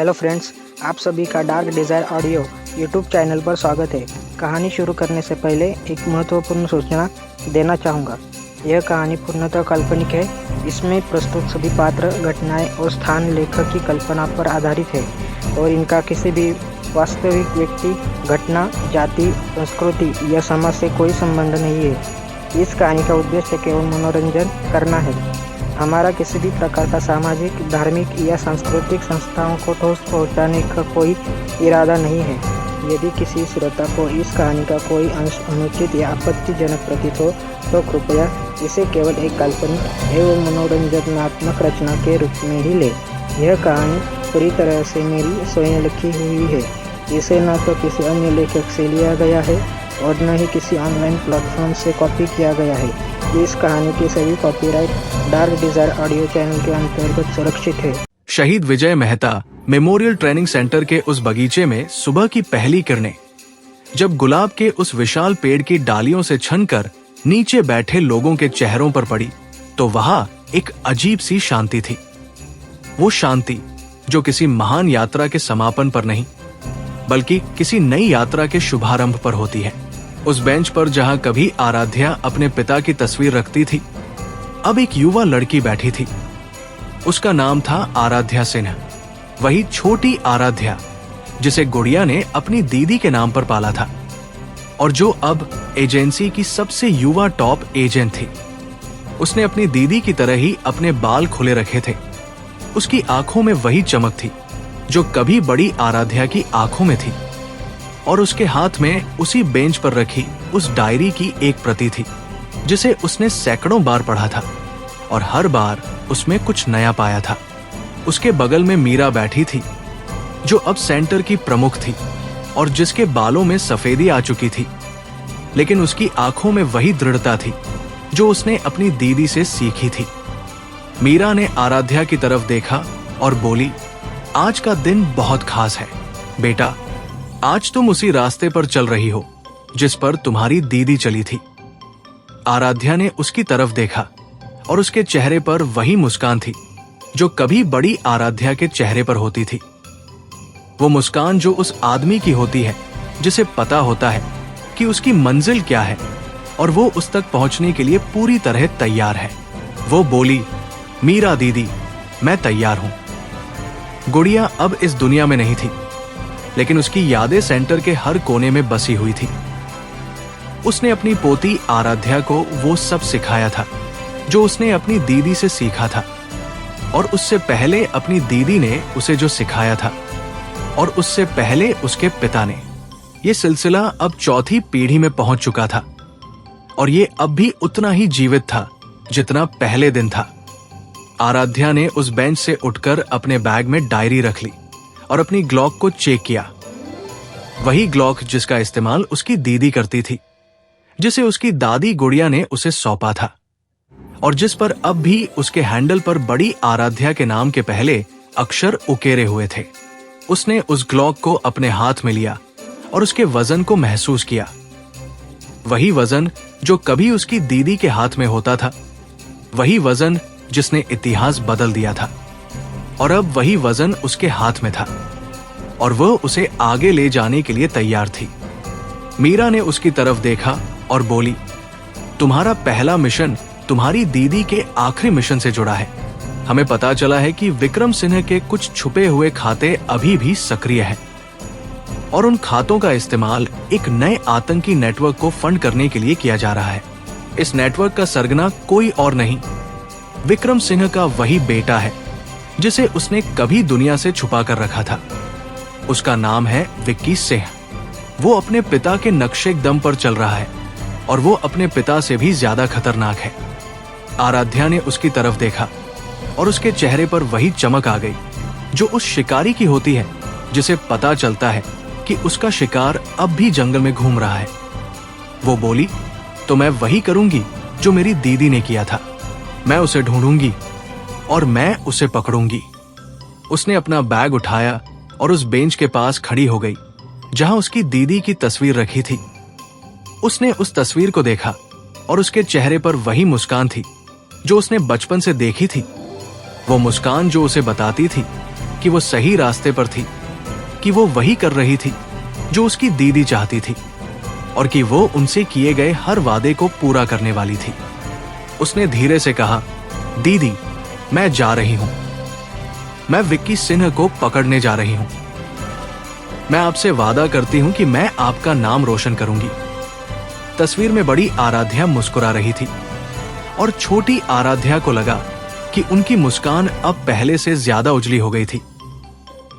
Hello friends, आप सभी का dark desire audio YouTube channel पर स्वागत है। कहानी शुरू करने से पहले एक महत्वपूर्ण सूचना देना चाहूँगा। यह कहानी पूर्णतः काल्पनिक है। इसमें प्रस्तुत सभी पात्र, घटनाएं और स्थान लेखक की कल्पना पर आधारित है और इनका किसी भी वास्तविक व्यक्ति, घटना, जाति, संस्कृति या समाज से कोई संबंध नहीं है। इस कहानी का उद्देश्य केवल मनोरंजन करना है। हमारा किसी भी प्रकार का सामाजिक, धार्मिक या सांस्कृतिक संस्थाओं को ठोस पहुंचाने का कोई इरादा नहीं है। यदि किसी श्रोता को इस कहानी का कोई अंश अनुचित या आपत्तिजनक प्रतीत हो तो कृपया इसे केवल एक काल्पनिक एवं मनोरंजनात्मक रचना के रूप में ही ले। यह कहानी पूरी तरह से मेरी स्वयं लिखी हुई है। इसे न तो किसी अन्य लेखक से लिया गया है और न ही किसी ऑनलाइन प्लेटफॉर्म से कॉपी किया गया है। इस कहानी के सभी copyright dark desire audio channel के अंतर्गत सुरक्षित है। शहीद विजय मेहता मेमोरियल ट्रेनिंग सेंटर के उस बगीचे में सुबह की पहली किरणें जब गुलाब के उस विशाल पेड़ की डालियों से छनकर नीचे बैठे लोगों के चेहरों पर पड़ी तो वहां एक अजीब सी शांति थी। वो शांति जो किसी महान यात्रा के समापन पर नहीं बल्कि किसी नई यात्रा के शुभारंभ पर होती है। उस बेंच पर जहां कभी आराध्या अपने पिता की तस्वीर रखती थी, अब एक युवा लड़की बैठी थी। उसका नाम था आराध्या सिन्हा, वही छोटी आराध्या जिसे गुड़िया ने अपनी दीदी के नाम पर पाला था और जो अब एजेंसी की सबसे युवा टॉप एजेंट थी। उसने अपनी दीदी की तरह ही अपने बाल खुले रखे थे। उसकी आंखों में वही चमक थी जो कभी बड़ी आराध्या की आंखों में थी और उसके हाथ में उसी बेंच पर रखी उस डायरी की एक प्रति थी जिसे उसने सैकड़ों बार पढ़ा था और हर बार उसमें कुछ नया पाया था। उसके बगल में मीरा बैठी थी जो अब सेंटर की प्रमुख थी और जिसके बालों में सफेदी आ चुकी थी, लेकिन उसकी आंखों में वही दृढ़ता थी जो उसने अपनी दीदी से सीखी थी। मीरा ने आराध्या की तरफ देखा और बोली, आज का दिन बहुत खास है बेटा। आज तुम उसी रास्ते पर चल रही हो जिस पर तुम्हारी दीदी चली थी। आराध्या ने उसकी तरफ देखा और उसके चेहरे पर वही मुस्कान थी जो कभी बड़ी आराध्या के चेहरे पर होती थी। वो मुस्कान जो उस आदमी की होती है जिसे पता होता है कि उसकी मंजिल क्या है और वो उस तक पहुंचने के लिए पूरी तरह तैयार है। वो बोली, मीरा दीदी, मैं तैयार हूं। गुड़िया अब इस दुनिया में नहीं थी, लेकिन उसकी यादें सेंटर के हर कोने में बसी हुई थी। उसने अपनी पोती आराध्या को वो सब सिखाया था जो उसने अपनी दीदी से सीखा था और उससे पहले अपनी दीदी ने उसे जो सिखाया था और उससे पहले उसके पिता ने। ये सिलसिला अब चौथी पीढ़ी में पहुंच चुका था और ये अब भी उतना ही जीवित था जितना पहले दिन था। आराध्या ने उस बेंच से उठकर अपने बैग में डायरी रख ली और अपनी ग्लॉक को चेक किया। वही ग्लॉक जिसका इस्तेमाल उसकी दीदी करती थी, जिसे उसकी दादी गुड़िया ने उसे सौंपा था और जिस पर अब भी उसके हैंडल पर बड़ी आराध्या के नाम के पहले अक्षर उकेरे हुए थे। उसने उस ग्लॉक को अपने हाथ में लिया और उसके वजन को महसूस किया। वही वजन जो कभी उसकी दीदी के हाथ में होता था, वही वजन जिसने इतिहास बदल दिया था और अब वही वजन उसके हाथ में था और वह उसे आगे ले जाने के लिए तैयार थी। मीरा ने उसकी तरफ देखा और बोली, तुम्हारा पहला मिशन तुम्हारी दीदी के आखिरी मिशन से जुड़ा है। हमें पता चला है कि विक्रम सिन्हा के कुछ छुपे हुए खाते अभी भी सक्रिय हैं और उन खातों का इस्तेमाल एक नए आतंकी नेटवर्क को फंड करने के लिए किया जा रहा है। इस नेटवर्क का सरगना कोई और नहीं, विक्रम सिन्हा का वही बेटा है जिसे उसने कभी दुनिया से छुपा कर रखा था। उसका नाम है विक्की सिंह। वो अपने पिता के नक्शे दम पर चल रहा है और वो अपने पिता से भी ज्यादा खतरनाक है। आराध्या ने उसकी तरफ देखा और उसके चेहरे पर वही चमक आ गई जो उस शिकारी की होती है जिसे पता चलता है कि उसका शिकार अब भी जंगल में घूम रहा है। वो बोली, तो मैं वही करूंगी जो मेरी दीदी ने किया था। मैं उसे ढूंढूंगी और मैं उसे पकड़ूंगी। उसने अपना बैग उठाया और उस बेंच के पास खड़ी हो गई जहां उसकी दीदी की तस्वीर रखी थी। उसने उस तस्वीर को देखा और उसके चेहरे पर वही मुस्कान थी जो उसने बचपन से देखी थी। वो मुस्कान जो उसे बताती थी कि वो सही रास्ते पर थी, कि वो वही कर रही थी जो उसकी दीदी चाहती थी और कि वो उनसे किए गए हर वादे को पूरा करने वाली थी। उसने धीरे से कहा, दीदी, मैं जा रही हूं। मैं विक्की सिन्हा को पकड़ने जा रही हूं। मैं आपसे वादा करती हूं कि मैं आपका नाम रोशन करूंगी। तस्वीर में बड़ी आराध्या मुस्कुरा रही थी और छोटी आराध्या को लगा कि उनकी मुस्कान अब पहले से ज्यादा उजली हो गई थी।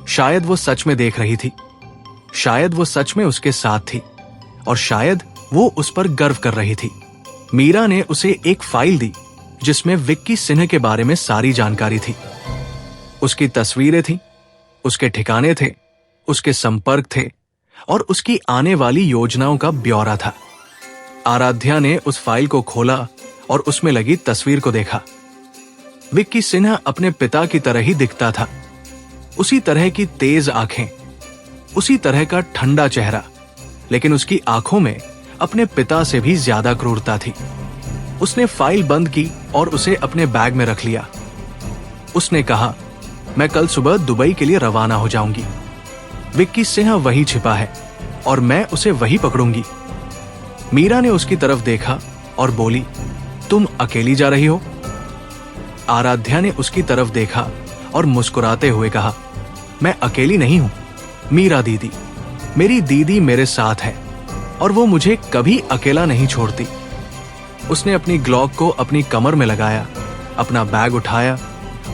शायद वो सच में देख रही थी, शायद वो सच में उसके साथ थी और शायद वो उस पर गर्व कर रही थी। मीरा ने उसे एक फाइल दी जिसमें विक्की सिन्हा के बारे में सारी जानकारी थी। उसकी तस्वीरें थी, उसके ठिकाने थे, उसके संपर्क थे और उसकी आने वाली योजनाओं का ब्यौरा था। आराध्या ने उस फाइल को खोला और उसमें लगी तस्वीर को देखा। विक्की सिन्हा अपने पिता की तरह ही दिखता था, उसी तरह की तेज आंखें, उसी तरह का ठंडा चेहरा, लेकिन उसकी आंखों में अपने पिता से भी ज्यादा क्रूरता थी। उसने फाइल बंद की और उसे अपने बैग में रख लिया। उसने कहा, मैं कल सुबह दुबई के लिए रवाना हो जाऊंगी। विक्की सिन्हा वहीं छिपा है और मैं उसे वहीं पकड़ूंगी। मीरा ने उसकी तरफ देखा और बोली, तुम अकेली जा रही हो? आराध्या ने उसकी तरफ देखा और मुस्कुराते हुए कहा, मैं अकेली नहीं हूं, मीरा दीदी, मेरी दीदी मेरे साथ है और वो मुझे कभी अकेला नहीं छोड़ती। उसने अपनी ग्लॉक को अपनी कमर में लगाया, अपना बैग उठाया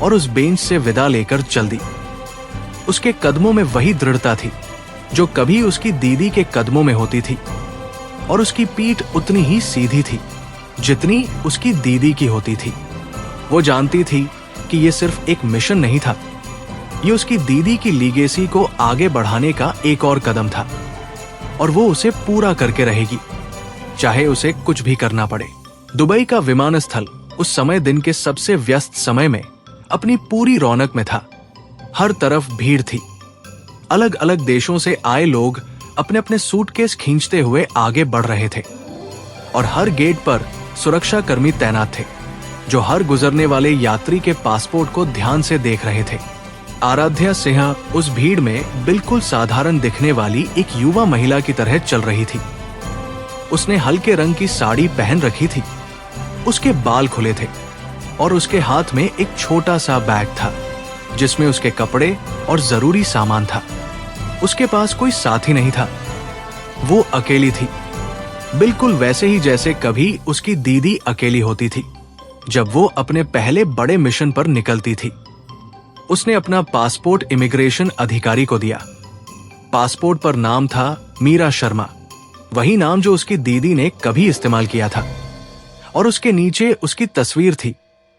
और उस बेंच से विदा लेकर चल दी। उसके कदमों में वही दृढ़ता थी जो कभी उसकी दीदी के कदमों में होती थी और उसकी पीठ उतनी ही सीधी थी जितनी उसकी दीदी की होती थी। वो जानती थी कि ये सिर्फ एक मिशन नहीं था, ये उसकी दीदी की लीगेसी को आगे बढ़ाने का एक और कदम था और वो उसे पूरा करके रहेगी, चाहे उसे कुछ भी करना पड़े। दुबई का विमानस्थल उस समय दिन के सबसे व्यस्त समय में अपनी पूरी रौनक में था। हर तरफ भीड़ थी। अलग अलग देशों से आए लोग अपने अपने सूटकेस खींचते हुए आगे बढ़ रहे थे और हर गेट पर सुरक्षा कर्मी तैनात थे जो हर गुजरने वाले यात्री के पासपोर्ट को ध्यान से देख रहे थे। आराध्या सिन्हा उस भीड़ में बिल्कुल साधारण दिखने वाली एक युवा महिला की तरह चल रही थी। उसने हल्के रंग की साड़ी पहन रखी थी, उसके बाल खुले थे और उसके हाथ में एक छोटा सा बैग था जिसमें उसके कपड़े और जरूरी सामान था। उसके पास कोई साथी नहीं था, वो अकेली थी, बिल्कुल वैसे ही जैसे कभी उसकी दीदी अकेली होती थी जब वो अपने पहले बड़े मिशन पर निकलती थी। उसने अपना पासपोर्ट इमिग्रेशन अधिकारी को दिया। पासपोर्ट पर नाम था मीरा शर्मा, वही नाम जो उसकी दीदी ने कभी इस्तेमाल किया था, और उसके नीचे उसकी तस्वीर थी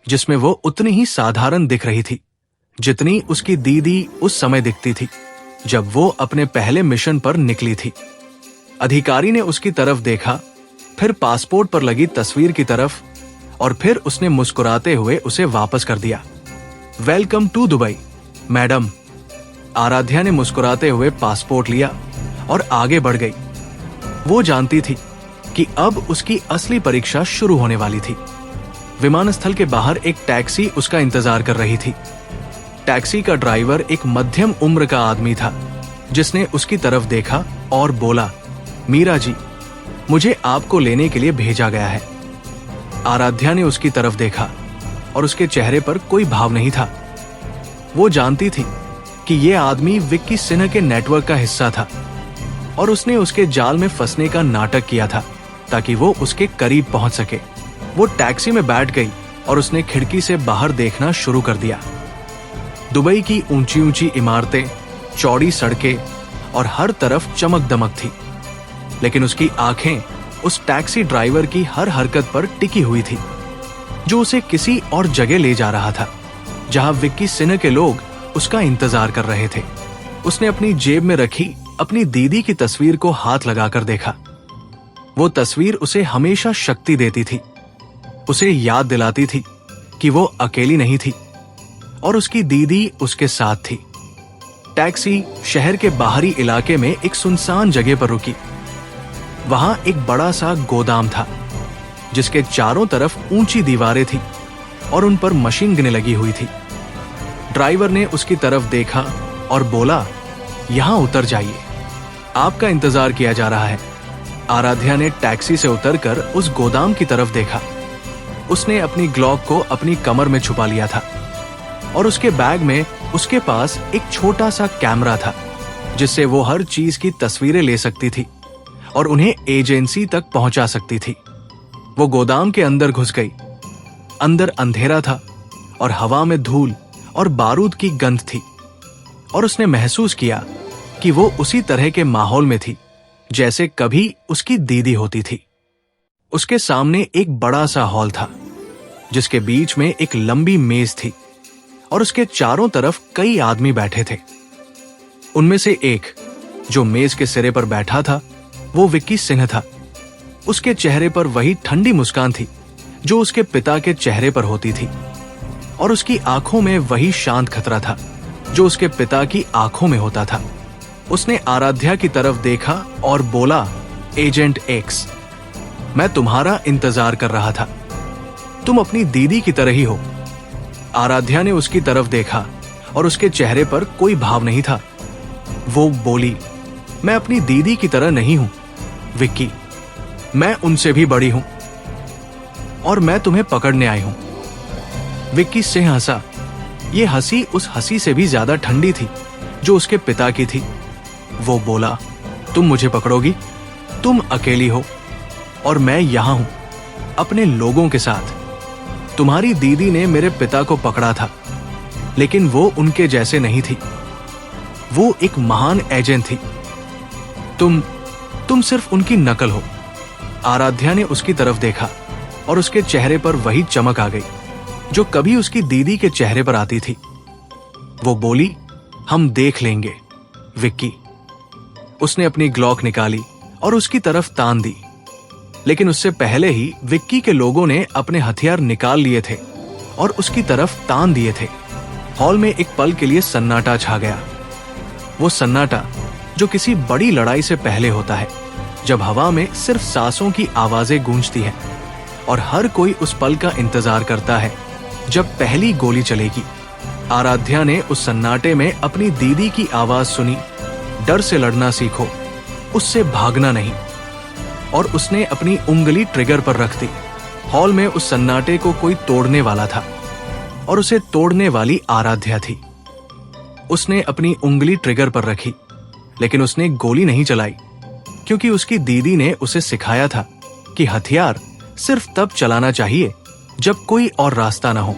जिसमें वो उतनी ही साधारण दिख रही थी जितनी उसकी दीदी उस समय दिखती थी जब वो अपने पहले मिशन पर निकली थी। अधिकारी ने उसकी तरफ देखा, फिर पासपोर्ट पर लगी तस्वीर की तरफ और फिर उसने मुस्कुराते हुए उसे वापस कर दिया। Welcome to Dubai, madam. Aaradhya ने मुस्कुराते हुए पासपोर्ट लिया और आगे बढ़ गई। वो जानती थी कि अब उसकी असली परीक्षा शुरू होने वाली थी। विमानस्थल के बाहर एक टैक्सी उसका इंतजार कर रही थी। टैक्सी का ड्राइवर एक मध्यम उम्र का आदमी था जिसने उसकी तरफ देखा और बोला, मीरा जी, मुझे आपको लेने के लिए भेजा गया है। आराध्या ने उसकी तरफ देखा और उसके चेहरे पर कोई भाव नहीं था। वो जानती थी कि यह आदमी विक्की सिन्हा के नेटवर्क का हिस्सा था और उसने उसके जाल में फंसने का नाटक किया था ताकि वो उसके करीब पहुंच सके। वो टैक्सी में बैठ गई और उसने खिड़की से बाहर देखना शुरू कर दिया। दुबई की ऊंची ऊंची इमारतें, चौड़ी सड़कें और हर तरफ चमक दमक थी, लेकिन उसकी आंखें उस टैक्सी ड्राइवर की हर हरकत पर टिकी हुई थी जो उसे किसी और जगह ले जा रहा था जहां विक्की सिन्हा के लोग उसका इंतजार कर रहे थे। उसने अपनी जेब में रखी अपनी दीदी की तस्वीर को हाथ लगाकर देखा। वो तस्वीर उसे हमेशा शक्ति देती थी, उसे याद दिलाती थी कि वो अकेली नहीं थी और उसकी दीदी उसके साथ थी। टैक्सी शहर के बाहरी इलाके में एक सुनसान जगह पर रुकी। वहां एक बड़ा सा गोदाम था जिसके चारों तरफ ऊंची दीवारें थी और उन पर मशीन गनें लगी हुई थी। ड्राइवर ने उसकी तरफ देखा और बोला, यहाँ उतर जाइए, आपका इंतजार किया जा रहा है। आराध्या ने टैक्सी से उतरकर उस गोदाम की तरफ देखा। उसने अपनी ग्लॉक को अपनी कमर में छुपा लिया था और उसके बैग में उसके पास एक छोटा सा कैमरा था जिससे वो हर चीज की तस्वीरें ले सकती थी और उन्हें एजेंसी तक पहुंचा सकती थी। वो गोदाम के अंदर घुस गई। अंदर अंधेरा था और हवा में धूल और बारूद की गंध थी और उसने महसूस किया कि वो उसी तरह के माहौल में थी जैसे कभी उसकी दीदी होती थी। उसके सामने एक बड़ा सा हॉल था जिसके बीच में एक लंबी मेज थी और उसके चारों तरफ कई आदमी बैठे थे। उनमें से एक जो मेज के सिरे पर बैठा था वो विक्की सिंह था। उसके चेहरे पर वही ठंडी मुस्कान थी जो उसके पिता के चेहरे पर होती थी और उसकी आंखों में वही शांत खतरा था जो उसके पिता की आंखों में होता था। उसने आराध्या की तरफ देखा और बोला, एजेंट एक्स, मैं तुम्हारा इंतजार कर रहा था। तुम अपनी दीदी की तरह ही हो। आराध्या ने उसकी तरफ देखा और उसके चेहरे पर कोई भाव नहीं था। वो बोली, मैं अपनी दीदी की तरह नहीं हूं विक्की, मैं उनसे भी बड़ी हूं और मैं तुम्हें पकड़ने आई हूं। विक्की सिंह हंसा। ये हंसी उस हंसी से भी ज्यादा ठंडी थी जो उसके पिता की थी। वो बोला, तुम मुझे पकड़ोगी? तुम अकेली हो और मैं यहां हूं अपने लोगों के साथ। तुम्हारी दीदी ने मेरे पिता को पकड़ा था लेकिन वो उनके जैसे नहीं थी। वो एक महान एजेंट थी। तुम सिर्फ उनकी नकल हो। आराध्या ने उसकी तरफ देखा और उसके चेहरे पर वही चमक आ गई जो कभी उसकी दीदी के चेहरे पर आती थी। वो बोली, हम देख लेंगे विक्की। उसने अपनी ग्लॉक निकाली और उसकी तरफ तान दी, लेकिन उससे पहले ही विक्की के लोगों ने अपने हथियार निकाल लिए थे और उसकी तरफ तान दिए थे। हॉल में एक पल के लिए सन्नाटा छा गया। वो सन्नाटा जो किसी बड़ी लड़ाई से पहले होता है, जब हवा में सिर्फ सांसों की आवाजें गूंजती हैं और हर कोई उस पल का इंतजार करता है जब पहली गोली चलेगी। आराध्या ने उस सन्नाटे में अपनी दीदी की आवाज सुनी, डर से लड़ना सीखो, उससे भागना नहीं, और उसने अपनी उंगली ट्रिगर पर रख दी। हॉल में उस सन्नाटे को कोई तोड़ने वाला था और उसे तोड़ने वाली आराध्या थी। उसने अपनी उंगली ट्रिगर पर रखी, लेकिन उसने गोली नहीं चलाई क्योंकि उसकी दीदी ने उसे सिखाया था कि हथियार सिर्फ तब चलाना चाहिए जब कोई और रास्ता ना हो,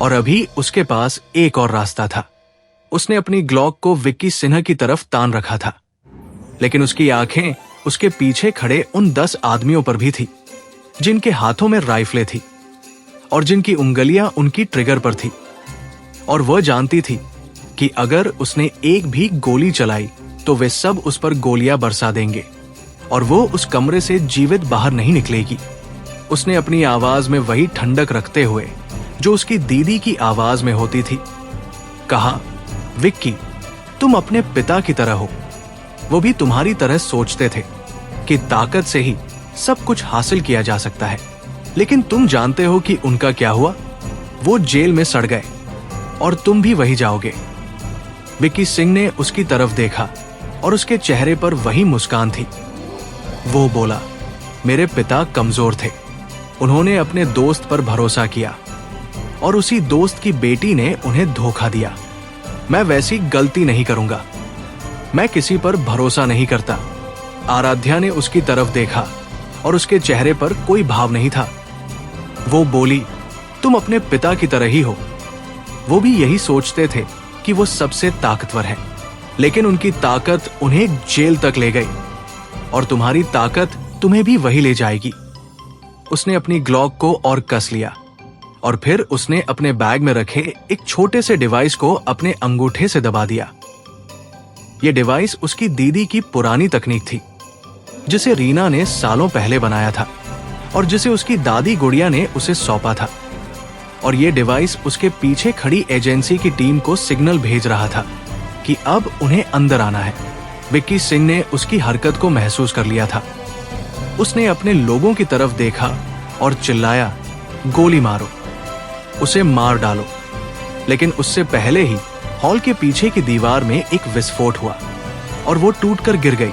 और अभी उसके पास एक और रास्ता था। उसने अपनी ग्लॉक को विक्की सिन्हा की तरफ तान रखा था, लेकिन उसकी आंखें उसके पीछे खड़े उन 10 आदमियों पर भी थी जिनके हाथों में राइफलें थी और जिनकी उंगलियां उनकी ट्रिगर पर थी। और वह जानती थी कि अगर उसने एक भी गोली चलाई तो वे सब उस पर गोलियां बरसा देंगे और वो उस कमरे से जीवित बाहर नहीं निकलेगी। उसने अपनी आवाज में वही ठंडक रखते हुए जो उसकी दीदी की आवाज में होती थी कहा, विक्की, तुम अपने पिता की तरह हो। वो भी तुम्हारी तरह सोचते थे कि ताकत से ही सब कुछ हासिल किया जा सकता है, लेकिन तुम जानते हो कि उनका क्या हुआ? वो जेल में सड़ गए और तुम भी वही जाओगे। विक्की सिंह ने उसकी तरफ देखा और उसके चेहरे पर वही मुस्कान थी। वो बोला, मेरे पिता कमजोर थे, उन्होंने अपने दोस्त पर भरोसा किया और उसी दोस्त की बेटी ने उन्हें धोखा दिया। मैं वैसी गलती नहीं करूंगा। मैं किसी पर भरोसा नहीं करता। आराध्या ने उसकी तरफ देखा और उसके चेहरे पर कोई भाव नहीं था। वो बोली, तुम अपने पिता की तरह ही हो। वो भी यही सोचते थे कि वो सबसे ताकतवर है, लेकिन उनकी ताकत उन्हें जेल तक ले गई और तुम्हारी ताकत तुम्हें भी वही ले जाएगी। उसने अपनी ग्लॉक को और कस लिया और फिर उसने अपने बैग में रखे एक छोटे से डिवाइस को अपने अंगूठे से दबा दिया। यह डिवाइस उसकी दीदी की पुरानी तकनीक थी जिसे रीना ने सालों पहले बनाया था और जिसे उसकी दादी गुड़िया ने उसे सौंपा था। और यह डिवाइस उसके पीछे खड़ी एजेंसी की टीम को सिग्नल भेज रहा था कि अब उन्हें अंदर आना है। विक्की सिंह ने उसकी हरकत को महसूस कर लिया था। उसने अपने लोगों की तरफ देखा और चिल्लाया, गोली मारो, उसे मार डालो। लेकिन उससे पहले ही हॉल के पीछे की दीवार में एक विस्फोट हुआ और वो टूटकर गिर गई।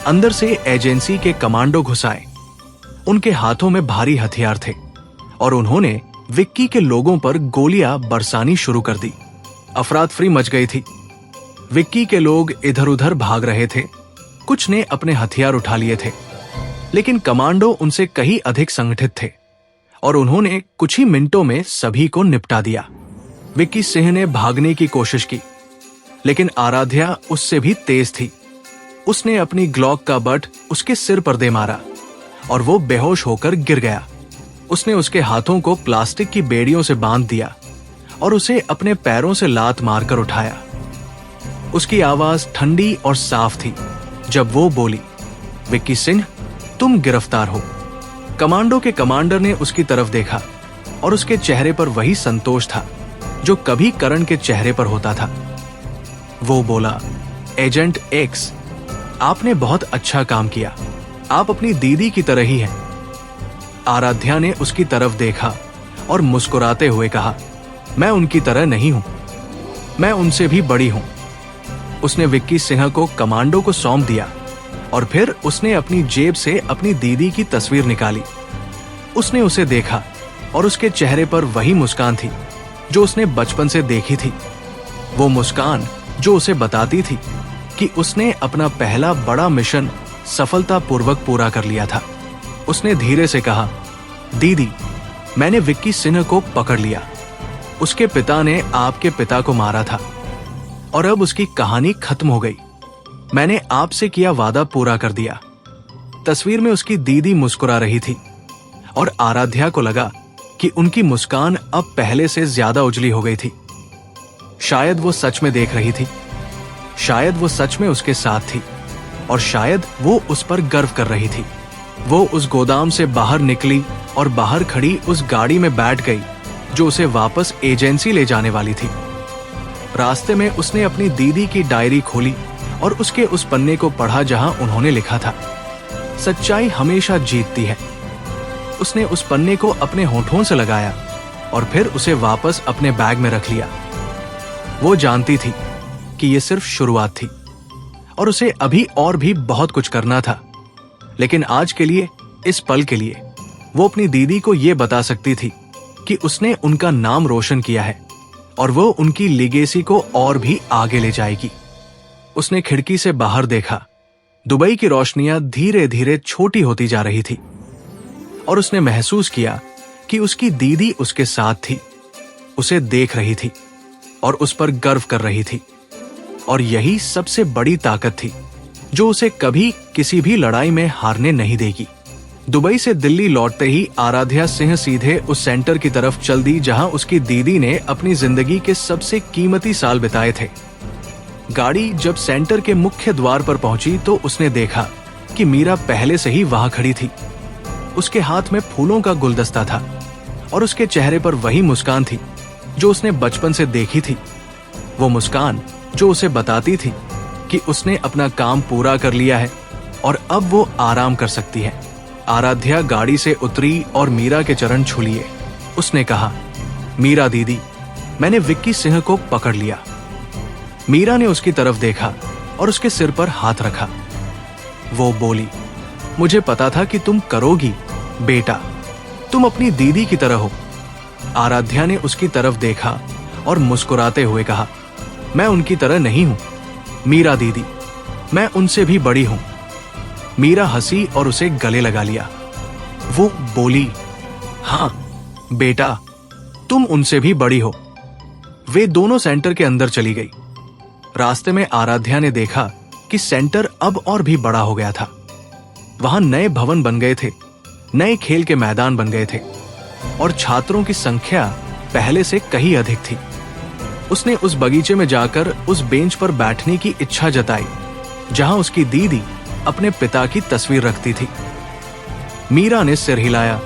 अंदर से एजेंसी के कमांडो घुस आए। उनके हाथों में भारी हथियार थे और उन्होंने विक्की के लोगों पर गोलियां बरसानी शुरू कर दी। अफरातफरी मच गई थी। विक्की के लोग इधर उधर भाग रहे थे। कुछ ने अपने हथियार उठा लिए थे, लेकिन कमांडो उनसे कहीं अधिक संगठित थे और उन्होंने कुछ ही मिनटों में सभी को निपटा दिया। विक्की सिंह ने भागने की कोशिश की, लेकिन आराध्या उससे भी तेज थी। उसने अपनी ग्लॉक का बट उसके सिर पर दे मारा और वो बेहोश होकर गिर गया। उसने उसके हाथों को प्लास्टिक की बेड़ियों से बांध दिया और उसे अपने पैरों से लात मारकर उठाया। उसकी आवाज ठंडी और साफ थी जब वो बोली, विक्की सिंह, तुम गिरफ्तार हो। कमांडो के कमांडर ने उसकी तरफ देखा और उसके चेहरे पर वही संतोष था जो कभी करण के चेहरे पर होता था। वो बोला, एजेंट एक्स, आपने बहुत अच्छा काम किया। आप अपनी दीदी की तरह ही हैं। आराध्या ने उसकी तरफ देखा और मुस्कुराते हुए कहा, मैं उनकी तरह नहीं हूं, मैं उनसे भी बड़ी हूं। उसने विक्की सिंह को कमांडो को सौंप दिया और फिर उसने अपनी जेब से अपनी दीदी की तस्वीर निकाली। उसने उसे देखा और उसके चेहरे पर वही मुस्कान थी जो उसने बचपन से देखी थी। वो मुस्कान जो उसे बताती थी कि उसने अपना पहला बड़ा मिशन सफलतापूर्वक पूरा कर लिया था। उसने धीरे से कहा, दीदी, मैंने विक्की सिंह को पकड़ लिया। उसके पिता ने आपके पिता को मारा था और अब उसकी कहानी खत्म हो गई। मैंने आपसे किया वादा पूरा कर दिया। तस्वीर में उसकी दीदी मुस्कुरा रही थी और आराध्या को लगा कि उनकी मुस्कान अब पहले से ज्यादा उजली हो गई थी। शायद वो सच में देख रही थी, शायद वो सच में उसके साथ थी और शायद वो उस पर गर्व कर रही थी। वो उस गोदाम से बाहर निकली और बाहर खड़ी उस गाड़ी में बैठ गई जो उसे वापस एजेंसी ले जाने वाली थी। रास्ते में उसने अपनी दीदी की डायरी खोली और उसके उस पन्ने को पढ़ा जहां उन्होंने लिखा था, सच्चाई हमेशा जीतती है। उसने उस पन्ने को अपने होठों से लगाया और फिर उसे वापस अपने बैग में रख लिया। वो जानती थी कि यह सिर्फ शुरुआत थी और उसे अभी और भी बहुत कुछ करना था, लेकिन आज के लिए, इस पल के लिए, वो अपनी दीदी को यह बता सकती थी कि उसने उनका नाम रोशन किया है और वो उनकी लीगेसी को और भी आगे ले जाएगी। उसने खिड़की से बाहर देखा। दुबई की रोशनियां धीरे धीरे छोटी होती जा रही थी और उसने महसूस किया कि उसकी दीदी उसके साथ थी, उसे देख रही थी और उस पर गर्व कर रही थी। और यही सबसे बड़ी ताकत थी जो उसे कभी किसी भी लड़ाई में हारने नहीं देगी। दुबई से दिल्ली लौटते ही आराध्या सिंह सीधे उस सेंटर की तरफ चल दी जहां उसकी दीदी ने अपनी जिंदगी के सबसे कीमती साल बिताए थे। गाड़ी जब सेंटर के मुख्य द्वार पर पहुंची तो उसने देखा कि मीरा पहले से ही वहां खड़ी थी। उसके हाथ में फूलों का गुलदस्ता था और उसके चेहरे पर वही मुस्कान थी जो उसने बचपन से देखी थी। वो मुस्कान जो उसे बताती थी कि उसने अपना काम पूरा कर लिया है और अब वो आराम कर सकती है। आराध्या गाड़ी से उतरी और मीरा के चरण छू लिए। उसने कहा, मीरा दीदी, मैंने विक्की सिंह को पकड़ लिया। मीरा ने उसकी तरफ देखा और उसके सिर पर हाथ रखा। वो बोली, मुझे पता था कि तुम करोगी बेटा, तुम अपनी दीदी की तरह हो। आराध्या ने उसकी तरफ देखा और मुस्कुराते हुए कहा, मैं उनकी तरह नहीं हूं मीरा दीदी, मैं उनसे भी बड़ी हूं। मीरा हंसी और उसे गले लगा लिया। वो बोली, हां बेटा, तुम उनसे भी बड़ी हो। वे दोनों सेंटर के अंदर चली गई। रास्ते में आराध्या ने देखा कि सेंटर अब और भी बड़ा हो गया था। वहां नए भवन बन गए थे, नए खेल के मैदान बन गए थे और छात्रों की संख्या पहले से कहीं अधिक थी। उसने उस बगीचे में जाकर उस बेंच पर बैठने की इच्छा जताई जहां उसकी दीदी अपने पिता की तस्वीर रखती थी। मीरा ने सिर हिलाया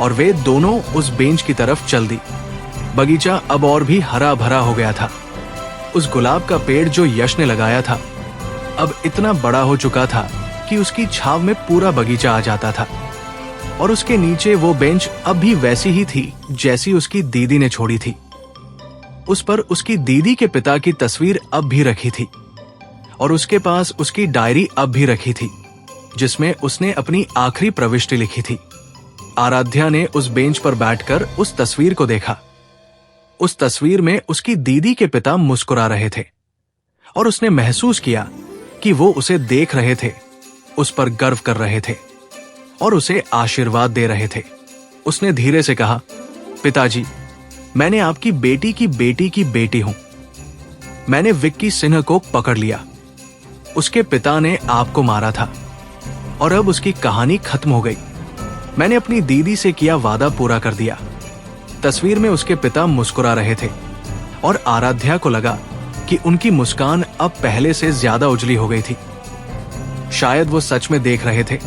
और वे दोनों उस बेंच की तरफ चल दी। बगीचा अब और भी हरा भरा हो गया था। उस गुलाब का पेड़ जो यश ने लगाया था अब इतना बड़ा हो चुका था कि उसकी छाव में पूरा बगीचा आ जाता था और उसके नीचे वो बेंच अब भी वैसी ही थी जैसी उसकी दीदी ने छोड़ी थी। उस पर उसकी दीदी के पिता की तस्वीर अब भी रखी थी और उसके पास उसकी डायरी अब भी रखी थी जिसमें उसने अपनी आखिरी प्रविष्टि लिखी थी। आराध्या ने उस बेंच पर बैठकर उस तस्वीर को देखा। उस तस्वीर में उसकी दीदी के पिता मुस्कुरा रहे थे और उसने महसूस किया कि वो उसे देख रहे थे, उस पर गर्व कर रहे थे और उसे आशीर्वाद दे रहे थे। उसने धीरे से कहा, पिताजी, मैंने आपकी बेटी की बेटी हूं। मैंने विक्की सिन्हा को पकड़ लिया। उसके पिता ने आपको मारा था और अब उसकी कहानी खत्म हो गई। मैंने अपनी दीदी से किया वादा पूरा कर दिया। तस्वीर में उसके पिता मुस्कुरा रहे थे और आराध्या को लगा कि उनकी मुस्कान अब पहले से ज्यादा उजली हो गई थी। शायद वो सच में देख रहे थे,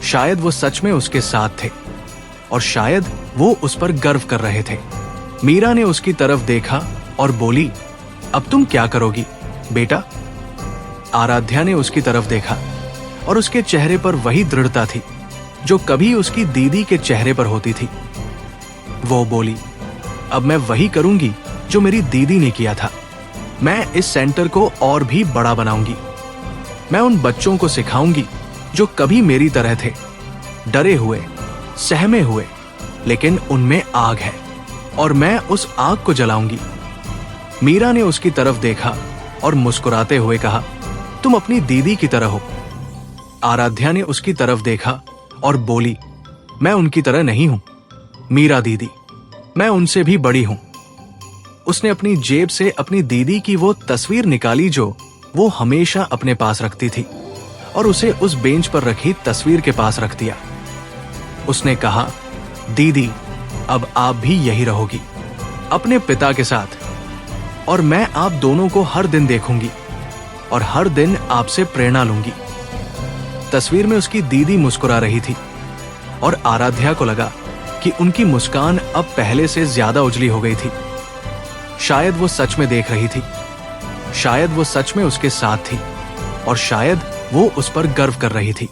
शायद वो सच में उसके साथ थे और शायद वो उस पर गर्व कर रहे थे। मीरा ने उसकी तरफ देखा और बोली, अब तुम क्या करोगी बेटा? आराध्या ने उसकी तरफ देखा और उसके चेहरे पर वही दृढ़ता थी जो कभी उसकी दीदी के चेहरे पर होती थी। वो बोली, अब मैं वही करूंगी जो मेरी दीदी ने किया था। मैं इस सेंटर को और भी बड़ा बनाऊंगी। मैं उन बच्चों को सिखाऊंगी जो कभी मेरी तरह थे, डरे हुए, सहमे हुए, लेकिन उनमें आग है और मैं उस आग को जलाऊंगी। मीरा ने उसकी तरफ देखा और मुस्कुराते हुए कहा, तुम अपनी दीदी की तरह हो। आराध्या ने उसकी तरफ देखा और बोली, मैं उनकी तरह नहीं हूं मीरा दीदी, मैं उनसे भी बड़ी हूं। उसने अपनी जेब से अपनी दीदी की वो तस्वीर निकाली जो वो हमेशा अपने पास रखती थी और उसे उस बेंच पर रखी तस्वीर के पास रख दिया। उसने कहा, दीदी, अब आप भी यही रहोगी अपने पिता के साथ और मैं आप दोनों को हर दिन देखूंगी और हर दिन आपसे प्रेरणा लूंगी। तस्वीर में उसकी दीदी मुस्कुरा रही थी और आराध्या को लगा कि उनकी मुस्कान अब पहले से ज्यादा उजली हो गई थी। शायद वो सच में देख रही थी, शायद वो सच में उसके साथ थी और शायद वो उस पर गर्व कर रही थी।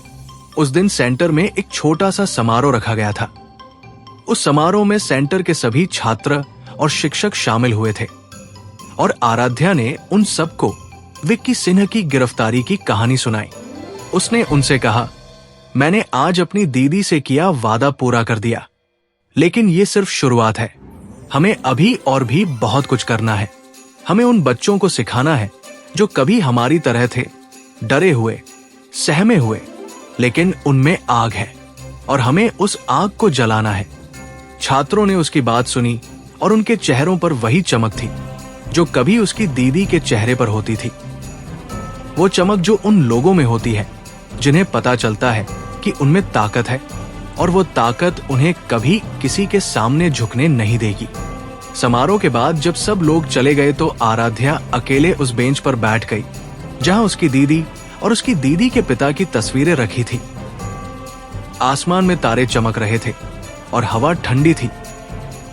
उस दिन सेंटर में एक छोटा सा समारोह रखा गया था। उस समारोह में सेंटर के सभी छात्र और शिक्षक शामिल हुए थे और आराध्या ने उन सबको विक्की सिन्हा की गिरफ्तारी की कहानी सुनाई। उसने उनसे कहा, मैंने आज अपनी दीदी से किया वादा पूरा कर दिया, लेकिन ये सिर्फ शुरुआत है। हमें अभी और भी बहुत कुछ करना है। हमें उन बच्चों को सिखाना है जो कभी हमारी तरह थे, डरे हुए, सहमे हुए, लेकिन उनमें आग है और हमें उस आग को जलाना है। छात्रों ने उसकी बात सुनी और उनके चेहरों पर वही चमक थी जो कभी उसकी दीदी के चेहरे पर होती थी। वो चमक जो उन लोगों में होती है जिन्हें पता चलता है कि उनमें ताकत है और वो ताकत उन्हें कभी किसी के सामने झुकने नहीं देगी। समारोह के बाद जब सब लोग चले गए तो आराध्या अकेले उस बेंच पर बैठ गई जहां उसकी दीदी और उसकी दीदी के पिता की तस्वीरें रखी थी। आसमान में तारे चमक रहे थे और हवा ठंडी थी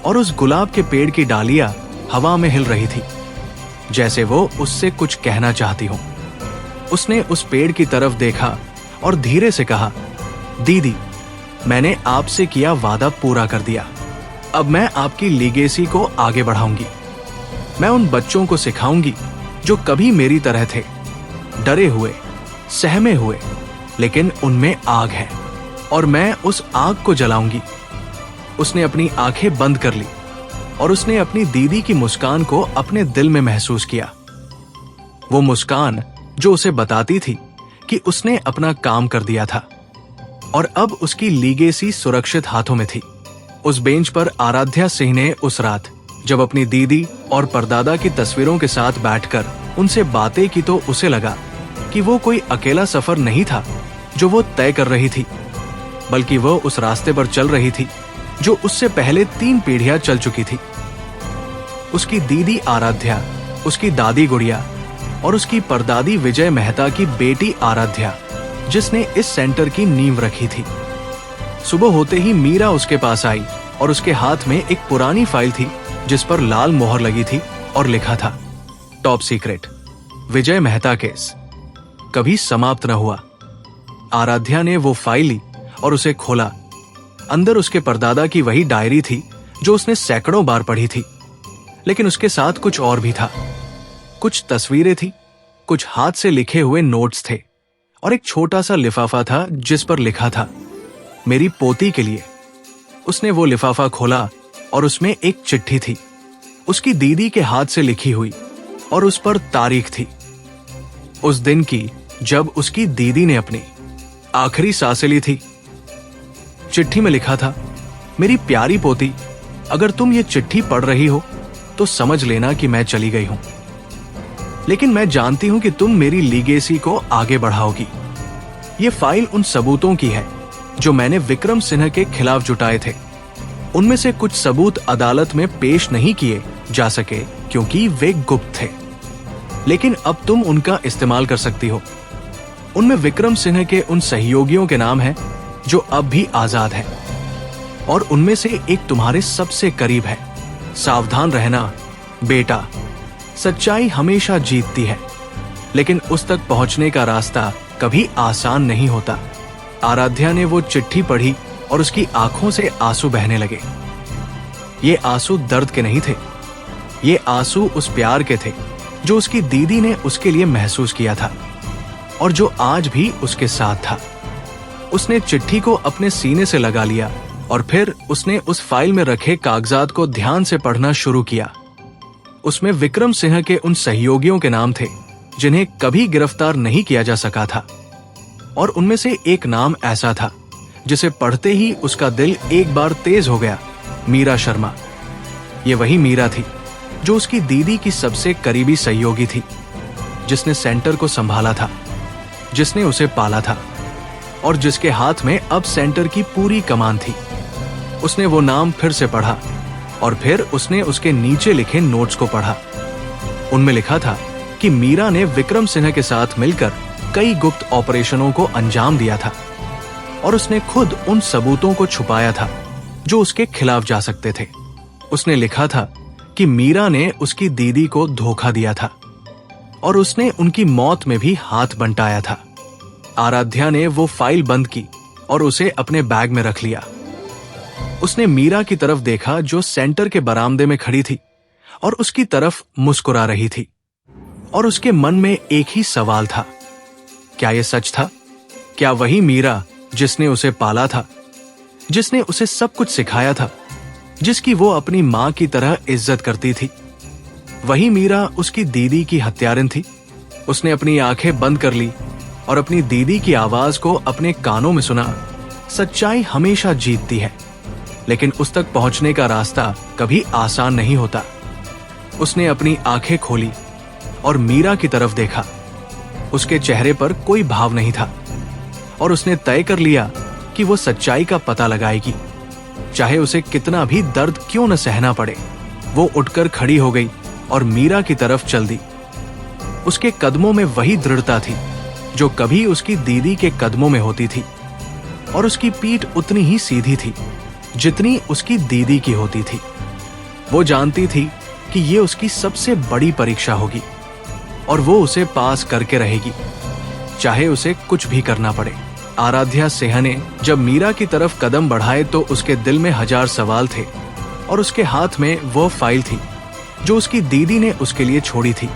और उस गुलाब के पेड़ की डालियां हवा में हिल रही थी जैसे वो उससे कुछ कहना चाहती हो। उसने उस पेड़ की तरफ देखा और धीरे से कहा, दीदी, मैंने आपसे किया वादा पूरा कर दिया। अब मैं आपकी लीगेसी को आगे बढ़ाऊंगी। मैं उन बच्चों को सिखाऊंगी जो कभी मेरी तरह थे, डरे हुए, सहमे हुए, लेकिन उनमें आग है और मैं उस आग को जलाऊंगी। उसने अपनी आंखें बंद कर ली और उसने अपनी दीदी की मुस्कान को अपने दिल में महसूस किया। वो मुस्कान जो उसे बताती थी कि उसने अपना काम कर दिया था और अब उसकी लीगेसी सुरक्षित हाथों में थी। उस बेंच पर आराध्या सिंह ने उस रात जब अपनी दीदी और परदादा की तस्वीरों के साथ बैठकर उनसे बातें की तो उसे लगा कि वो कोई अकेला सफर नहीं था जो वो तय कर रही थी, बल्कि वो उस रास्ते पर चल रही थी जो उससे पहले 3 पीढ़ियां चल चुकी थी। उसकी दीदी आराध्या, उसकी दादी गुड़िया और उसकी परदादी विजय मेहता की बेटी आराध्या, जिसने इस सेंटर की नींव रखी थी। सुबह होते ही मीरा उसके पास आई और उसके हाथ में एक पुरानी फाइल थी जिस पर लाल मोहर लगी थी और लिखा था, टॉप सीक्रेट, विजय मेहता केस, कभी समाप्त न हुआ। आराध्या ने वो फाइल ली और उसे खोला। अंदर उसके परदादा की वही डायरी थी जो उसने सैकड़ों बार पढ़ी थी, लेकिन उसके साथ कुछ और भी था। कुछ तस्वीरें थी, कुछ हाथ से लिखे हुए नोट्स थे और एक छोटा सा लिफाफा था जिस पर लिखा था, मेरी पोती के लिए। उसने वो लिफाफा खोला और उसमें एक चिट्ठी थी, उसकी दीदी के हाथ से लिखी हुई, और उस पर तारीख थी, उस दिन की जब उसकी दीदी ने अपनी आखिरी सांसें ली थी। चिट्ठी में लिखा था, मेरी प्यारी पोती, अगर तुम ये चिट्ठी पढ़ रही हो तो समझ लेना कि मैं चली गई हूं, लेकिन मैं जानती हूं कि तुम मेरी लीगेसी को आगे बढ़ाओगी। ये फाइल उन सबूतों की है जो मैंने विक्रम सिन्हा के खिलाफ जुटाए थे। उनमें से कुछ सबूत अदालत में पेश नहीं किए जा सके क्योंकि वे गुप्त थे, लेकिन अब तुम उनका इस्तेमाल कर सकती हो। उनमें विक्रम सिन्हा के उन सहयोगियों के नाम हैं जो अब भी आजाद हैं, और उनमें से एक तुम्हारे सबसे करीब है। सावधान रहना बेटा, सच्चाई हमेशा जीतती है, लेकिन उस तक पहुंचने का रास्ता कभी आसान नहीं होता। आराध्या ने वो चिट्ठी पढ़ी और उसकी आंखों से आंसू बहने लगे। ये आंसू दर्द के नहीं थे, ये आंसू उस प्यार के थे जो उसकी दीदी ने उसके लिए महसूस किया था और जो आज भी उसके साथ था। उसने चिट्ठी को अपने सीने से लगा लिया और फिर उसने उस फाइल में रखे कागजात को ध्यान से पढ़ना शुरू किया। उसमें विक्रम सिंह के उन सहयोगियों के नाम थे जिन्हें कभी गिरफ्तार नहीं किया जा सका था, और उनमें से एक नाम ऐसा था जिसे पढ़ते ही उसका दिल एक बार तेज हो गया, मीरा शर्मा। ये वही मीरा थी जो उसकी दीदी की सबसे करीबी सहयोगी थी, जिसने सेंटर को संभाला था, जिसने उसे पाला था और जिसके हाथ में अब सेंटर की पूरी कमान थी। उसने वो नाम फिर से पढ़ा और फिर उसने उसके नीचे लिखे नोट्स को पढ़ा। उनमें लिखा था कि मीरा ने विक्रम सिन्हा के साथ मिलकर कई गुप्त ऑपरेशनों को अंजाम दिया था और उसने खुद उन सबूतों को छुपाया था जो उसके खिलाफ जा सकते थे। उसने लिखा था कि मीरा ने उसकी दीदी को धोखा दिया था और उसने उनकी मौत में भी हाथ बंटाया था। आराध्या ने वो फाइल बंद की और उसे अपने बैग में रख लिया। उसने मीरा की तरफ देखा जो सेंटर के बरामदे में खड़ी थी और उसकी तरफ मुस्कुरा रही थी, और उसके मन में एक ही सवाल था, क्या यह सच था? क्या वही मीरा जिसने उसे पाला था, जिसने उसे सब कुछ सिखाया था, जिसकी वो अपनी मां की तरह इज्जत करती थी, वही मीरा उसकी दीदी की हत्यारिन थी? उसने अपनी आंखें बंद कर ली और अपनी दीदी की आवाज को अपने कानों में सुना। सच्चाई हमेशा जीतती है, लेकिन उस तक पहुंचने का रास्ता कभी आसान नहीं होता। उसने अपनी आंखें खोली और मीरा की तरफ देखा। उसके चेहरे पर कोई भाव नहीं था और उसने तय कर लिया कि वो सच्चाई का पता लगाएगी, चाहे उसे कितना भी दर्द क्यों न सहना पड़े। वो उठकर खड़ी हो गई और मीरा की तरफ चल दी। उसके कदमों में वही दृढ़ता थी जो कभी उसकी दीदी के कदमों में होती थी, और उसकी पीठ उतनी ही सीधी थी जितनी उसकी दीदी की होती थी। वो जानती थी कि ये उसकी सबसे बड़ी परीक्षा होगी और वो उसे पास करके रहेगी, चाहे उसे कुछ भी करना पड़े। आराध्या सिंह ने जब मीरा की तरफ कदम बढ़ाए तो उसके दिल में हजार सवाल थे, और उसके हाथ में वो फाइल थी जो उसकी दीदी ने उसके लिए छोड़ी थी।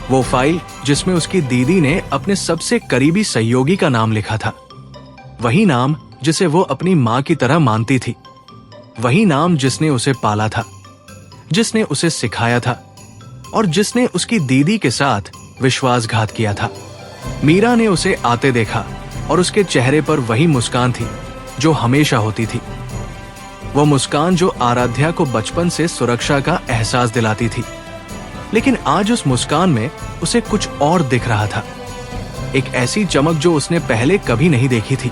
वो फाइल जिसमें उसकी दीदी ने अपने सबसे करीबी सहयोगी का नाम लिखा था, वही नाम जिसे वो अपनी मां की तरह मानती थी, वही नाम जिसने उसे पाला था, जिसने उसे सिखाया था और जिसने उसकी दीदी के साथ विश्वासघात किया था। मीरा ने उसे आते देखा और उसके चेहरे पर वही मुस्कान थी जो हमेशा होती थी, वो मुस्कान जो आराध्या को बचपन से सुरक्षा का एहसास दिलाती थी। लेकिन आज उस मुस्कान में उसे कुछ और दिख रहा था, एक ऐसी चमक जो उसने पहले कभी नहीं देखी थी।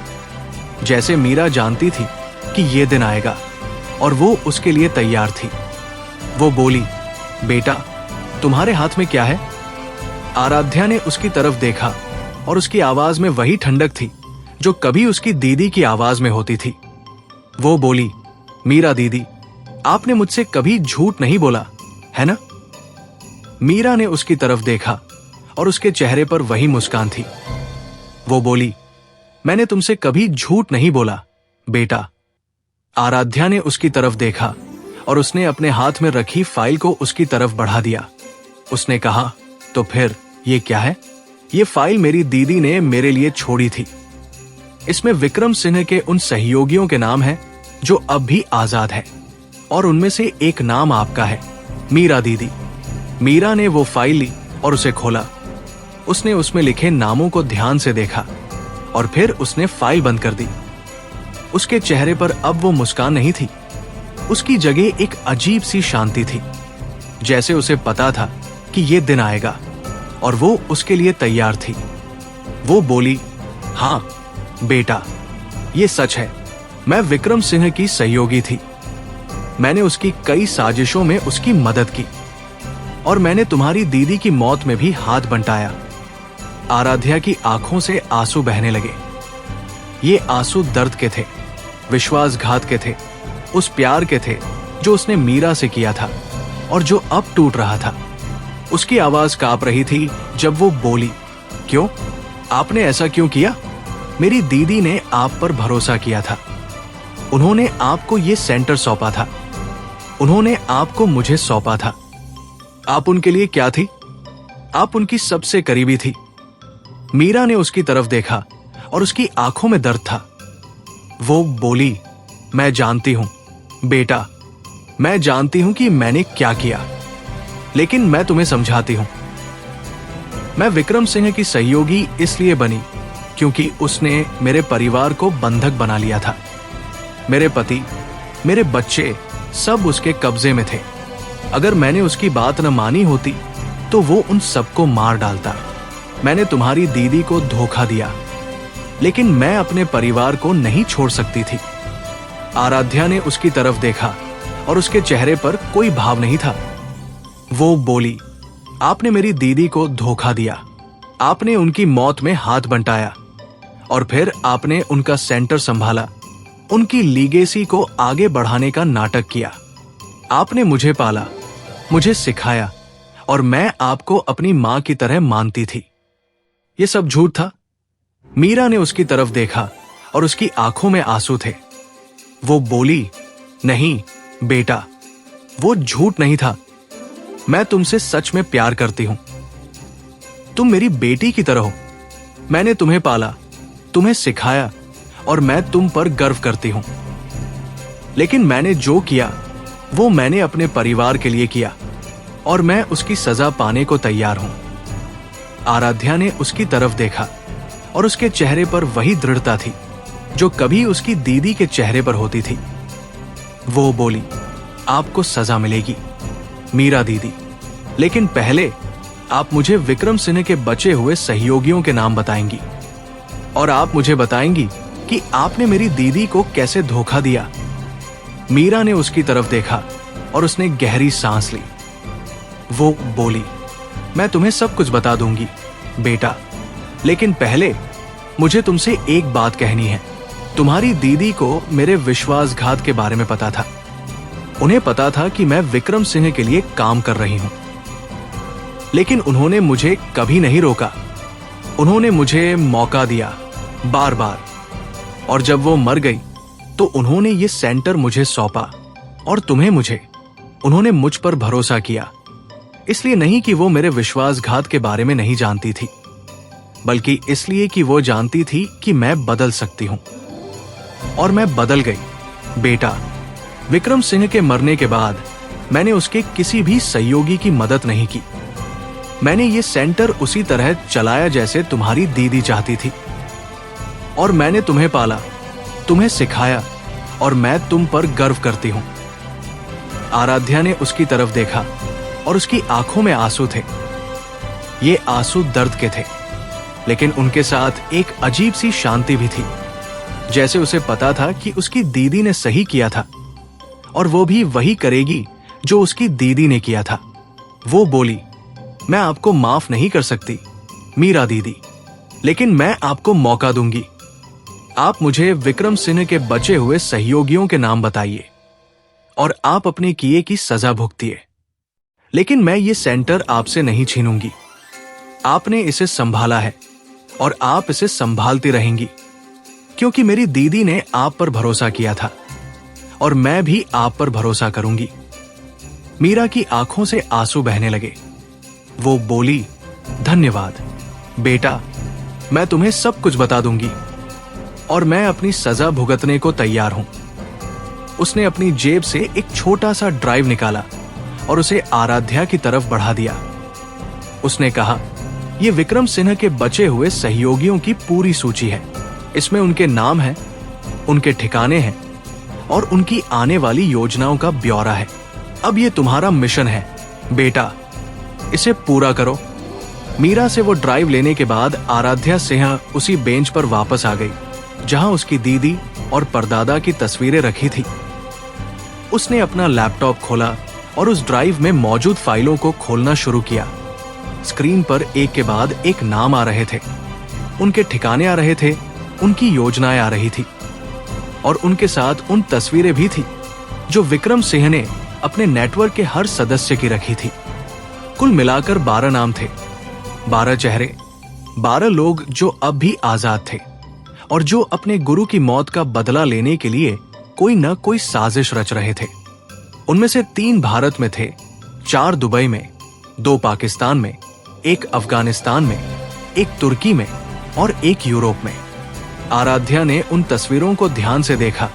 जैसे मीरा जानती थी कि ये दिन आएगा और वो उसके लिए तैयार थी। वो बोली, बेटा, तुम्हारे हाथ में क्या है? आराध्या ने उसकी तरफ देखा और उसकी आवाज में वही ठंडक थी जो कभी उसकी दीदी की आवाज में होती थी। वो बोली, मीरा दीदी, आपने मुझसे कभी झूठ नहीं बोला, है ना? मीरा ने उसकी तरफ देखा और उसके चेहरे पर वही मुस्कान थी। वो बोली, मैंने तुमसे कभी झूठ नहीं बोला, बेटा। आराध्या ने उसकी तरफ देखा और उसने अपने हाथ में रखी फाइल को उसकी तरफ बढ़ा दिया। उसने कहा, तो फिर ये क्या है? ये फाइल मेरी दीदी ने मेरे लिए छोड़ी थी। इसमें विक्रम सिंह के उन सहयोगियों के नाम हैं जो अब भी आजाद हैं, और उनमें से एक नाम आपका है, मीरा दीदी। मीरा ने वो फाइल ली और उसे खोला। उसने उसमें लिखे नामों को ध्यान से देखा और फिर उसने फाइल बंद कर दी। उसके चेहरे पर अब वो मुस्कान नहीं थी। उसकी जगह एक अजीब सी शांति थी, जैसे उसे पता था कि ये दिन आएगा और वो उसके लिए तैयार थी। वो बोली, हाँ बेटा, ये सच है, मैं विक्रम सिंह की सहयोगी थी। मैंने उसकी कई साजिशों में उसकी मदद की और मैंने तुम्हारी दीदी की मौत में भी हाथ बंटाया। आराध्या की आंखों से आंसू बहने लगे। ये आंसू दर्द के थे, विश्वासघात के थे, उस प्यार के थे जो उसने मीरा से किया था और जो अब टूट रहा था। उसकी आवाज कांप रही थी जब वो बोली, क्यों? आपने ऐसा क्यों किया? मेरी दीदी ने आप पर भरोसा किया था। उन्होंने आपको ये सेंटर सौंपा था। उन्होंने आपको मुझे सौंपा था। आप उनके लिए क्या थी? आप उनकी सबसे करीबी थी। मीरा ने उसकी तरफ देखा और उसकी आंखों में दर्द था। वो बोली, मैं जानती हूं बेटा, मैं जानती हूं कि मैंने क्या किया, लेकिन मैं तुम्हें समझाती हूं। मैं विक्रम सिंह की सहयोगी इसलिए बनी क्योंकि उसने मेरे परिवार को बंधक बना लिया था। मेरे पति, मेरे बच्चे सब उसके कब्जे में थे। अगर मैंने उसकी बात न मानी होती तो वो उन सबको मार डालता। मैंने तुम्हारी दीदी को धोखा दिया, लेकिन मैं अपने परिवार को नहीं छोड़ सकती थी। आराध्या ने उसकी तरफ देखा और उसके चेहरे पर कोई भाव नहीं था। वो बोली, आपने मेरी दीदी को धोखा दिया, आपने उनकी मौत में हाथ बंटाया और फिर आपने उनका सेंटर संभाला, उनकी लीगेसी को आगे बढ़ाने का नाटक किया। आपने मुझे पाला, मुझे सिखाया और मैं आपको अपनी मां की तरह मानती थी। ये सब झूठ था। मीरा ने उसकी तरफ देखा और उसकी आंखों में आंसू थे। वो बोली, नहीं बेटा, वो झूठ नहीं था। मैं तुमसे सच में प्यार करती हूं। तुम मेरी बेटी की तरह हो। मैंने तुम्हें पाला, तुम्हें सिखाया और मैं तुम पर गर्व करती हूं। लेकिन मैंने जो किया वो मैंने अपने परिवार के लिए किया और मैं उसकी सजा पाने को तैयार हूं। आराध्या ने उसकी तरफ देखा और उसके चेहरे पर वही दृढ़ता थी जो कभी उसकी दीदी के चेहरे पर होती थी। वो बोली, आपको सजा मिलेगी मीरा दीदी, लेकिन पहले आप मुझे विक्रम सिंह के बचे हुए सहयोगियों के नाम बताएंगी और आप मुझे बताएंगी कि आपने मेरी दीदी को कैसे धोखा दिया। मीरा ने उसकी तरफ देखा और उसने गहरी सांस ली। वो बोली, मैं तुम्हें सब कुछ बता दूंगी बेटा, लेकिन पहले मुझे तुमसे एक बात कहनी है। तुम्हारी दीदी को मेरे विश्वासघात के बारे में पता था। उन्हें पता था कि मैं विक्रम सिंह के लिए काम कर रही हूं, लेकिन उन्होंने मुझे कभी नहीं रोका। उन्होंने मुझे मौका दिया बार बार, और जब वो मर गई तो उन्होंने ये सेंटर मुझे सौंपा और तुम्हें मुझे। उन्होंने मुझ पर भरोसा किया, इसलिए नहीं कि वो मेरे विश्वासघात के बारे में नहीं जानती थी, बल्कि इसलिए कि वो जानती थी कि मैं बदल सकती हूं। और मैं बदल गई बेटा। विक्रम सिंह के मरने के बाद मैंने उसके किसी भी सहयोगी की मदद नहीं की। मैंने ये सेंटर उसी तरह चलाया जैसे तुम्हारी दीदी चाहती थी, और मैंने तुम्हें पाला, तुम्हें सिखाया और मैं तुम पर गर्व करती हूं। आराध्या ने उसकी तरफ देखा और उसकी आंखों में आंसू थे। ये आंसू दर्द के थे, लेकिन उनके साथ एक अजीब सी शांति भी थी, जैसे उसे पता था कि उसकी दीदी ने सही किया था और वो भी वही करेगी जो उसकी दीदी ने किया था। वो बोली, मैं आपको माफ नहीं कर सकती मीरा दीदी, लेकिन मैं आपको मौका दूंगी। आप मुझे विक्रम सिंह के बचे हुए सहयोगियों के नाम बताइए और आप अपने किए की सजा भुगतिए, लेकिन मैं ये सेंटर आपसे नहीं छीनूंगी। आपने इसे संभाला है और आप इसे संभालती रहेंगी, क्योंकि मेरी दीदी ने आप पर भरोसा किया था और मैं भी आप पर भरोसा करूंगी। मीरा की आंखों से आंसू बहने लगे। वो बोली, धन्यवाद बेटा, मैं तुम्हें सब कुछ बता दूंगी और मैं अपनी सजा भुगतने को तैयार हूं। उसने अपनी जेब से एक छोटा सा ड्राइव निकाला और उसे आराध्या की तरफ बढ़ा दिया। उसने कहा, यह विक्रम सिन्हा के बचे हुए सहयोगियों की पूरी सूची है। इसमें उनके नाम हैं, उनके ठिकाने हैं और उनकी आने वाली योजनाओं का ब्यौरा है। अब ये तुम्हारा मिशन है बेटा, इसे पूरा करो। मीरा से वो ड्राइव लेने के बाद आराध्या सिंह उसी बेंच पर वापस आ गई जहां उसकी दीदी और परदादा की तस्वीरें रखी थी। उसने अपना लैपटॉप खोला और उस ड्राइव में मौजूद फाइलों को खोलना शुरू किया। स्क्रीन पर एक के बाद एक नाम आ रहे थे, उनके ठिकाने आ रहे थे, उनकी योजनाएं आ रही थी और उनके साथ उन तस्वीरें भी थी जो विक्रम सिंह ने अपने नेटवर्क के हर सदस्य की रखी थी। कुल मिलाकर 12 नाम थे, 12 चेहरे, 12 लोग जो अब भी आजाद थे और जो अपने गुरु की मौत का बदला लेने के लिए कोई न कोई साजिश रच रहे थे। उनमें से 3 भारत में थे, 4 दुबई में, 2 पाकिस्तान में, 1 अफगानिस्तान में, 1 तुर्की में और 1 यूरोप में। आराध्या ने उन तस्वीरों को ध्यान से देखा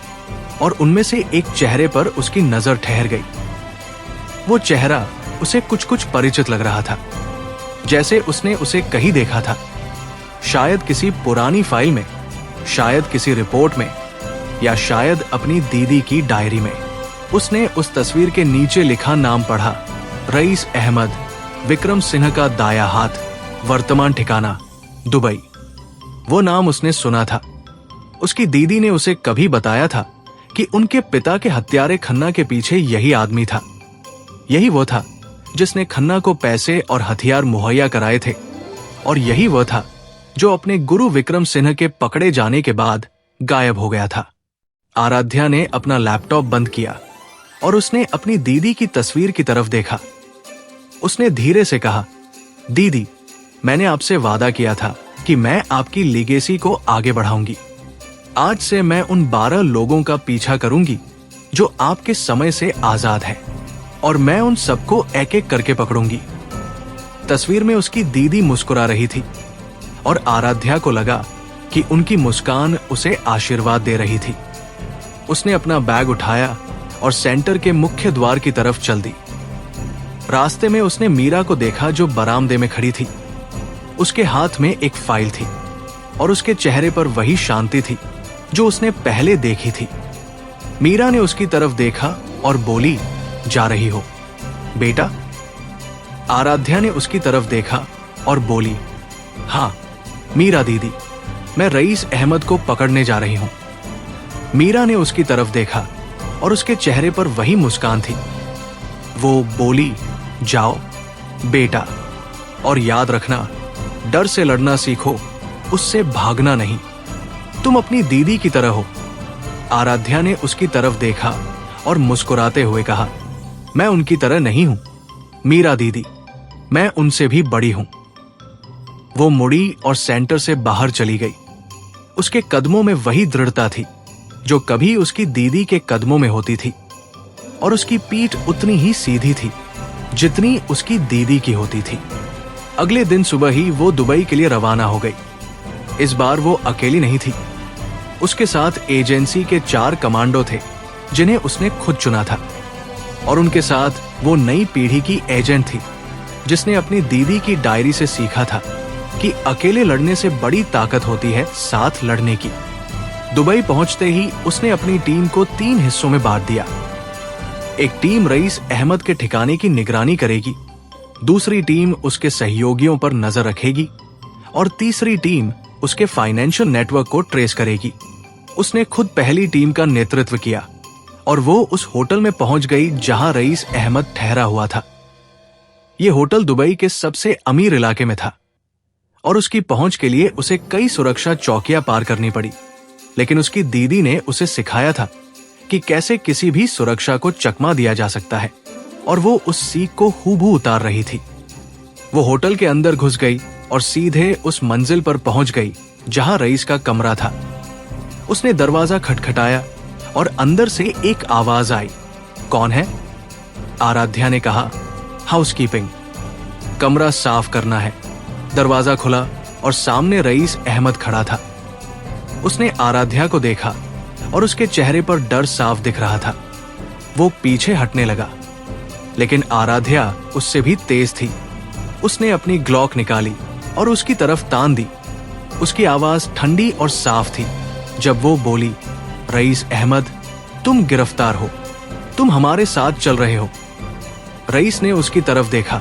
और उनमें से एक चेहरे पर उसकी नजर ठहर गई। वो चेहरा उसे कुछ कुछ परिचित लग रहा था, जैसे उसने उसे कहीं देखा था, शायद किसी पुरानी फाइल में, शायद किसी रिपोर्ट में या शायद अपनी दीदी की डायरी में। उसने उस तस्वीर के नीचे लिखा नाम पढ़ा, रईस अहमद, विक्रम सिन्हा का दाया हाथ, वर्तमान ठिकाना दुबई। वो नाम उसने सुना था। उसकी दीदी ने उसे कभी बताया था कि उनके पिता के हत्यारे खन्ना के पीछे यही आदमी था। यही वो था जिसने खन्ना को पैसे और हथियार मुहैया कराए थे और यही वो था जो अपने गुरु विक्रम सिन्हा के पकड़े जाने के बाद गायब हो गया था। आराध्या ने अपना लैपटॉप बंद किया और उसने अपनी दीदी की तस्वीर की तरफ देखा। उसने धीरे से कहा, दीदी, मैंने आपसे वादा किया था कि मैं आपकी लीगेसी को आगे बढ़ाऊंगी। आज से मैं उन 12 लोगों का पीछा करूंगी जो आपके समय से आजाद हैं और मैं उन सबको एक एक करके पकड़ूंगी। तस्वीर में उसकी दीदी मुस्कुरा रही थी और आराध्या को लगा कि उनकी मुस्कान उसे आशीर्वाद दे रही थी। उसने अपना बैग उठाया और सेंटर के मुख्य द्वार की तरफ चल दी। रास्ते में उसने मीरा को देखा जो बरामदे में खड़ी थी। उसके हाथ में एक फाइल थी और उसके चेहरे पर वही शांति थी जो उसने पहले देखी थी। मीरा ने उसकी तरफ देखा और बोली, जा रही हो बेटा? आराध्या ने उसकी तरफ देखा और बोली, हाँ मीरा दीदी, मैं रईस अहमद को पकड़ने जा रही हूं। मीरा ने उसकी तरफ देखा और उसके चेहरे पर वही मुस्कान थी। वो बोली, जाओ बेटा, और याद रखना, डर से लड़ना सीखो, उससे भागना नहीं। तुम अपनी दीदी की तरह हो। आराध्या ने उसकी तरफ देखा और मुस्कुराते हुए कहा, मैं उनकी तरह नहीं हूं मीरा दीदी, मैं उनसे भी बड़ी हूं। वो मुड़ी और सेंटर से बाहर चली गई। उसके कदमों में वही दृढ़ता थी जो कभी उसकी दीदी के कदमों में होती थी और उसकी पीठ उतनी ही सीधी थी जितनी उसकी दीदी की होती थी। अगले दिन सुबह ही वो दुबई के लिए रवाना हो गई। इस बार वो अकेली नहीं थी। उसके साथ एजेंसी के 4 कमांडो थे जिन्हें उसने खुद चुना था और उनके साथ वो नई पीढ़ी की एजेंट थी जिसने अपनी दीदी की डायरी से सीखा था कि अकेले लड़ने से बड़ी ताकत होती है साथ लड़ने की। दुबई पहुंचते ही उसने अपनी टीम को 3 हिस्सों में बांट दिया। एक टीम रईस अहमद के ठिकाने की निगरानी करेगी, दूसरी टीम उसके सहयोगियों पर नजर रखेगी और तीसरी टीम उसके फाइनेंशियल नेटवर्क को ट्रेस करेगी। उसने खुद पहली टीम का नेतृत्व किया और वो उस होटल में पहुंच गई जहां रईस अहमद ठहरा हुआ था। यह होटल दुबई के सबसे अमीर इलाके में था और उसकी पहुंच के लिए उसे कई सुरक्षा चौकियां पार करनी पड़ी, लेकिन उसकी दीदी ने उसे सिखाया था कि कैसे किसी भी सुरक्षा को चकमा दिया जा सकता है और वो उस सीख को हूबहू उतार रही थी। वो होटल के अंदर घुस गई और सीधे उस मंजिल पर पहुंच गई जहां रईस का कमरा था। उसने दरवाजा खटखटाया और अंदर से एक आवाज आई, कौन है? आराध्या ने कहा, हाउसकीपिंग, कमरा साफ करना है। दरवाजा खुला और सामने रईस अहमद खड़ा था। उसने आराध्या को देखा और उसके चेहरे पर डर साफ दिख रहा था। वो पीछे हटने लगा, लेकिन आराध्या उससे भी तेज थी। उसने अपनी ग्लॉक निकाली और उसकी तरफ तान दी। उसकी आवाज ठंडी और साफ थी जब वो बोली, रईस अहमद, तुम गिरफ्तार हो, तुम हमारे साथ चल रहे हो। रईस ने उसकी तरफ देखा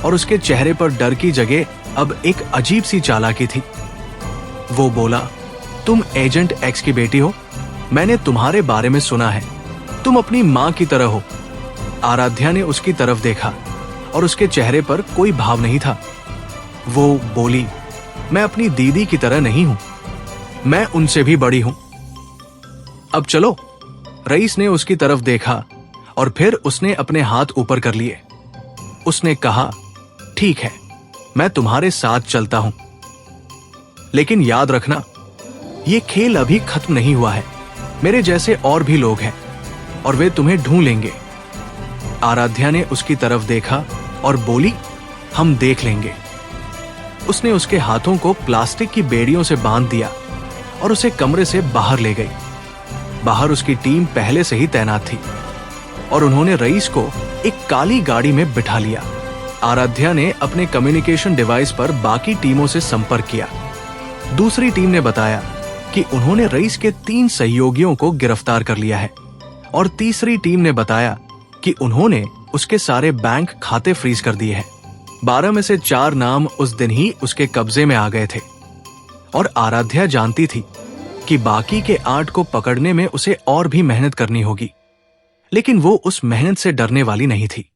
और उसके चेहरे पर डर की जगह अब एक अजीब सी चालाकी थी। वो बोला, तुम एजेंट एक्स की बेटी हो, मैंने तुम्हारे बारे में सुना है, तुम अपनी मां की तरह हो। आराध्या ने उसकी तरफ देखा और उसके चेहरे पर कोई भाव नहीं था। वो बोली, मैं अपनी दीदी की तरह नहीं हूं, मैं उनसे भी बड़ी हूं। अब चलो। रईस ने उसकी तरफ देखा और फिर उसने अपने हाथ ऊपर कर लिए। उसने कहा, ठीक है, मैं तुम्हारे साथ चलता हूं, लेकिन याद रखना, ये खेल अभी खत्म नहीं हुआ है। मेरे जैसे और भी लोग हैं और वे तुम्हें ढूंढ लेंगे। आराध्या ने उसकी तरफ देखा और बोली, हम देख लेंगे। उसने उसके हाथों को प्लास्टिक की बेड़ियों से बांध दिया और उसे कमरे से बाहर ले गई। बाहर उसकी टीम पहले से ही तैनात थी और उन्होंने रईस को एक काली गाड़ी में बिठा लिया। आराध्या ने अपने कम्युनिकेशन डिवाइस पर बाकी टीमों से संपर्क किया। दूसरी टीम ने बताया कि उन्होंने रईस के 3 सहयोगियों को गिरफ्तार कर लिया है और तीसरी टीम ने बताया कि उन्होंने उसके सारे बैंक खाते फ्रीज कर दिए हैं। 12 में से 4 नाम उस दिन ही उसके कब्जे में आ गए थे और आराध्या जानती थी कि बाकी के 8 को पकड़ने में उसे और भी मेहनत करनी होगी, लेकिन वो उस मेहनत से डरने वाली नहीं थी।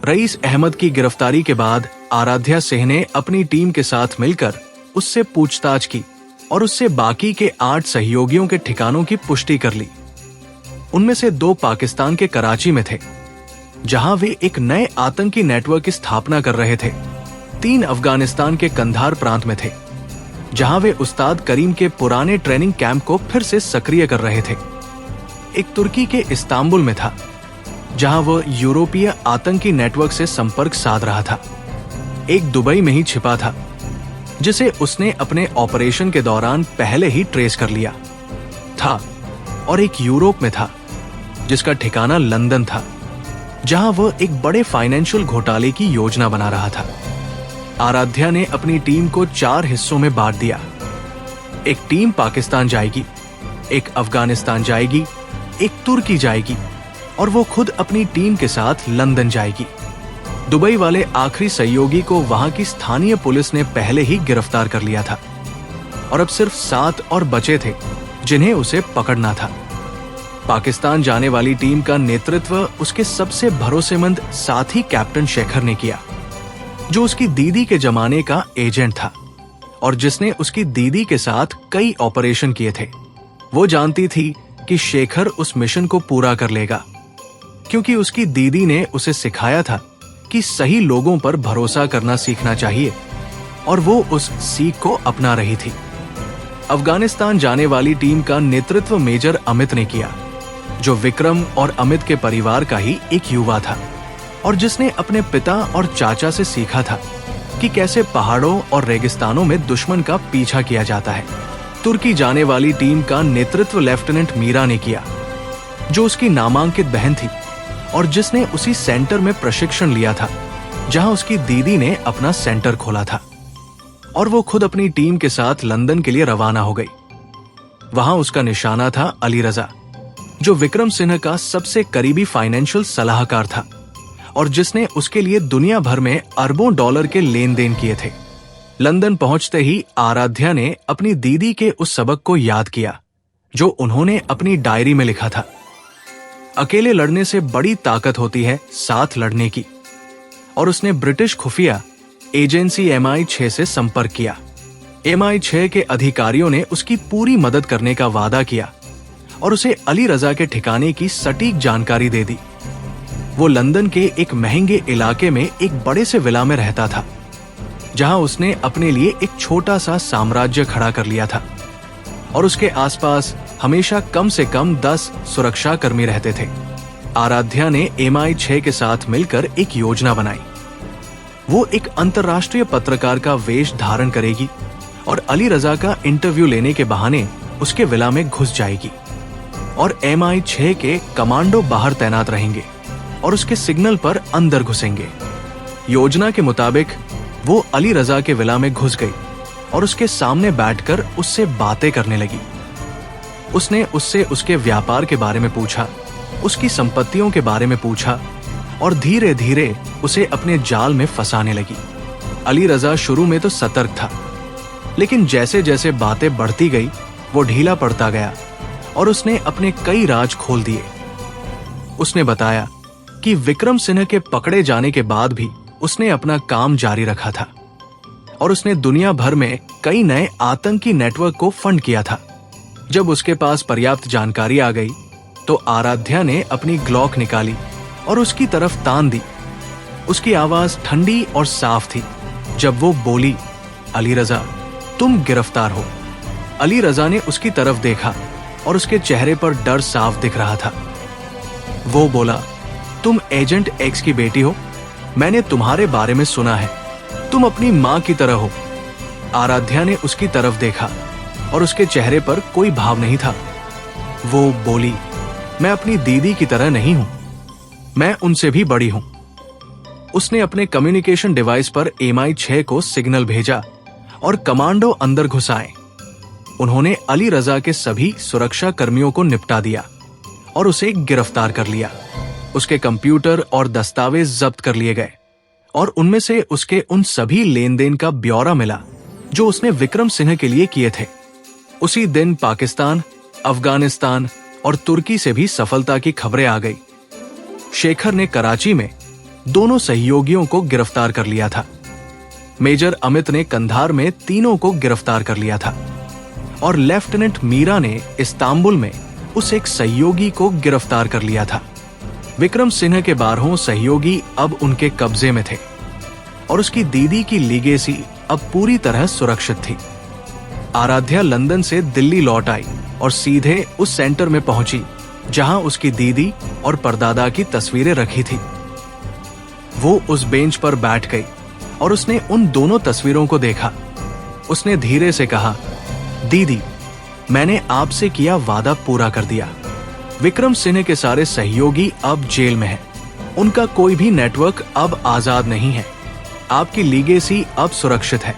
रईस अहमद की गिरफ्तारी के बाद आराध्या सिंह ने अपनी टीम के साथ मिलकर उससे पूछताछ की और उससे बाकी के 8 सहयोगियों के ठिकानों की पुष्टि कर ली। उनमें से 2 पाकिस्तान के कराची में थे, जहां वे एक नए आतंकी नेटवर्क की स्थापना कर रहे थे। 3 अफगानिस्तान के कंधार प्रांत में थे, जहां वे उस्ताद करीम के पुराने ट्रेनिंग कैंप को फिर से सक्रिय कर रहे थे। एक तुर्की के इस्तांबुल में था, जहां वह यूरोपीय आतंकी नेटवर्क से संपर्क साध रहा था। एक दुबई में ही छिपा था, जिसे उसने अपने ऑपरेशन के दौरान पहले ही ट्रेस कर लिया था, और एक यूरोप में था, जिसका ठिकाना लंदन था, जहां वह एक बड़े फाइनेंशियल घोटाले की योजना बना रहा था। आराध्या ने अपनी टीम को 4 हिस्सों में बांट दिया। एक टीम पाकिस्तान जाएगी, एक अफगानिस्तान जाएगी, एक तुर्की जाएगी और वो खुद अपनी टीम के साथ लंदन जाएगी। दुबई वाले आखिरी सहयोगी को वहां की स्थानीय पुलिस ने पहले ही गिरफ्तार कर लिया था और अब सिर्फ 7 और बचे थे जिन्हें उसे पकड़ना था। पाकिस्तान जाने वाली टीम का नेतृत्व उसके सबसे भरोसेमंद साथी कैप्टन शेखर ने किया, जो उसकी दीदी के जमाने का एजेंट था और जिसने उसकी दीदी के साथ कई ऑपरेशन किए थे। वो जानती थी कि शेखर उस मिशन को पूरा कर लेगा, क्योंकि उसकी दीदी ने उसे सिखाया था कि सही लोगों पर भरोसा करना सीखना चाहिए, और वो उस सीख को अपना रही थी। अफगानिस्तान जाने वाली टीम का नेतृत्व मेजर अमित ने किया, जो विक्रम और अमित के परिवार का ही एक युवा था और जिसने अपने पिता और चाचा से सीखा था कि कैसे पहाड़ों और रेगिस्तानों में दुश्मन का पीछा किया जाता है। तुर्की जाने वाली टीम का नेतृत्व लेफ्टिनेंट मीरा ने किया, जो उसकी नामांकित बहन थी और जिसने उसी सेंटर में प्रशिक्षण लिया था जहां उसकी दीदी ने अपना सेंटर खोला था। और वो खुद अपनी टीम के साथ लंदन के लिए रवाना हो गई। वहां उसका निशाना था अली रजा, जो विक्रम सिन्हा का सबसे करीबी फाइनेंशियल सलाहकार था और जिसने उसके लिए दुनिया भर में अरबों डॉलर के लेन देन किए थे। लंदन पहुंचते ही आराध्या ने अपनी दीदी के उस सबक को याद किया जो उन्होंने अपनी डायरी में लिखा था। अकेले लड़ने से बड़ी ताकत होती है साथ लड़ने की। और उसने ब्रिटिश खुफिया एजेंसी MI6 से संपर्क किया। MI6 के अधिकारियों ने उसकी पूरी मदद करने का वादा किया और उसे अली रजा के ठिकाने की सटीक जानकारी दे दी। वो लंदन के एक महंगे इलाके में एक बड़े से विला में रहता था, जहां उसने अपने लिए एक छोटा सा साम्राज्य खड़ा कर लिया था और उसके आसपास हमेशा कम से कम 10 सुरक्षा कर्मी रहते थे। आराध्या ने MI6 के साथ मिलकर एक योजना बनाई। वो एक अंतर्राष्ट्रीय पत्रकार का वेश धारण करेगी और अली रजा का इंटरव्यू लेने के बहाने उसके विला में घुस जाएगी और MI6 के कमांडो बाहर तैनात रहेंगे और उसके सिग्नल पर अंदर घुसेंगे। योजना के मुताबिक वो अली रजा के विला में घुस गई और उसके सामने बैठकर उससे बातें करने लगी। उसने उससे उसके व्यापार के बारे में पूछा, उसकी संपत्तियों के बारे में पूछा और धीरे धीरे उसे अपने जाल में फंसाने लगी। अली रजा शुरू में तो सतर्क था, लेकिन जैसे जैसे बातें बढ़ती गई वो ढीला पड़ता गया और उसने अपने कई राज खोल दिए। उसने बताया कि विक्रम सिन्हा के पकड़े जाने के बाद भी उसने अपना काम जारी रखा था और उसने दुनिया भर में कई नए आतंकी नेटवर्क को फंड किया था। जब उसके पास पर्याप्त जानकारी आ गई तो आराध्या ने अपनी ग्लॉक निकाली और उसकी तरफ तान दी। उसकी आवाज ठंडी और साफ थी जब वो बोली, अली रजा, तुम गिरफ्तार हो। अली रजा ने उसकी तरफ देखा और उसके चेहरे पर डर साफ दिख रहा था। वो बोला, तुम एजेंट एक्स की बेटी हो, मैंने तुम्हारे बारे में सुना है, तुम अपनी मां की तरह हो। आराध्या ने उसकी तरफ देखा और उसके चेहरे पर कोई भाव नहीं था। वो बोली, मैं अपनी दीदी की तरह नहीं हूं, मैं उनसे भी बड़ी हूं। उसने अपने कम्युनिकेशन डिवाइस पर MI6 को सिग्नल भेजा और कमांडो अंदर घुसाए। उन्होंने अली रजा के सभी सुरक्षा कर्मियों को निपटा दिया और उसे गिरफ्तार कर लिया। उसके कंप्यूटर और दस्तावेज जब्त कर लिए गए और उनमें से उसके उन सभी लेन देन का ब्यौरा मिला जो उसने विक्रम सिन्हा के लिए किए थे। उसी दिन पाकिस्तान, अफगानिस्तान और तुर्की से भी सफलता की खबरें आ गई। शेखर ने कराची में दोनों सहयोगियों को गिरफ्तार कर लिया था। मेजर अमित ने कंधार में तीनों को गिरफ्तार कर लिया था और लेफ्टिनेंट मीरा ने इस्तांबुल में उस एक सहयोगी को गिरफ्तार कर लिया था। विक्रम सिन्हा के 12 सहयोगी अब उनके कब्जे में थे और उसकी दीदी की लीगेसी अब पूरी तरह सुरक्षित थी। आराध्या लंदन से दिल्ली लौट आई और सीधे उस सेंटर में पहुंची जहां उसकी दीदी और परदादा की तस्वीरें रखी थी। वो उस बेंच पर बैठ गई और उसने उन दोनों तस्वीरों को देखा। उसने धीरे से कहा, दीदी, मैंने आपसे किया वादा पूरा कर दिया। विक्रम सिन्हा के सारे सहयोगी अब जेल में हैं। उनका कोई भी नेटवर्क अब आजाद नहीं है। आपकी लीगेसी अब सुरक्षित है।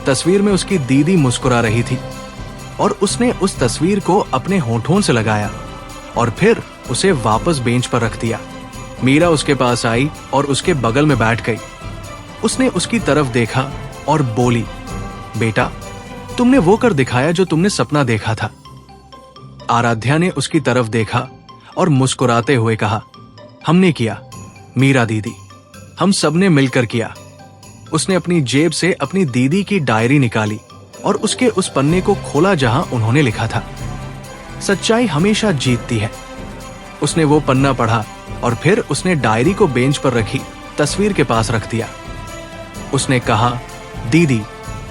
तस्वीर में उसकी दीदी मुस्कुरा रही थी और उसने उस तस्वीर को अपने होठों से लगाया और फिर उसे वापस बेंच पर रख दिया। मीरा उसके पास आई और उसके बगल में बैठ गई। उसने उसकी तरफ देखा और बोली, बेटा, तुमने वो कर दिखाया जो तुमने सपना देखा था। आराध्या ने उसकी तरफ देखा और मुस्कुराते हुए कहा, हमने किया मीरा दीदी, हम सबने मिलकर किया। उसने अपनी जेब से अपनी दीदी की डायरी निकाली और उसके उस पन्ने को खोला जहां उन्होंने लिखा था, सच्चाई हमेशा जीतती है। उसने वो पन्ना पढ़ा और फिर उसने डायरी को बेंच पर रखी तस्वीर के पास रख दिया। उसने कहा, दीदी,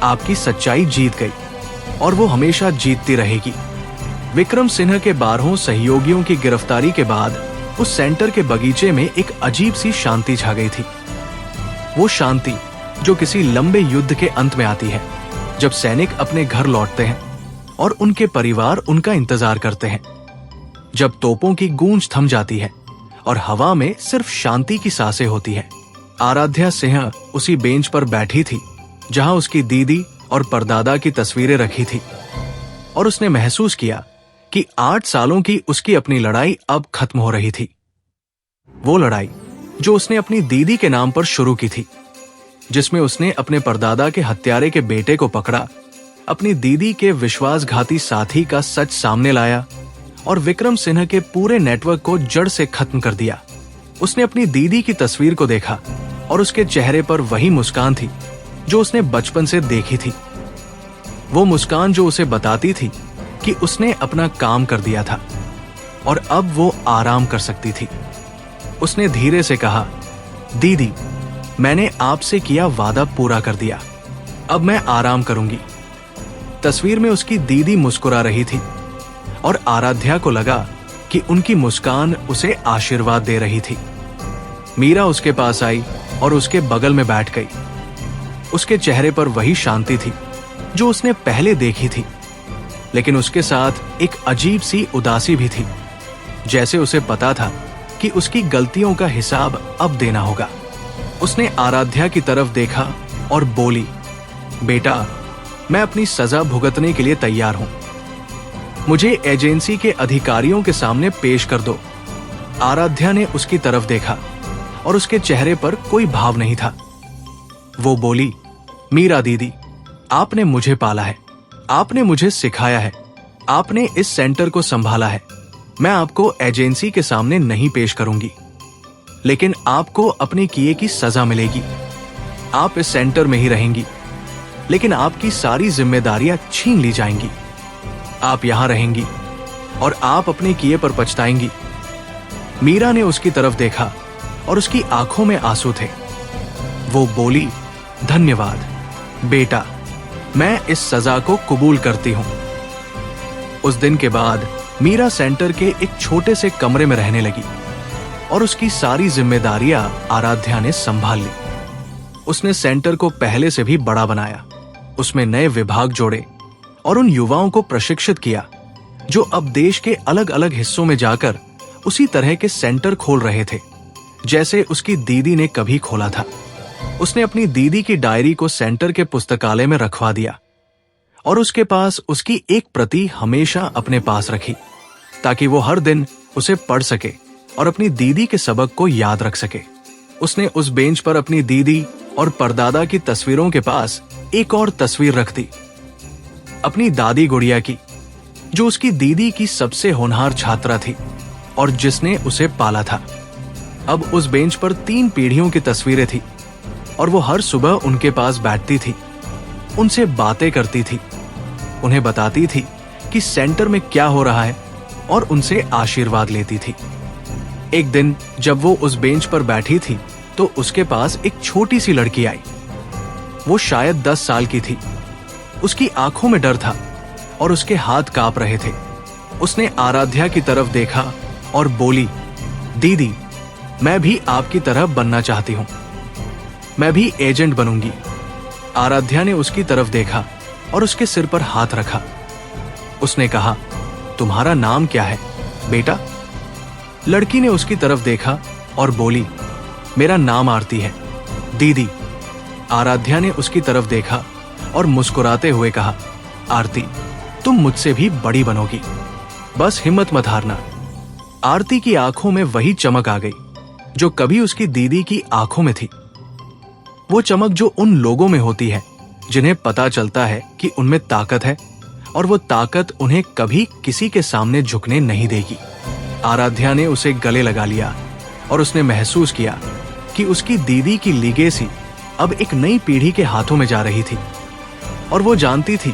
आपकी सच्चाई जीत गई और वो हमेशा जीतती रहेगी। विक्रम सिन्हा के 12 सहयोगियों की गिरफ्तारी के बाद उस सेंटर के बगीचे में एक अजीब सी शांति छा गई थी। वो शांति जो किसी लंबे युद्ध के अंत में आती है, जब सैनिक अपने घर लौटते हैं और उनके परिवार उनका इंतजार करते हैं, जब तोपों की गूंज थम जाती है और हवा में सिर्फ शांति की सांसें होती है। आराध्या सिन्हा उसी बेंच पर बैठी थी जहां उसकी दीदी और परदादा की तस्वीरें रखी थी और उसने महसूस किया कि 8 सालों की उसकी अपनी लड़ाई अब खत्म हो रही थी। वो लड़ाई जो उसने अपनी दीदी के नाम पर शुरू की थी, जिसमें उसने अपने परदादा के हत्यारे के बेटे को पकड़ा, अपनी दीदी के विश्वासघाती साथी का सच सामने लाया और विक्रम सिन्हा के पूरे नेटवर्क को जड़ से खत्म कर दिया। उसने अपनी दीदी की तस्वीर को देखा और उसके चेहरे पर वही मुस्कान थी जो उसने बचपन से देखी थी। वो मुस्कान जो उसे बताती थी कि उसने अपना काम कर दिया था और अब वो आराम कर सकती थी। उसने धीरे से कहा, दीदी, मैंने आपसे किया वादा पूरा कर दिया, अब मैं आराम करूंगी। तस्वीर में उसकी दीदी मुस्कुरा रही थी और आराध्या को लगा कि उनकी मुस्कान उसे आशीर्वाद दे रही थी। मीरा उसके पास आई और उसके बगल में बैठ गई। उसके चेहरे पर वही शांति थी जो उसने पहले देखी थी, लेकिन उसके साथ एक अजीब सी उदासी भी थी, जैसे उसे पता था कि उसकी गलतियों का हिसाब अब देना होगा। उसने आराध्या की तरफ देखा और बोली, बेटा, मैं अपनी सजा भुगतने के लिए तैयार हूं। मुझे एजेंसी के अधिकारियों के सामने पेश कर दो। आराध्या ने उसकी तरफ देखा और उसके चेहरे पर कोई भाव नहीं था। वो बोली, मीरा दीदी, आपने मुझे पाला है, आपने मुझे सिखाया है, आपने इस सेंटर को संभाला है। मैं आपको एजेंसी के सामने नहीं पेश करूंगी, लेकिन आपको अपने किए की सजा मिलेगी। आप इस सेंटर में ही रहेंगी, लेकिन आपकी सारी जिम्मेदारियां छीन ली जाएंगी। आप यहां रहेंगी और आप अपने किए पर पछताएंगी। मीरा ने उसकी तरफ देखा और उसकी आंखों में आंसू थे। वो बोली, धन्यवाद बेटा, मैं इस सजा को कबूल करती हूं। उस दिन के बाद मीरा सेंटर के एक छोटे से कमरे में रहने लगी और उसकी सारी जिम्मेदारियां आराध्या ने संभाल ली। उसने सेंटर को पहले से भी बड़ा बनाया, उसमें नए विभाग जोड़े और उन युवाओं को प्रशिक्षित किया जो अब देश के अलग अलग हिस्सों में जाकर उसी तरह के सेंटर खोल रहे थे जैसे उसकी दीदी ने कभी खोला था। उसने अपनी दीदी की डायरी को सेंटर के पुस्तकालय में रखवा दिया और उसके पास उसकी एक प्रति हमेशा अपने पास रखी, ताकि वो हर दिन उसे पढ़ सके और अपनी दीदी के सबक को याद रख सके। उसने उस बेंच पर अपनी दीदी और परदादा की तस्वीरों के पास एक और तस्वीर रख दी, अपनी दादी गुड़िया की, जो उसकी दीदी की सबसे होनहार छात्रा थी और जिसने उसे पाला था। अब उस बेंच पर 3 पीढ़ियों की तस्वीरें थी और वो हर सुबह उनके पास बैठती थी, उनसे बातें करती थी, उन्हें बताती थी कि सेंटर में क्या हो रहा है और उनसे आशीर्वाद लेती थी। एक दिन जब वो उस बेंच पर बैठी थी तो उसके पास एक छोटी सी लड़की आई। वो शायद 10 साल की थी। उसकी आंखों में डर था और उसके हाथ कांप रहे थे। उसने आराध्या की तरफ देखा और बोली, दीदी, मैं भी आपकी तरह बनना चाहती हूं, मैं भी एजेंट बनूंगी। आराध्या ने उसकी तरफ देखा और उसके सिर पर हाथ रखा। उसने कहा, तुम्हारा नाम क्या है बेटा? लड़की ने उसकी तरफ देखा और बोली, मेरा नाम आरती है दीदी। आराध्या ने उसकी तरफ देखा और मुस्कुराते हुए कहा, आरती, तुम मुझसे भी बड़ी बनोगी, बस हिम्मत मत हारना। आरती की आंखों में वही चमक आ गई जो कभी उसकी दीदी की आंखों में थी। वो चमक जो उन लोगों में होती है जिन्हें पता चलता है कि उनमें ताकत है और वो ताकत उन्हें कभी किसी के सामने झुकने नहीं देगी। आराध्या ने उसे गले लगा लिया और उसने महसूस किया कि उसकी दीदी की लीगेसी अब एक नई पीढ़ी के हाथों में जा रही थी और वो जानती थी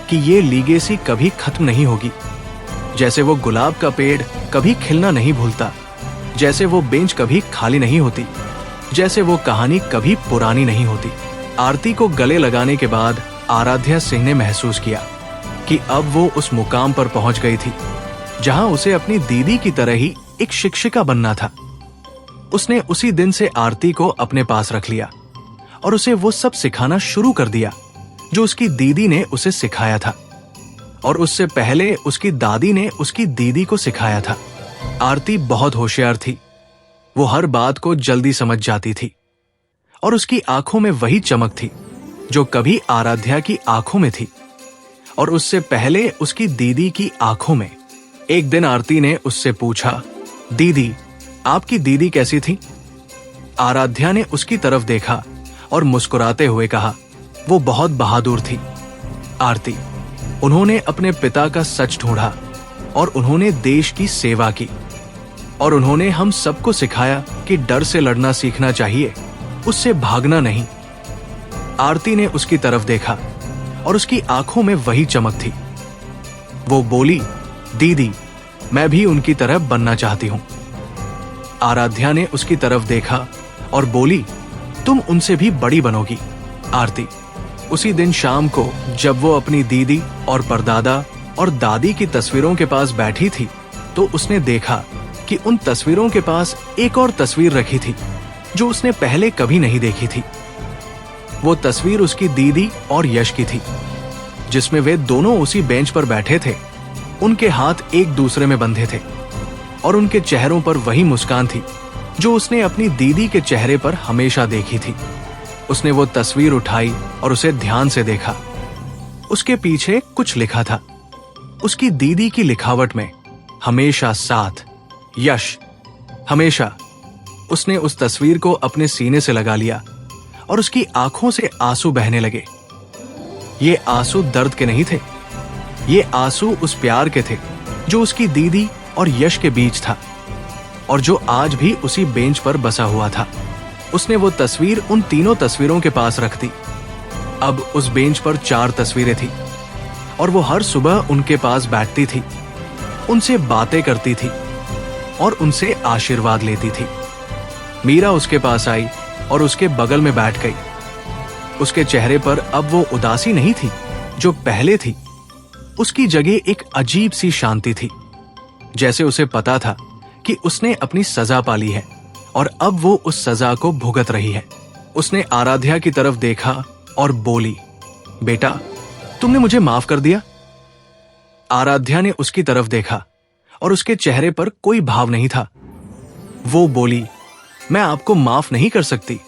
कि ये लीगेसी कभी खत्म नहीं होगी। जैसे वो गुलाब का पेड़ कभी खिलना नहीं भूलता, जैसे वो बेंच कभी खाली नहीं होती, जैसे वो कहानी कभी पुरानी नहीं होती। आरती को गले लगाने के बाद आराध्या सिंह ने महसूस किया कि अब वो उस मुकाम पर पहुंच गई थी जहां उसे अपनी दीदी की तरह ही एक शिक्षिका बनना था। उसने उसी दिन से आरती को अपने पास रख लिया और उसे वो सब सिखाना शुरू कर दिया जो उसकी दीदी ने उसे सिखाया था और उससे पहले उसकी दादी ने उसकी दीदी को सिखाया था। आरती बहुत होशियार थी। वो हर बात को जल्दी समझ जाती थी और उसकी आंखों में वही चमक थी जो कभी आराध्या की आंखों में थी और उससे पहले उसकी दीदी की आंखों में। एक दिन आरती ने उससे पूछा, दीदी, आपकी दीदी कैसी थी? आराध्या ने उसकी तरफ देखा और मुस्कुराते हुए कहा, वो बहुत बहादुर थी आरती। उन्होंने अपने पिता का सच ढूंढा और उन्होंने देश की सेवा की और उन्होंने हम सबको सिखाया कि डर से लड़ना सीखना चाहिए, उससे भागना नहीं। आरती ने उसकी तरफ देखा और उसकी आंखों में वही चमक थी। वो बोली, दीदी, मैं भी उनकी तरह बनना चाहती हूं। आराध्या ने उसकी तरफ देखा और बोली, तुम उनसे भी बड़ी बनोगी आरती। उसी दिन शाम को जब वो अपनी दीदी और परदादा और दादी की तस्वीरों के पास बैठी थी तो उसने देखा कि उन तस्वीरों के पास एक और तस्वीर रखी थी जो उसने पहले कभी नहीं देखी थी। वो तस्वीर उसकी दीदी और यश की थी, जिसमें वे दोनों उसी बेंच पर बैठे थे। उनके हाथ एक दूसरे में बंधे थे और उनके चेहरों पर वही मुस्कान थी जो उसने अपनी दीदी के चेहरे पर हमेशा देखी थी। उसने वो तस्वीर उठाई और उसे ध्यान से देखा। उसके पीछे कुछ लिखा था। उसकी दीदी की लिखावट में हमेशा साथ, यश, हमेशा। उसने उस तस्वीर को अपने सीने से लगा लिया और उसकी आंखों से आंसू बहने लगे। ये आंसू दर्द के नहीं थे, ये आंसू उस प्यार के थे जो उसकी दीदी और यश के बीच था और जो आज भी उसी बेंच पर बसा हुआ था। उसने वो तस्वीर उन तीनों तस्वीरों के पास रख दी। अब उस बेंच पर 4 तस्वीरें थी और वो हर सुबह उनके पास बैठती थी, उनसे बातें करती थी और उनसे आशीर्वाद लेती थी। मीरा उसके पास आई और उसके बगल में बैठ गई। उसके चेहरे पर अब वो उदासी नहीं थी जो पहले थी। उसकी जगह एक अजीब सी शांति थी, जैसे उसे पता था कि उसने अपनी सजा पाली है और अब वो उस सजा को भुगत रही है। उसने आराध्या की तरफ देखा और बोली, बेटा, तुमने मुझे माफ कर दिया? आराध्या ने उसकी तरफ देखा और उसके चेहरे पर कोई भाव नहीं था। वो बोली, मैं आपको माफ नहीं कर सकती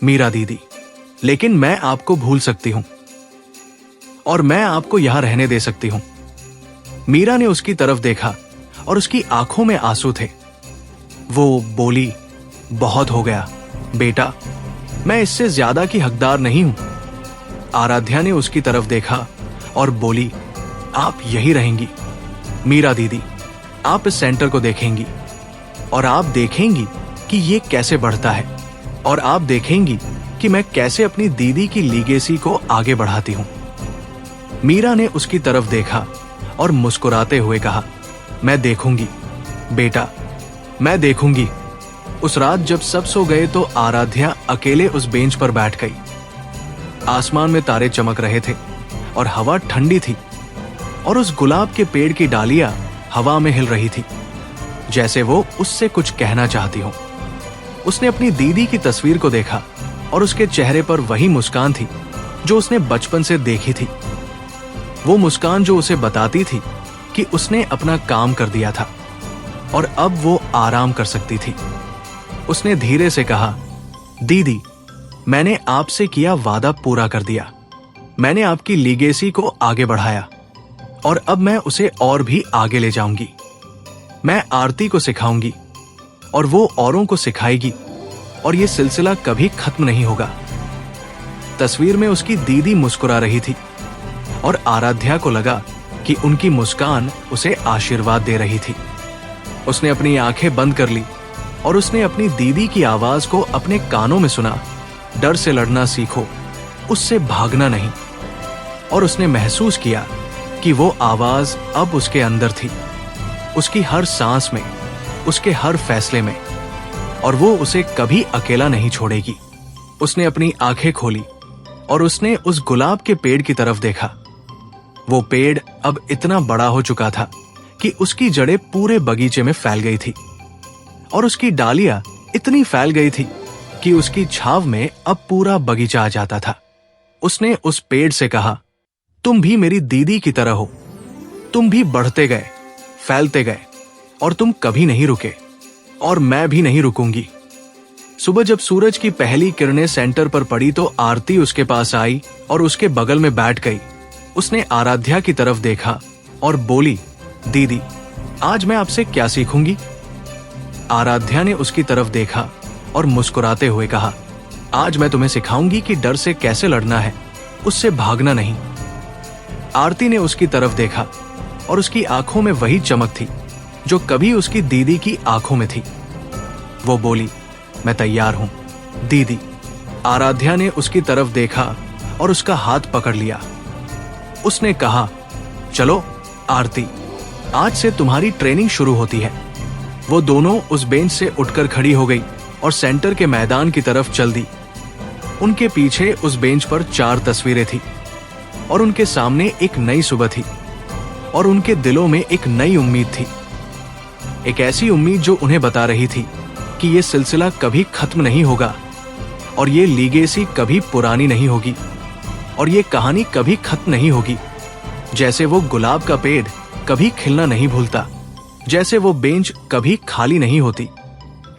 मीरा दीदी, लेकिन मैं आपको भूल सकती हूं और मैं आपको यहां रहने दे सकती हूं। मीरा ने उसकी तरफ देखा और उसकी आंखों में आंसू थे। वो बोली, बहुत हो गया बेटा, मैं इससे ज्यादा की हकदार नहीं हूं। आराध्या ने उसकी तरफ देखा और बोली, आप यही रहेंगी मीरा दीदी, आप इस सेंटर को देखेंगी और आप देखेंगी कि ये कैसे बढ़ता है और आप देखेंगी कि मैं कैसे अपनी दीदी की लीगेसी को आगे बढ़ाती हूं। मीरा ने उसकी तरफ देखा और मुस्कुराते हुए कहा, मैं देखूंगी बेटा, मैं देखूंगी। उस रात जब सब सो गए तो आराध्या अकेले उस बेंच पर बैठ गई। आसमान में तारे चमक रहे थे और हवा ठंडी थी और उस गुलाब के पेड़ की डालियां हवा में हिल रही थी, जैसे वो उससे कुछ कहना चाहती हो। उसने अपनी दीदी की तस्वीर को देखा और उसके चेहरे पर वही मुस्कान थी जो उसने बचपन से देखी थी। वो मुस्कान जो उसे बताती थी कि उसने अपना काम कर दिया था और अब वो आराम कर सकती थी। उसने धीरे से कहा, दीदी, मैंने आपसे किया वादा पूरा कर दिया। मैंने आपकी लीगेसी को आगे बढ़ाया और अब मैं उसे और भी आगे ले जाऊंगी। मैं आरती को सिखाऊंगी और वो औरों को सिखाएगी और ये सिलसिला कभी खत्म नहीं होगा। तस्वीर में उसकी दीदी मुस्कुरा रही थी और आराध्या को लगा कि उनकी मुस्कान उसे आशीर्वाद दे रही थी। उसने अपनी आंखें बंद कर ली और उसने अपनी दीदी की आवाज को अपने कानों में सुना, डर से लड़ना सीखो, उससे भागना नहीं। और उसने महसूस किया कि वो आवाज अब उसके अंदर थी, उसकी हर सांस में, उसके हर फैसले में, और वो उसे कभी अकेला नहीं छोड़ेगी। उसने अपनी आंखें खोली और उसने उस गुलाब के पेड़ की तरफ देखा। वो पेड़ अब इतना बड़ा हो चुका था कि उसकी जड़ें पूरे बगीचे में फैल गई थी और उसकी डालियां इतनी फैल गई थी कि उसकी छाव में अब पूरा बगीचा आ जाता था। उसने उस पेड़ से कहा, तुम भी मेरी दीदी की तरह हो। तुम भी बढ़ते गए, फैलते गए और तुम कभी नहीं रुके और मैं भी नहीं रुकूंगी। सुबह जब सूरज की पहली किरणें सेंटर पर पड़ी तो आरती उसके पास आई और उसके बगल में बैठ गई। उसने आराध्या की तरफ देखा और बोली, दीदी, आज मैं आपसे क्या सीखूंगी? आराध्या ने उसकी तरफ देखा और मुस्कुराते हुए कहा, आज मैं तुम्हें सिखाऊंगी कि डर से कैसे लड़ना है, उससे भागना नहीं। आरती ने उसकी तरफ देखा और उसकी आंखों में वही चमक थी जो कभी उसकी दीदी की आंखों में थी। वो बोली, मैं तैयार हूं दीदी। आराध्या ने उसकी तरफ देखा और उसका हाथ पकड़ लिया। उसने कहा, चलो आरती, आज से तुम्हारी ट्रेनिंग शुरू होती है। वो दोनों उस बेंच से उठकर खड़ी हो गई और सेंटर के मैदान की तरफ चल दी। उनके पीछे उस बेंच पर 4 तस्वीरें थी और उनके सामने एक नई सुबह थी और उनके दिलों में एक नई उम्मीद थी। एक ऐसी उम्मीद जो उन्हें बता रही थी कि ये सिलसिला कभी खत्म नहीं होगा और ये लीगेसी कभी पुरानी नहीं होगी और ये कहानी कभी खत्म नहीं होगी। जैसे वो गुलाब का पेड़ कभी खिलना नहीं भूलता, जैसे वो बेंच कभी खाली नहीं होती,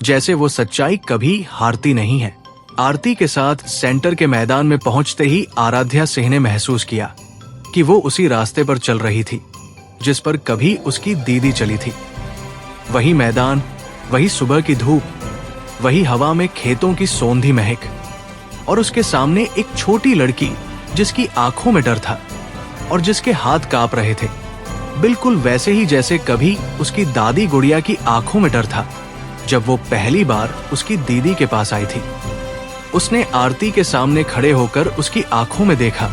जैसे वो सच्चाई कभी हारती नहीं है। आरती के साथ सेंटर के मैदान में पहुंचते ही आराध्या सिंह ने महसूस किया कि वो उसी रास्ते पर चल रही थी जिस पर कभी उसकी दीदी चली थी। वही मैदान, वही सुबह की धूप, वही हवा में खेतों की सौंधी महक और उसके सामने एक छोटी लड़की जिसकी आंखों में डर था और जिसके हाथ कांप रहे थे, बिल्कुल वैसे ही जैसे कभी उसकी दादी गुड़िया की आंखों में डर था जब वो पहली बार उसकी दीदी के पास आई थी। उसने आरती के सामने खड़े होकर उसकी आंखों में देखा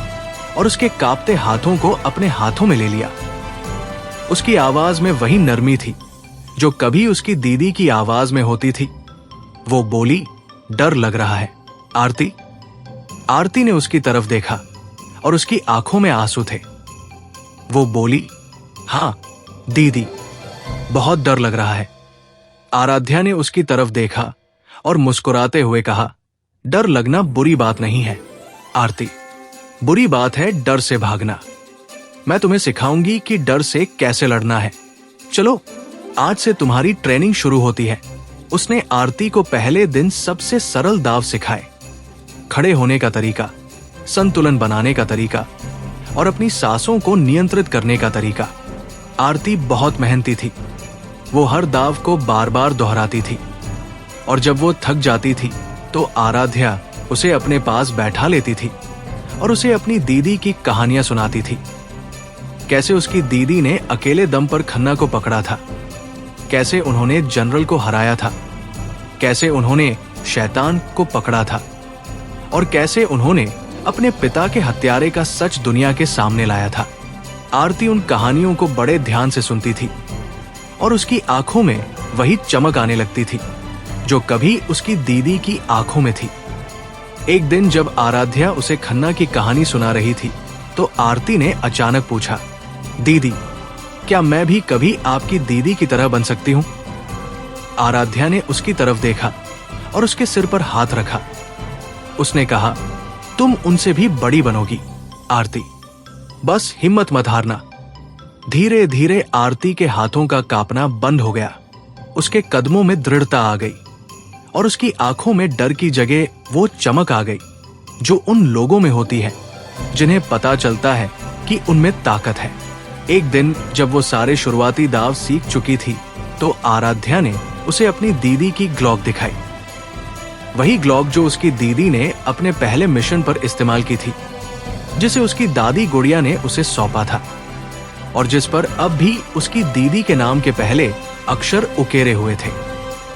और उसके कांपते हाथों को अपने हाथों में ले लिया। उसकी आवाज में वही नरमी थी जो कभी उसकी दीदी की आवाज में होती थी। वो बोली, डर लग रहा है आरती। आरती ने उसकी तरफ देखा और उसकी आंखों में आंसू थे। वो बोली, हाँ दीदी, बहुत डर लग रहा है। आराध्या ने उसकी तरफ देखा और मुस्कुराते हुए कहा, डर लगना बुरी बात नहीं है आरती, बुरी बात है डर से भागना। मैं तुम्हें सिखाऊंगी कि डर से कैसे लड़ना है। चलो, आज से तुम्हारी ट्रेनिंग शुरू होती है। उसने आरती को पहले दिन सबसे सरल दाव सिखाए, खड़े होने का तरीका, संतुलन बनाने का तरीका और अपनी सांसों को नियंत्रित करने का तरीका। आरती बहुत मेहनती थी। वो हर दाव को बार बार दोहराती थी और जब वो थक जाती थी तो आराध्या उसे अपने पास बैठा लेती थी और उसे अपनी दीदी की कहानियां सुनाती थी। कैसे उसकी दीदी ने अकेले दम पर खन्ना को पकड़ा था, कैसे उन्होंने जनरल को हराया था, कैसे उन्होंने शैतान को पकड़ा था और कैसे उन्होंने अपने पिता के हत्यारे का सच दुनिया के सामने लाया था। आरती उन कहानियों को बड़े ध्यान से सुनती थी और उसकी आंखों में वही चमक आने लगती थी जो कभी उसकी दीदी की आंखों में थी। एक दिन जब आराध्या उसे खन्ना की कहानी सुना रही थी तो आरती ने अचानक पूछा, दीदी, क्या मैं भी कभी आपकी दीदी की तरह बन सकती हूं? आराध्या ने उसकी तरफ देखा और उसके सिर पर हाथ रखा। उसने कहा, तुम उनसे भी बड़ी बनोगी आरती, बस हिम्मत मत हारना। धीरे धीरे आरती के हाथों का कांपना बंद हो गया। उसके कदमों में दृढ़ता आ गई और उसकी आंखों में डर की जगह वो चमक आ गई जो उन लोगों में होती है जिन्हें पता चलता है कि उनमें ताकत है। एक दिन जब वो सारे शुरुआती दाव सीख चुकी थी तो आराध्या ने उसे अपनी दीदी की ग्लॉक दिखाई, वही ग्लॉक जो उसकी दीदी ने अपने पहले मिशन पर इस्तेमाल की थी, जिसे उसकी दादी गुड़िया ने उसे सौंपा था और जिस पर अब भी उसकी दीदी के नाम के पहले अक्षर उकेरे हुए थे।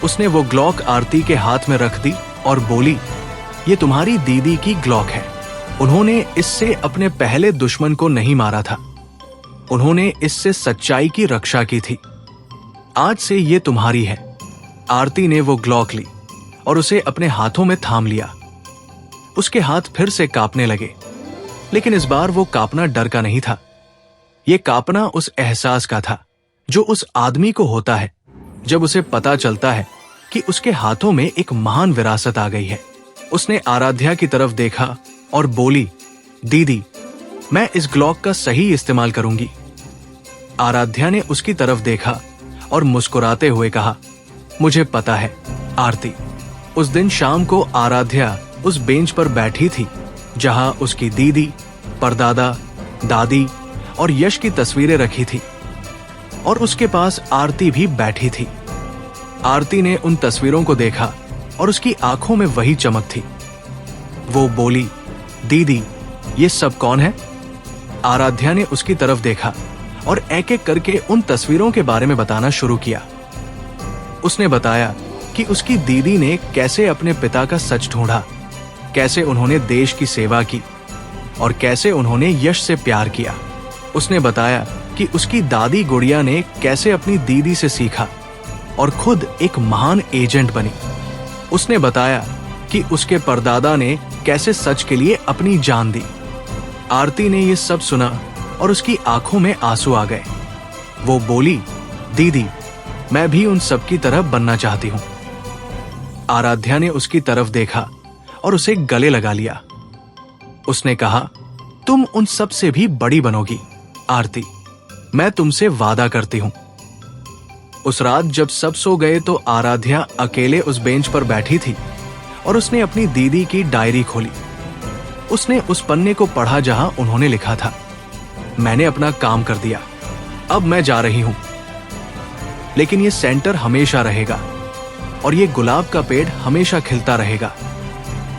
उसने वो ग्लॉक आरती के हाथ में रख दी और बोली, ये तुम्हारी दीदी की ग्लॉक है। उन्होंने इससे अपने पहले दुश्मन को नहीं मारा था, उन्होंने इससे सच्चाई की रक्षा की थी। आज से ये तुम्हारी है। आरती ने वो ग्लॉक ली और उसे अपने हाथों में थाम लिया। उसके हाथ फिर से कांपने लगे, लेकिन इस बार वो कांपना डर का नहीं था। ये कांपना उस एहसास का था जो उस आदमी को होता है जब उसे पता चलता है कि उसके हाथों में एक महान विरासत आ गई है। उसने आराध्या की तरफ देखा और बोली, दीदी, मैं इस ग्लॉक का सही इस्तेमाल करूंगी। आराध्या ने उसकी तरफ देखा और मुस्कुराते हुए कहा, मुझे पता है आरती। उस दिन शाम को आराध्या उस बेंच पर बैठी थी जहां उसकी दीदी, परदादा, दादी और यश की तस्वीरें रखी थी और उसके पास आरती भी बैठी थी। आरती ने उन तस्वीरों को देखा और उसकी आंखों में वही चमक थी। वो बोली, दीदी, ये सब कौन है? आराध्या ने उसकी तरफ देखा और एक एक करके उन तस्वीरों के बारे में बताना शुरू किया। उसने बताया कि उसकी दीदी ने कैसे अपने पिता का सच ढूंढा, कैसे उन्होंने देश की सेवा की और कैसे उन्होंने यश से प्यार किया। उसने बताया कि उसकी दादी गुड़िया ने कैसे अपनी दीदी से सीखा और खुद एक महान एजेंट बनी। उसने बताया कि उसके परदादा ने कैसे सच के लिए अपनी जान दी। आरती ने ये सब सुना और उसकी आंखों में आंसू आ गए। वो बोली, दीदी, मैं भी उन सब की तरह बनना चाहती हूं। आराध्या ने उसकी तरफ देखा और उसे गले लगा लिया। उसने कहा, तुम उन सब से भी बड़ी बनोगी आरती, मैं तुमसे वादा करती हूं। उस रात जब सब सो गए तो आराध्या अकेले उस बेंच पर बैठी थी और उसने अपनी दीदी की डायरी खोली। उसने उस पन्ने को पढ़ा जहां उन्होंने लिखा था, मैंने अपना काम कर दिया, अब मैं जा रही हूं, लेकिन ये सेंटर हमेशा रहेगा और ये गुलाब का पेड़ हमेशा खिलता रहेगा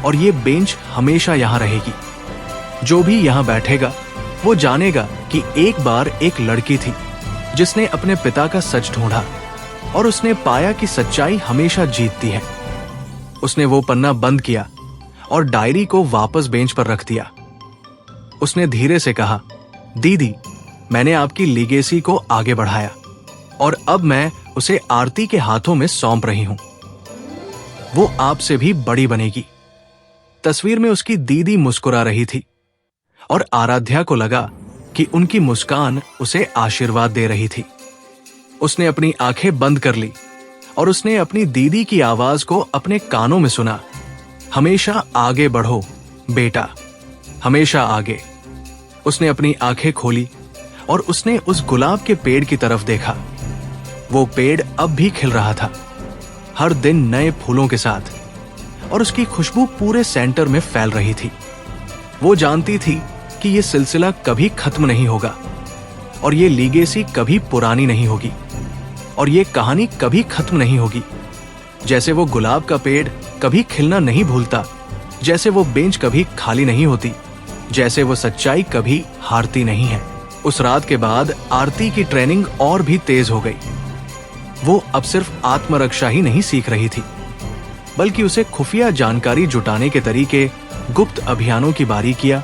और ये बेंच हमेशा यहां रहेगी। जो भी यहां बैठेगा वो जानेगा कि एक बार एक लड़की थी जिसने अपने पिता का सच ढूंढा और उसने पाया कि सच्चाई हमेशा जीतती है। उसने वो पन्ना बंद किया और डायरी को वापस बेंच पर रख दिया। उसने धीरे से कहा, दीदी, मैंने आपकी लीगेसी को आगे बढ़ाया और अब मैं उसे आरती के हाथों में सौंप रही हूं। वो आपसे भी बड़ी बनेगी। तस्वीर में उसकी दीदी मुस्कुरा रही थी और आराध्या को लगा कि उनकी मुस्कान उसे आशीर्वाद दे रही थी। उसने अपनी आंखें बंद कर ली और उसने अपनी दीदी की आवाज को अपने कानों में सुना, हमेशा आगे बढ़ो बेटा, हमेशा आगे। उसने अपनी आंखें खोली और उसने उस गुलाब के पेड़ की तरफ देखा। वो पेड़ अब भी खिल रहा था, हर दिन नए फूलों के साथ, और उसकी खुशबू पूरे सेंटर में फैल रही थी। वो जानती थी कि ये सिलसिला कभी खत्म नहीं होगा और ये लीगेसी कभी पुरानी नहीं होगी और ये कहानी कभी खत्म नहीं होगी। जैसे वो गुलाब का पेड़ कभी खिलना नहीं भूलता, जैसे वो बेंच कभी खाली नहीं होती, जैसे वो सच्चाई कभी हारती नहीं है। उस रात के बाद आरती की ट्रेनिंग और भी तेज हो गई। वो अब सिर्फ आत्मरक्षा ही नहीं सीख रही थी, बल्कि उसे खुफिया जानकारी जुटाने के तरीके, गुप्त अभियानों की बारीकियां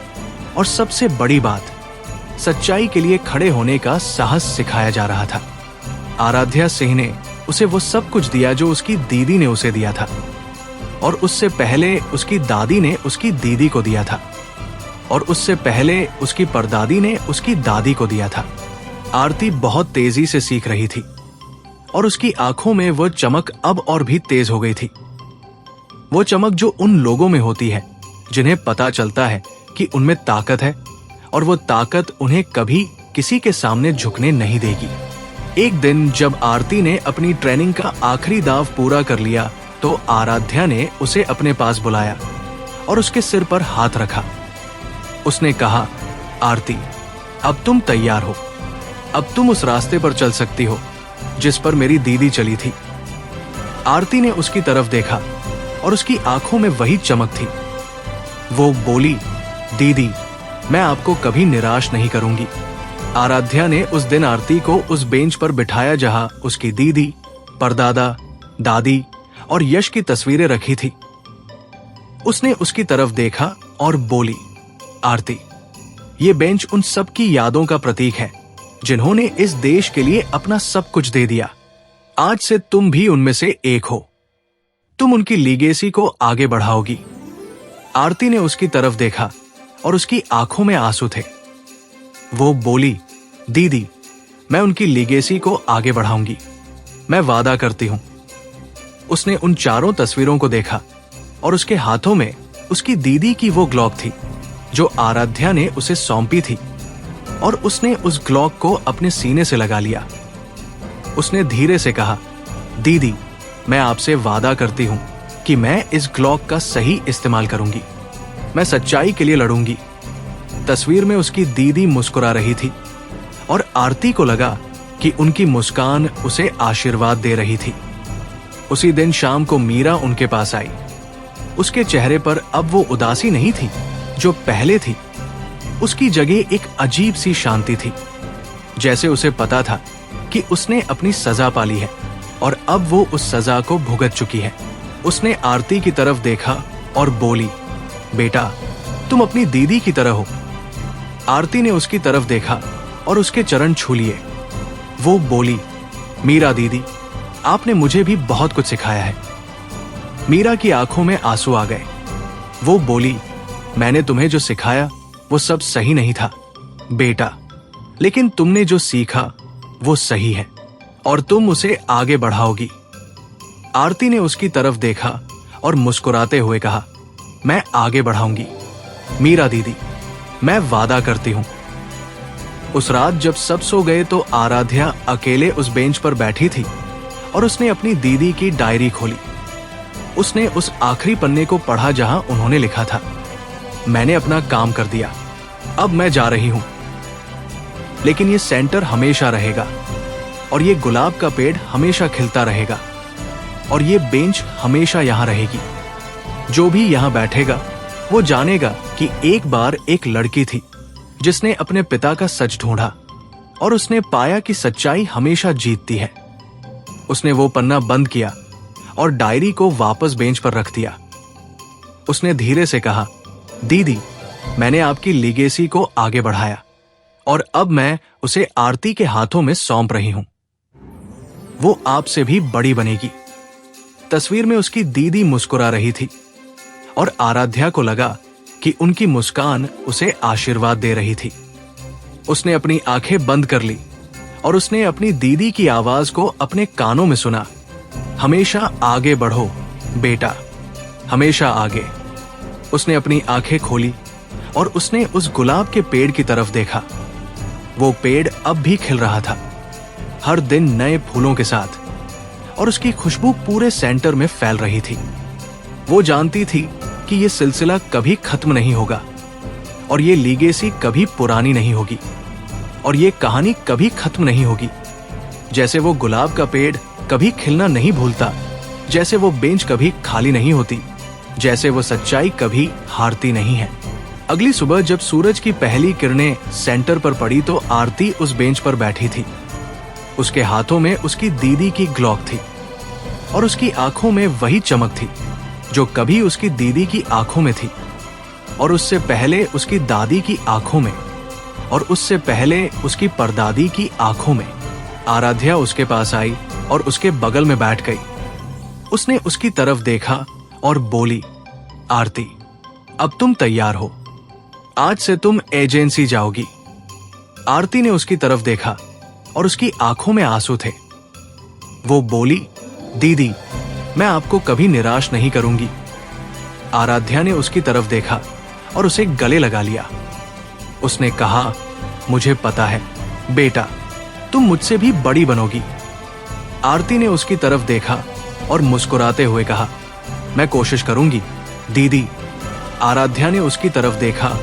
और सबसे बड़ी बात, सच्चाई के लिए खड़े होने का साहस सिखाया जा रहा था। आराध्या सिंह ने उसे वो सब कुछ दिया जो उसकी दीदी ने उसे दिया था, और उससे पहले उसकी दादी ने उसकी दीदी को दिया था, और उससे पहले उसकी परदादी ने उसकी दादी को दिया था। आरती बहुत तेजी से सीख रही थी और उसकी आंखों में वो चमक अब और भी तेज हो गई थी। वो चमक जो उन लोगों में होती है जिन्हें पता चलता है कि उनमें ताकत है और वो ताकत उन्हें कभी किसी के सामने झुकने नहीं देगी। एक दिन जब आरती ने अपनी ट्रेनिंग का आखिरी दाव पूरा कर लिया तो आराध्या ने उसे अपने पास बुलाया और उसके सिर पर हाथ रखा। उसने कहा, आरती, अब तुम तैयार हो, अब तुम उस रास्ते पर चल सकती हो जिस पर मेरी दीदी चली थी। आरती ने उसकी तरफ देखा और उसकी आंखों में वही चमक थी। वो बोली, दीदी, मैं आपको कभी निराश नहीं करूंगी। आराध्या ने उस दिन आरती को उस बेंच पर बिठाया जहां उसकी दीदी, परदादा, दादी और यश की तस्वीरें रखी थी। उसने उसकी तरफ देखा और बोली, आरती, ये बेंच उन सब की यादों का प्रतीक है जिन्होंने इस देश के लिए अपना सब कुछ दे दिया। आज से तुम भी उनमें से एक हो। तुम उनकी लीगेसी को आगे बढ़ाओगी। आरती ने उसकी तरफ देखा और उसकी आंखों में आंसू थे। वो बोली, दीदी, मैं उनकी लीगेसी को आगे बढ़ाऊंगी, मैं वादा करती हूं। उसने उन चारों तस्वीरों को देखा और उसके हाथों में उसकी दीदी की वो ग्लॉक थी जो आराध्या ने उसे सौंपी थी, और उसने उस ग्लॉक को अपने सीने से लगा लिया। उसने धीरे से कहा, दीदी, मैं आपसे वादा करती हूं कि मैं इस ग्लॉक का सही इस्तेमाल करूंगी। मैं सच्चाई के लिए लड़ूंगी। तस्वीर में उसकी दीदी मुस्कुरा रही थी और आरती को लगा कि उनकी मुस्कान उसे आशीर्वाद दे रही थी। उसी दिन शाम को मीरा उनके पास आई। उसके चेहरे पर अब वो उदासी नहीं थी जो पहले थी। उसकी जगह एक अजीब सी शांति थी, जैसे उसे पता था कि उसने अपनी सजा पाली है और अब वो उस सजा को भुगत चुकी है। उसने आरती की तरफ देखा और बोली, बेटा, तुम अपनी दीदी की तरह हो। आरती ने उसकी तरफ देखा और उसके चरण छू लिए। वो बोली, मीरा दीदी, आपने मुझे भी बहुत कुछ सिखाया है। मीरा की आंखों में आंसू आ गए। वो बोली, मैंने तुम्हें जो सिखाया वो सब सही नहीं था बेटा, लेकिन तुमने जो सीखा वो सही है। और तुम उसे आगे बढ़ाओगी। आरती ने उसकी तरफ देखा और मुस्कुराते हुए कहा, मैं आगे बढ़ाऊंगी मीरा दीदी, मैं वादा करती हूं। उस रात जब सब सो गए तो आराध्या अकेले उस बेंच पर बैठी थी और उसने अपनी दीदी की डायरी खोली। उसने उस आखिरी पन्ने को पढ़ा जहां उन्होंने लिखा था, मैंने अपना काम कर दिया, अब मैं जा रही हूं, लेकिन ये सेंटर हमेशा रहेगा और ये गुलाब का पेड़ हमेशा खिलता रहेगा और ये बेंच हमेशा यहां रहेगी। जो भी यहां बैठेगा वो जानेगा कि एक बार एक लड़की थी जिसने अपने पिता का सच ढूंढा और उसने पाया कि सच्चाई हमेशा जीतती है। उसने वो पन्ना बंद किया और डायरी को वापस बेंच पर रख दिया। उसने धीरे से कहा, दीदी, मैंने आपकी लीगेसी को आगे बढ़ाया और अब मैं उसे आरती के हाथों में सौंप रही हूं। वो आपसे भी बड़ी बनेगी। तस्वीर में उसकी दीदी मुस्कुरा रही थी और आराध्या को लगा कि उनकी मुस्कान उसे आशीर्वाद दे रही थी। उसने अपनी आंखें बंद कर ली और उसने अपनी दीदी की आवाज को अपने कानों में सुना, हमेशा आगे बढ़ो बेटा, हमेशा आगे। उसने अपनी आंखें खोली और उसने उस गुलाब के पेड़ की तरफ देखा। वो पेड़ अब भी खिल रहा था, हर दिन नए फूलों के साथ, और उसकी खुशबू पूरे सेंटर में फैल रही थी। वो जानती थी कि ये सिलसिला कभी खत्म नहीं होगा और ये लीगेसी कभी पुरानी नहीं होगी और ये कहानी कभी खत्म नहीं होगी। जैसे वो गुलाब का पेड़ कभी खिलना नहीं भूलता, जैसे वो बेंच कभी खाली नहीं होती, जैसे वो सच्चाई कभी हारती नहीं है। अगली सुबह जब सूरज की पहली किरणें सेंटर पर पड़ी तो आरती उस बेंच पर बैठी थी। उसके हाथों में उसकी दीदी की ग्लॉक थी और उसकी आंखों में वही चमक थी जो कभी उसकी दीदी की आंखों में थी, और उससे पहले उसकी दादी की आंखों में, और उससे पहले उसकी परदादी की आंखों में। आराध्या उसके पास आई और उसके बगल में बैठ गई। उसने उसकी तरफ देखा और बोली, आरती, अब तुम तैयार हो, आज से तुम एजेंसी जाओगी। आरती ने उसकी तरफ देखा और उसकी आंखों में आंसू थे। वो बोली, दीदी, मैं आपको कभी निराश नहीं करूंगी। आराध्या ने उसकी तरफ देखा और उसे गले लगा लिया। उसने कहा, मुझे पता है बेटा, तुम मुझसे भी बड़ी बनोगी। आरती ने उसकी तरफ देखा और मुस्कुराते हुए कहा, मैं कोशिश करूंगी दीदी। आराध्या ने उसकी तरफ देखा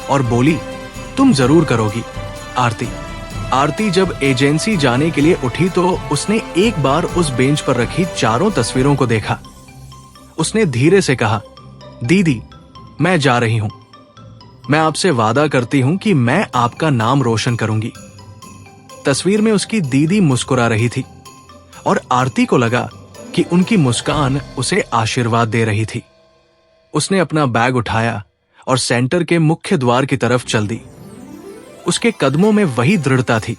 और बोली, तुम जरूर करोगी आरती। आरती जब एजेंसी जाने के लिए उठी तो उसने एक बार उस बेंच पर रखी चारों तस्वीरों को देखा। उसने धीरे से कहा, दीदी, मैं जा रही हूं। मैं आपसे वादा करती हूं कि मैं आपका नाम रोशन करूंगी। तस्वीर में उसकी दीदी मुस्कुरा रही थी और आरती को लगा कि उनकी मुस्कान उसे आशीर्वाद दे रही थी। उसने अपना बैग उठाया और सेंटर के मुख्य द्वार की तरफ चल दी। उसके कदमों में वही दृढ़ता थी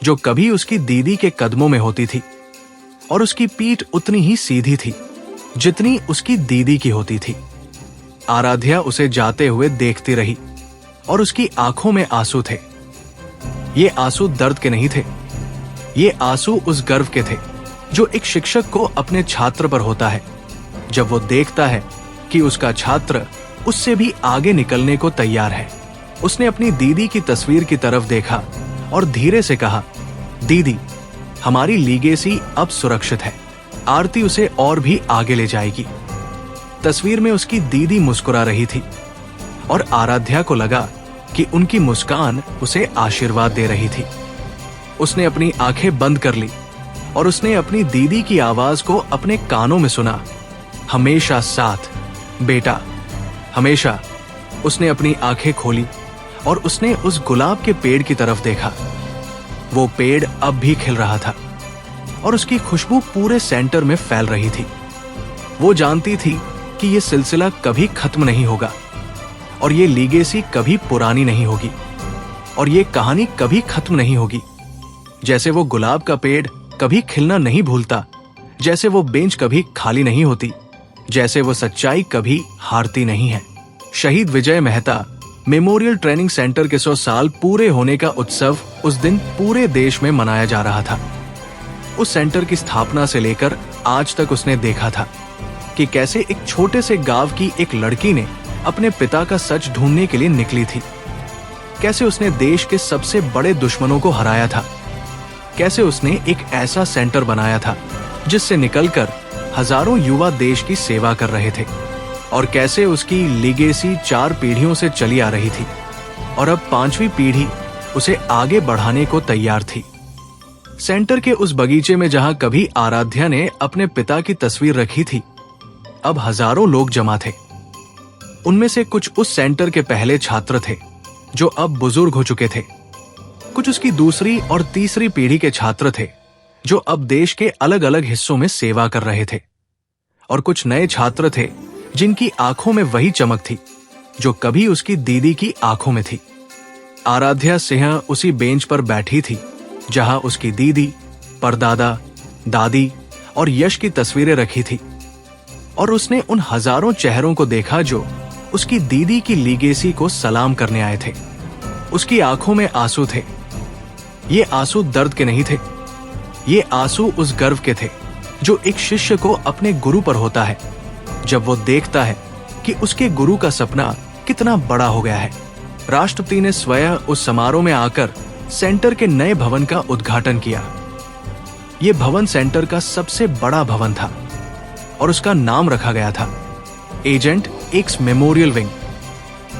जो कभी उसकी दीदी के कदमों में होती थी, और उसकी पीठ उतनी ही सीधी थी जितनी उसकी दीदी की होती थी। आराध्या उसे जाते हुए देखती रही और उसकी आंखों में आंसू थे। ये आंसू दर्द के नहीं थे, ये आंसू उस गर्व के थे जो एक शिक्षक को अपने छात्र पर होता है जब वो देखता है कि उसका छात्र उससे भी आगे निकलने को तैयार है। उसने अपनी दीदी की तस्वीर की तरफ देखा और धीरे से कहा, दीदी, हमारी लीगेसी अब सुरक्षित है। आरती उसे और भी आगे ले जाएगी। तस्वीर में उसकी दीदी मुस्कुरा रही थी और आराध्या को लगा कि उनकी मुस्कान उसे आशीर्वाद दे रही थी। उसने अपनी आंखें बंद कर ली और उसने अपनी दीदी की आवाज को अपने कानों में सुना, हमेशा साथ बेटा, हमेशा। उसने अपनी आंखें खोली और उसने उस गुलाब के पेड़ की तरफ देखा। वो पेड़ अब भी खिल रहा था और उसकी खुशबू पूरे सेंटर में फैल रही थी। वो जानती थी कि ये सिलसिला कभी खत्म नहीं होगा और ये लीगेसी कभी पुरानी नहीं होगी और ये कहानी कभी खत्म नहीं होगी। जैसे वो गुलाब का पेड़ कभी खिलना नहीं भूलता, जैसे वो बेंच कभी खाली नहीं होती, जैसे वो सच्चाई कभी हारती नहीं है। शहीद विजय मेहता मेमोरियल ट्रेनिंग सेंटर के 100 साल पूरे होने का उत्सव उस दिन पूरे देश में मनाया जा रहा था। उस सेंटर की स्थापना से लेकर आज तक उसने देखा था कि कैसे एक छोटे से गांव की एक लड़की ने अपने पिता का सच ढूंढने के लिए निकली थी, कैसे उसने देश के सबसे बड़े दुश्मनों को हराया था, कैसे उसने एक ऐसा सेंटर बनाया था जिससे निकलकर हजारों युवा देश की सेवा कर रहे थे, और कैसे उसकी लीगेसी 4 पीढ़ियों से चली आ रही थी और अब 5वीं पीढ़ी उसे आगे बढ़ाने को तैयार थी। सेंटर के उस बगीचे में जहां कभी आराध्या ने अपने पिता की तस्वीर रखी थी, अब हजारों लोग जमा थे। उनमें से कुछ उस सेंटर के पहले छात्र थे जो अब बुजुर्ग हो चुके थे, कुछ उसकी दूसरी और तीसरी पीढ़ी के छात्र थे जो अब देश के अलग अलग हिस्सों में सेवा कर रहे थे, और कुछ नए छात्र थे जिनकी आंखों में वही चमक थी जो कभी उसकी दीदी की आंखों में थी। आराध्या सिंह उसी बेंच पर बैठी थी जहां उसकी दीदी, परदादा, दादी और यश की तस्वीरें रखी थी, और उसने उन हजारों चेहरों को देखा जो उसकी दीदी की लीगेसी को सलाम करने आए थे। उसकी आंखों में आंसू थे। ये आंसू दर्द के नहीं थे, ये आंसू उस गर्व के थे जो एक शिष्य को अपने गुरु पर होता है जब वो देखता है कि उसके गुरु का सपना कितना बड़ा हो गया है। राष्ट्रपति ने स्वयं उस समारोह में आकर सेंटर के नए भवन का उद्घाटन किया। यह भवन सेंटर का सबसे बड़ा भवन था और उसका नाम रखा गया था एजेंट एक्स मेमोरियल विंग।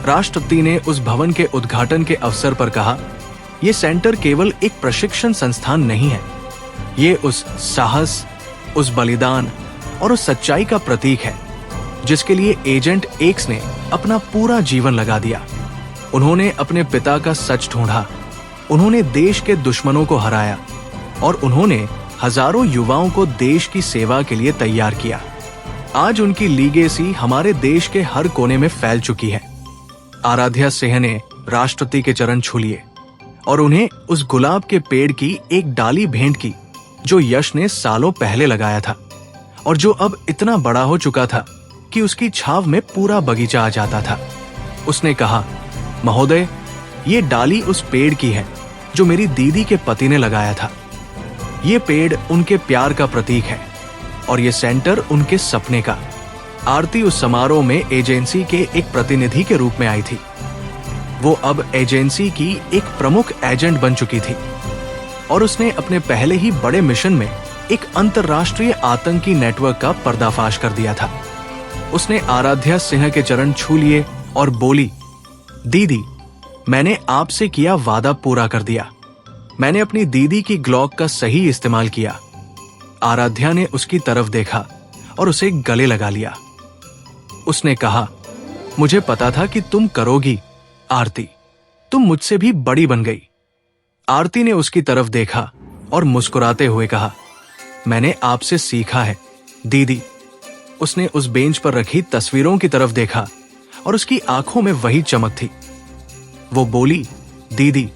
राष्ट्रपति ने उस भवन के उद्घाटन के अवसर पर कहा, यह सेंटर केवल एक प्रशिक्षण संस्थान नहीं है, ये उस साहस, उस बलिदान और उस सच्चाई का प्रतीक है जिसके लिए एजेंट एक्स ने अपना पूरा जीवन लगा दिया। उन्होंने अपने पिता का सच ढूंढा, उन्होंने देश के दुश्मनों को हराया और उन्होंने हजारों युवाओं को देश की सेवा के लिए तैयार किया। आज उनकी लीगेसी हमारे देश के हर कोने में फैल चुकी है। आराध्या सिंह ने राष्ट्रपति के चरण छू लिए और उन्हें उस गुलाब के पेड़ की एक डाली भेंट की जो यश ने सालों पहले लगाया था और जो अब इतना बड़ा हो चुका था कि उसकी छाव में पूरा बगीचा आ जाता था। उसने कहा, महोदय, ये डाली उस पेड़ की है जो मेरी दीदी के पति ने लगाया था। ये पेड़ उनके प्यार का प्रतीक है और ये सेंटर उनके सपने का। आरती उस समारोह में एजेंसी के एक प्रतिनिधि के रूप में आई थी। वो अब एजेंसी की एक प्रमुख एजेंट बन चुकी थी और उसने अपने पहले ही बड़े मिशन में एक अंतर्राष्ट्रीय आतंकी नेटवर्क का पर्दाफाश कर दिया था। उसने आराध्या सिंह के चरण छू लिए और बोली, दीदी, मैंने आपसे किया वादा पूरा कर दिया। मैंने अपनी दीदी की ग्लॉक का सही इस्तेमाल किया। आराध्या ने उसकी तरफ देखा और उसे गले लगा लिया। उसने कहा, मुझे पता था कि तुम करोगी आरती, तुम मुझसे भी बड़ी बन गई। आरती ने उसकी तरफ देखा और मुस्कुराते हुए कहा, मैंने आपसे सीखा है दीदी। उसने उस बेंच पर रखी तस्वीरों की तरफ देखा और उसकी आंखों में वही चमक थी। वो बोली, दीदी,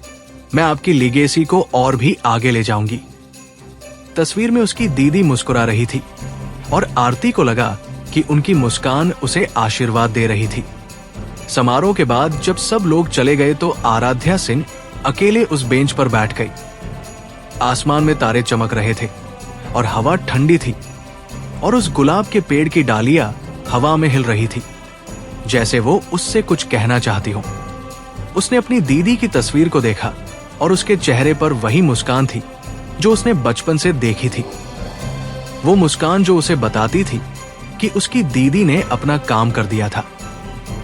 मैं आपकी लीगेसी को और भी आगे ले जाऊंगी। तस्वीर में उसकी दीदी मुस्कुरा रही थी और आरती को लगा कि उनकी मुस्कान उसे आशीर्वाद दे रही थी। समारोह के बाद जब सब लोग चले गए तो आराध्या सिंह अकेले उस बेंच पर बैठ गई। आसमान में तारे चमक रहे थे और हवा ठंडी थी और उस गुलाब के पेड़ की डालियां हवा में हिल रही थी जैसे वो उससे कुछ कहना चाहती हो। उसने अपनी दीदी की तस्वीर को देखा और उसके चेहरे पर वही मुस्कान थी जो उसने बचपन से देखी थी। वो मुस्कान जो उसे बताती थी कि उसकी दीदी ने अपना काम कर दिया था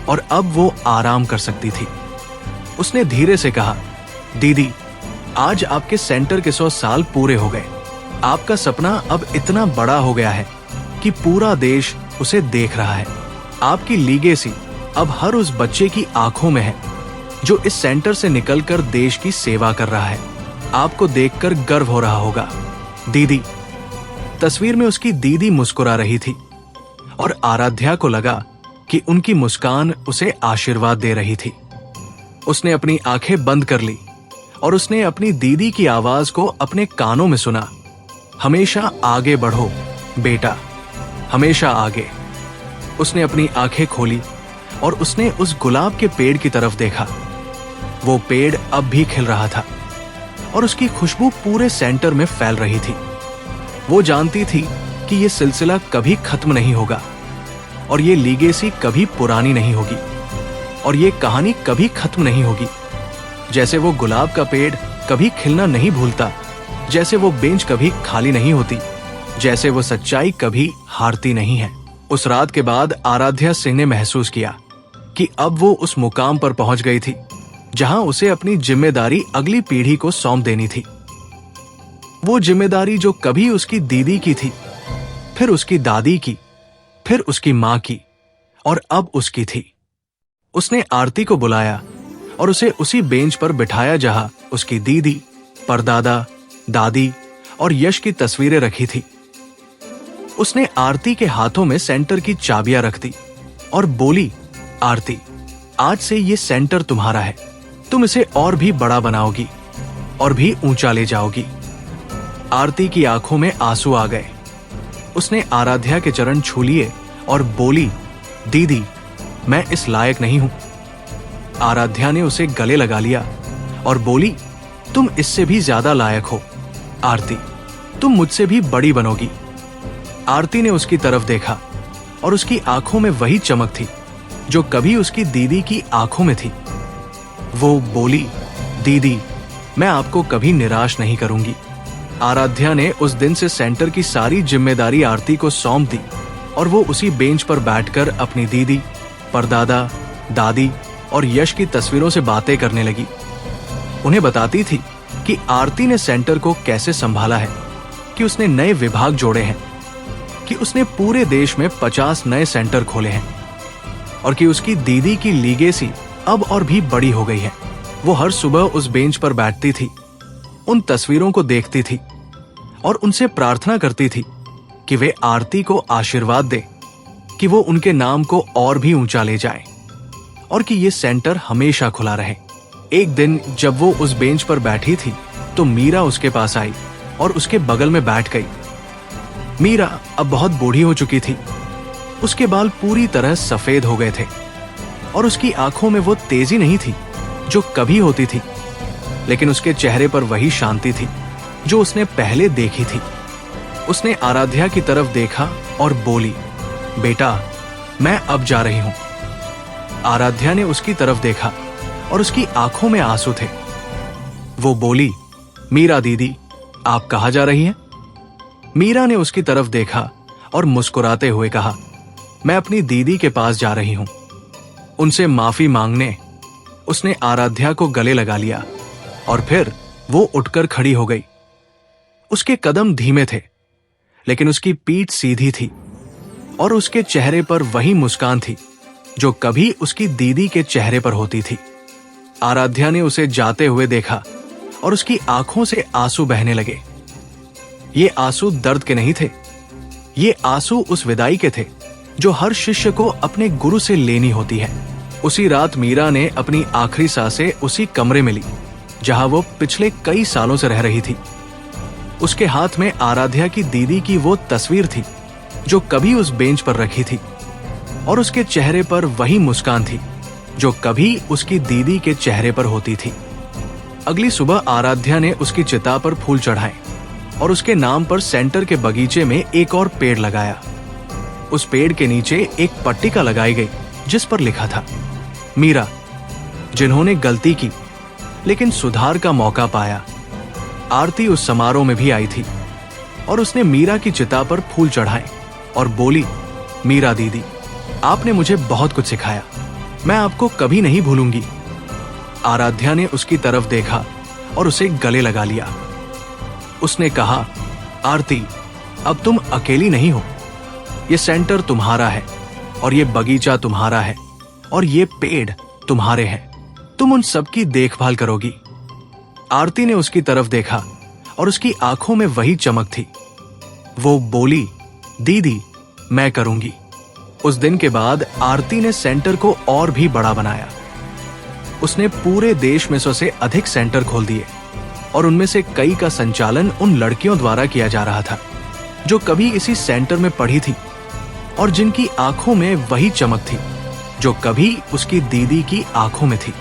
और अब वो आराम कर सकती थी। उसने धीरे से कहा, दीदी, आज आपके सेंटर के 100 साल पूरे हो गए। आपका सपना अब इतना बड़ा हो गया है कि पूरा देश उसे देख रहा है। आपकी लीगेसी अब हर उस बच्चे की आंखों में है जो इस सेंटर से निकलकर देश की सेवा कर रहा है। आपको देखकर गर्व हो रहा होगा दीदी। तस्वीर में उसकी दीदी मुस्कुरा रही थी और आराध्या को लगा कि उनकी मुस्कान उसे आशीर्वाद दे रही थी। उसने अपनी आंखें बंद कर ली और उसने अपनी दीदी की आवाज को अपने कानों में सुना, हमेशा आगे बढ़ो बेटा, हमेशा आगे। उसने अपनी आंखें खोली और उसने उस गुलाब के पेड़ की तरफ देखा। वो पेड़ अब भी खिल रहा था और उसकी खुशबू पूरे सेंटर में फैल रही थी। वो जानती थी कि ये सिलसिला कभी खत्म नहीं होगा और ये लीगेसी कभी पुरानी नहीं होगी और ये कहानी कभी खत्म नहीं होगी। जैसे वो गुलाब का पेड़ कभी खिलना नहीं भूलता, जैसे वो बेंच कभी खाली नहीं होती, जैसे वो सच्चाई कभी हारती नहीं है। उस रात के बाद आराध्या सिंह ने महसूस किया कि अब वो उस मुकाम पर पहुंच गई थी जहां उसे अपनी जिम्मेदारी अगली पीढ़ी को सौंप देनी थी। वो जिम्मेदारी जो कभी उसकी दीदी की थी, फिर उसकी दादी की, फिर उसकी मां की और अब उसकी थी। उसने आरती को बुलाया और उसे उसी बेंच पर बिठाया जहां उसकी दीदी, परदादा, दादी और यश की तस्वीरें रखी थी। उसने आरती के हाथों में सेंटर की चाबियां रख दी और बोली, आरती, आज से ये सेंटर तुम्हारा है। तुम इसे और भी बड़ा बनाओगी और भी ऊंचा ले जाओगी। आरती की आंखों में आंसू आ गए। उसने आराध्या के चरण छू लिए और बोली, दीदी, मैं इस लायक नहीं हूं। आराध्या ने उसे गले लगा लिया और बोली, तुम इससे भी ज्यादा लायक हो आरती, तुम मुझसे भी बड़ी बनोगी। आरती ने उसकी तरफ देखा और उसकी आंखों में वही चमक थी जो कभी उसकी दीदी की आंखों में थी। वो बोली, दीदी, मैं आपको कभी निराश नहीं करूंगी। आराध्या ने उस दिन से सेंटर की सारी जिम्मेदारी आरती को सौंप दी और वो उसी बेंच पर बैठकर अपनी दीदी, परदादा, दादी और यश की तस्वीरों से बातें करने लगी। उन्हें बताती थी कि आरती ने सेंटर को कैसे संभाला है, कि उसने नए विभाग जोड़े हैं, कि उसने पूरे देश में 50 नए सेंटर खोले हैं और कि उसकी दीदी की लीगेसी अब और भी बड़ी हो गई है। वो हर सुबह उस बेंच पर बैठती थी, उन तस्वीरों को देखती थी और उनसे प्रार्थना करती थी कि वे आरती को आशीर्वाद दे, कि वो उनके नाम को और भी ऊंचा ले जाए और कि ये सेंटर हमेशा खुला रहे। एक दिन जब वो उस बेंच पर बैठी थी तो मीरा उसके पास आई और उसके बगल में बैठ गई। मीरा अब बहुत बूढ़ी हो चुकी थी। उसके बाल पूरी तरह सफेद हो गए थे और उसकी आंखों में वो तेजी नहीं थी जो कभी होती थी, लेकिन उसके चेहरे पर वही शांति थी जो उसने पहले देखी थी। उसने आराध्या की तरफ देखा और बोली, बेटा, मैं अब जा रही हूं। आराध्या ने उसकी तरफ देखा और उसकी आंखों में आंसू थे। वो बोली, मीरा दीदी, आप कहां जा रही हैं? मीरा ने उसकी तरफ देखा और मुस्कुराते हुए कहा, मैं अपनी दीदी के पास जा रही हूं, उनसे माफी मांगने। उसने आराध्या को गले लगा लिया और फिर वो उठकर खड़ी हो गई। उसके कदम धीमे थे, लेकिन उसकी पीठ सीधी थी और उसके चेहरे पर वही मुस्कान थी जो कभी उसकी दीदी के चेहरे पर होती थी। आराध्या ने उसे जाते हुए देखा और उसकी आंखों से आंसू बहने लगे। ये आंसू दर्द के नहीं थे, ये आंसू उस विदाई के थे जो हर शिष्य को अपने गुरु से लेनी होती है। उसी रात मीरा ने अपनी आखिरी सांसें उसी कमरे में ली जहां वो पिछले कई सालों से रह रही थी। उसके हाथ में आराध्या की दीदी की वो तस्वीर थी जो कभी उस बेंच पर रखी थी और उसके चेहरे पर वही मुस्कान थी जो कभी उसकी दीदी के चेहरे पर होती थी। अगली सुबह आराध्या ने उसकी चिता पर फूल चढ़ाए और उसके नाम पर सेंटर के बगीचे में एक और पेड़ लगाया। उस पेड़ के नीचे एक पट्टिका लगाई गई जिस पर लिखा था, मीरा, जिन्होंने गलती की लेकिन सुधार का मौका पाया। आरती उस समारोह में भी आई थी और उसने मीरा की चिता पर फूल चढ़ाए और बोली, मीरा दीदी, आपने मुझे बहुत कुछ सिखाया, मैं आपको कभी नहीं भूलूंगी। आराध्या ने उसकी तरफ देखा और उसे गले लगा लिया। उसने कहा, आरती, अब तुम अकेली नहीं हो। ये सेंटर तुम्हारा है और ये बगीचा तुम्हारा है और ये पेड़ तुम्हारे हैं। तुम उन सबकी देखभाल करोगी। आरती ने उसकी तरफ देखा और उसकी आंखों में वही चमक थी। वो बोली, दीदी, मैं करूंगी। उस दिन के बाद आरती ने सेंटर को और भी बड़ा बनाया। उसने पूरे देश में 100 से अधिक सेंटर खोल दिए और उनमें से कई का संचालन उन लड़कियों द्वारा किया जा रहा था जो कभी इसी सेंटर में पढ़ी थी और जिनकी आंखों में वही चमक थी जो कभी उसकी दीदी की आंखों में थी।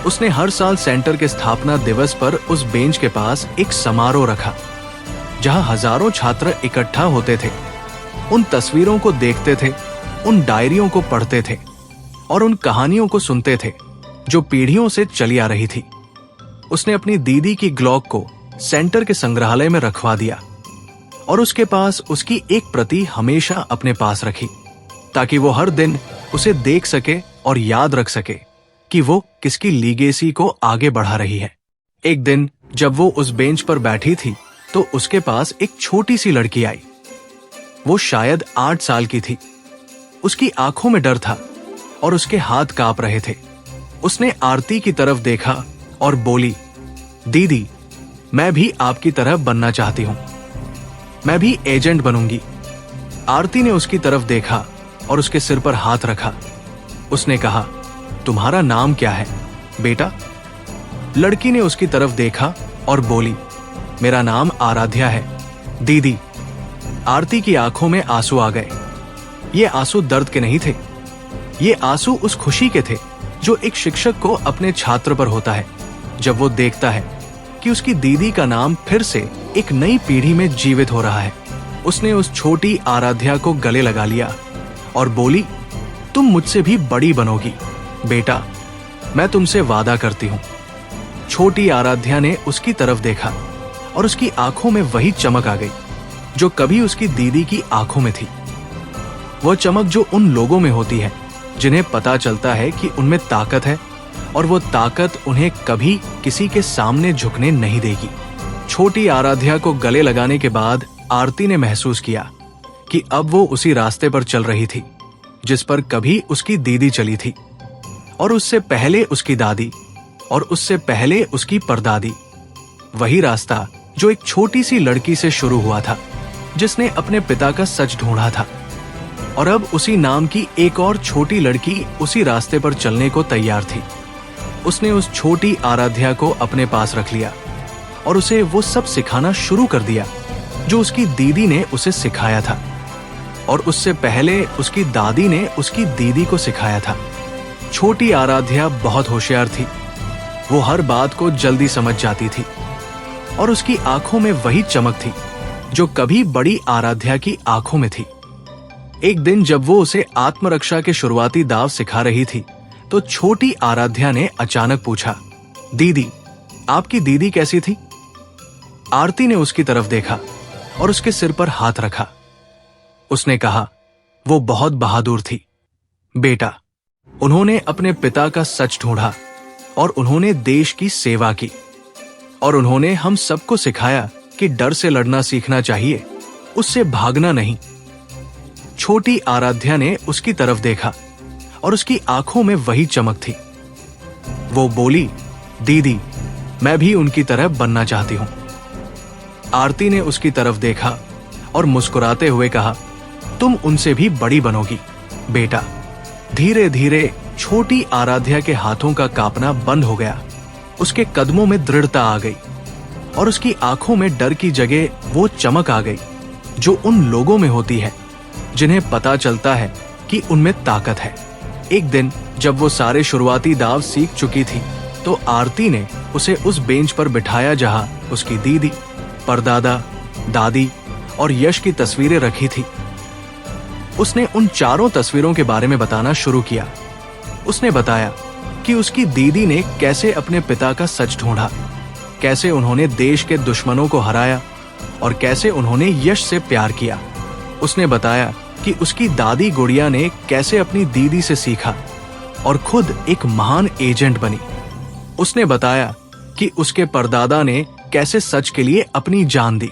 उसने हर साल सेंटर के स्थापना दिवस पर उस बेंच के पास एक समारोह रखा जहां हजारों छात्र इकट्ठा होते थे, उन तस्वीरों को देखते थे, उन डायरियों को पढ़ते थे और उन कहानियों को सुनते थे जो पीढ़ियों से चली आ रही थी। उसने अपनी दीदी की ग्लॉक को सेंटर के संग्रहालय में रखवा दिया और उसके पास उसकी एक प्रति हमेशा अपने पास रखी, ताकि वो हर दिन उसे देख सके और याद रख सके कि वो किसकी लीगेसी को आगे बढ़ा रही है। एक दिन जब वो उस बेंच पर बैठी थी तो उसके पास एक छोटी सी लड़की आई। वो शायद 8 साल की थी। उसकी आंखों में डर था और उसके हाथ कांप रहे थे। उसने आरती की तरफ देखा और बोली, दीदी, मैं भी आपकी तरह बनना चाहती हूं। मैं भी एजेंट बनूंगी। आरती ने उसकी तरफ देखा और उसके सिर पर हाथ रखा। उसने कहा, तुम्हारा नाम क्या है बेटा? लड़की ने उसकी तरफ देखा और बोली, मेरा नाम आराध्या है दीदी। आरती की आंखों में आंसू आ गए। ये आंसू दर्द के नहीं थे, ये आंसू उस खुशी के थे जो एक शिक्षक को अपने छात्र पर होता है जब वो देखता है कि उसकी दीदी का नाम फिर से एक नई पीढ़ी में जीवित हो रहा है। उसने उस छोटी आराध्या को गले लगा लिया और बोली, तुम मुझसे भी बड़ी बनोगी बेटा, मैं तुमसे वादा करती हूं। छोटी आराध्या ने उसकी तरफ देखा और उसकी आंखों में वही चमक आ गई जो कभी उसकी दीदी की आंखों में थी। वो चमक जो उन लोगों में होती है जिन्हें पता चलता है कि उनमें ताकत है और वो ताकत उन्हें कभी किसी के सामने झुकने नहीं देगी। छोटी आराध्या को गले लगाने के बाद आरती ने महसूस किया कि अब वो उसी रास्ते पर चल रही थी जिस पर कभी उसकी दीदी चली थी, और उससे पहले उसकी दादी, और उससे पहले उसकी परदादी। वही रास्ता जो एक छोटी सी लड़की से शुरू हुआ था जिसने अपने पिता का सच ढूंढा था, और अब उसी नाम की एक और छोटी लड़की उसी रास्ते पर चलने को तैयार थी। उसने उस छोटी आराध्या को अपने पास रख लिया और उसे वो सब सिखाना शुरू कर दिया जो उसकी दीदी ने उसे सिखाया था, और उससे पहले उसकी दादी ने उसकी दीदी को सिखाया था। छोटी आराध्या बहुत होशियार थी। वो हर बात को जल्दी समझ जाती थी और उसकी आंखों में वही चमक थी जो कभी बड़ी आराध्या की आंखों में थी। एक दिन जब वो उसे आत्मरक्षा के शुरुआती दाव सिखा रही थी तो छोटी आराध्या ने अचानक पूछा, दीदी, आपकी दीदी कैसी थी? आरती ने उसकी तरफ देखा और उसके सिर पर हाथ रखा। उसने कहा, वो बहुत बहादुर थी बेटा। उन्होंने अपने पिता का सच ढूंढा और उन्होंने देश की सेवा की, और उन्होंने हम सबको सिखाया कि डर से लड़ना सीखना चाहिए, उससे भागना नहीं। छोटी आराध्या ने उसकी तरफ देखा और उसकी आंखों में वही चमक थी। वो बोली, दीदी, मैं भी उनकी तरह बनना चाहती हूं। आरती ने उसकी तरफ देखा और मुस्कुराते हुए कहा, तुम उनसे भी बड़ी बनोगी बेटा। धीरे धीरे छोटी आराध्या के हाथों का कांपना बंद हो गया। उसके कदमों में दृढ़ता आ गई और उसकी आंखों में डर की जगह वो चमक आ गई जो उन लोगों में होती है जिन्हें पता चलता है कि उनमें ताकत है। एक दिन जब वो सारे शुरुआती दाव सीख चुकी थी तो आरती ने उसे उस बेंच पर बिठाया जहां उसकी दीदी, परदादा, दादी और यश की तस्वीरें रखी थी। उसने उन चारों तस्वीरों के बारे में बताना शुरू किया। उसने बताया कि उसकी दीदी ने कैसे अपने पिता का सच ढूंढा, कैसे उन्होंने देश के दुश्मनों को हराया और कैसे उन्होंने यश से प्यार किया। उसने बताया कि उसकी दादी गुड़िया ने कैसे अपनी दीदी से सीखा और खुद एक महान एजेंट बनी। उसने बताया कि उसके परदादा ने कैसे सच के लिए अपनी जान दी।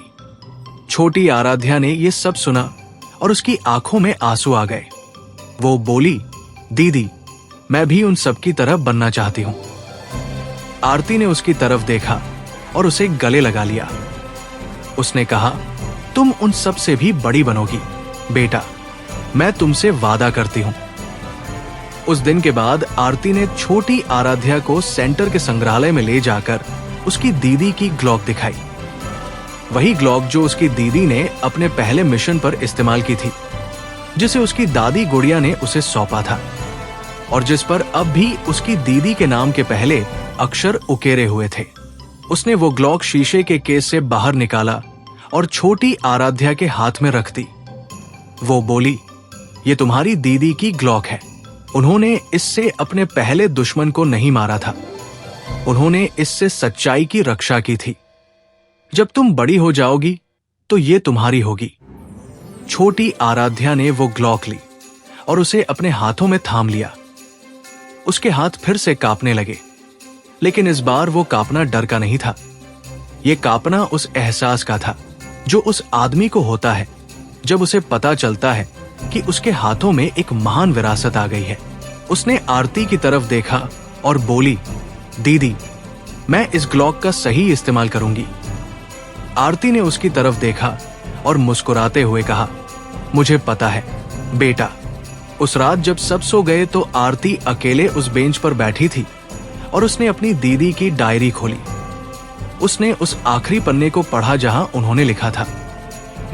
छोटी आराध्या ने यह सब सुना और उसकी आंखों में आंसू आ गए। वो बोली, दीदी, मैं भी उन सब की तरह बनना चाहती हूं। आरती ने उसकी तरफ देखा और उसे गले लगा लिया। उसने कहा, तुम उन सब से भी बड़ी बनोगी बेटा, मैं तुमसे वादा करती हूं। उस दिन के बाद आरती ने छोटी आराध्या को सेंटर के संग्रहालय में ले जाकर उसकी दीदी की ग्लॉक दिखाई। वही ग्लॉक जो उसकी दीदी ने अपने पहले मिशन पर इस्तेमाल की थी, जिसे उसकी दादी गुड़िया ने उसे सौंपा था और जिस पर अब भी उसकी दीदी के नाम के पहले अक्षर उकेरे हुए थे। उसने वो ग्लॉक शीशे के केस से बाहर निकाला और छोटी आराध्या के हाथ में रख दी। वो बोली, ये तुम्हारी दीदी की ग्लॉक है। उन्होंने इससे अपने पहले दुश्मन को नहीं मारा था। उन्होंने इससे सच्चाई की रक्षा की थी। जब तुम बड़ी हो जाओगी तो ये तुम्हारी होगी। छोटी आराध्या ने वो ग्लॉक ली और उसे अपने हाथों में थाम लिया। उसके हाथ फिर से कांपने लगे, लेकिन इस बार वो कांपना डर का नहीं था। ये कांपना उस एहसास का था जो उस आदमी को होता है जब उसे पता चलता है कि उसके हाथों में एक महान विरासत आ गई है। उसने आरती की तरफ देखा और बोली, दीदी, मैं इस ग्लॉक का सही इस्तेमाल करूंगी। आरती ने उसकी तरफ देखा और मुस्कुराते हुए कहा, मुझे पता है बेटा। उस रात जब सब सो गए तो आरती अकेले उस बेंच पर बैठी थी और उसने अपनी दीदी की डायरी खोली। उसने उस आखिरी पन्ने को पढ़ा जहां उन्होंने लिखा था,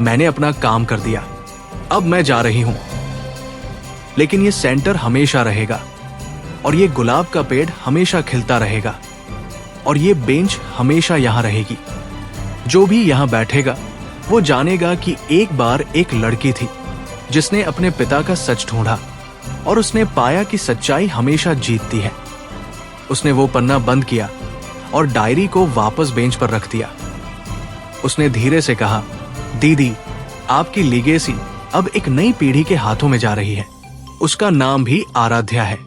मैंने अपना काम कर दिया, अब मैं जा रही हूं। लेकिन ये सेंटर हमेशा रहेगा और ये गुलाब का पेड़ हमेशा खिलता रहेगा और ये बेंच हमेशा यहां रहेगी। जो भी यहां बैठेगा वो जानेगा कि एक बार एक लड़की थी जिसने अपने पिता का सच ढूंढा और उसने पाया कि सच्चाई हमेशा जीतती है। उसने वो पन्ना बंद किया और डायरी को वापस बेंच पर रख दिया। उसने धीरे से कहा, दीदी, आपकी लीगेसी अब एक नई पीढ़ी के हाथों में जा रही है। उसका नाम भी आराध्या है।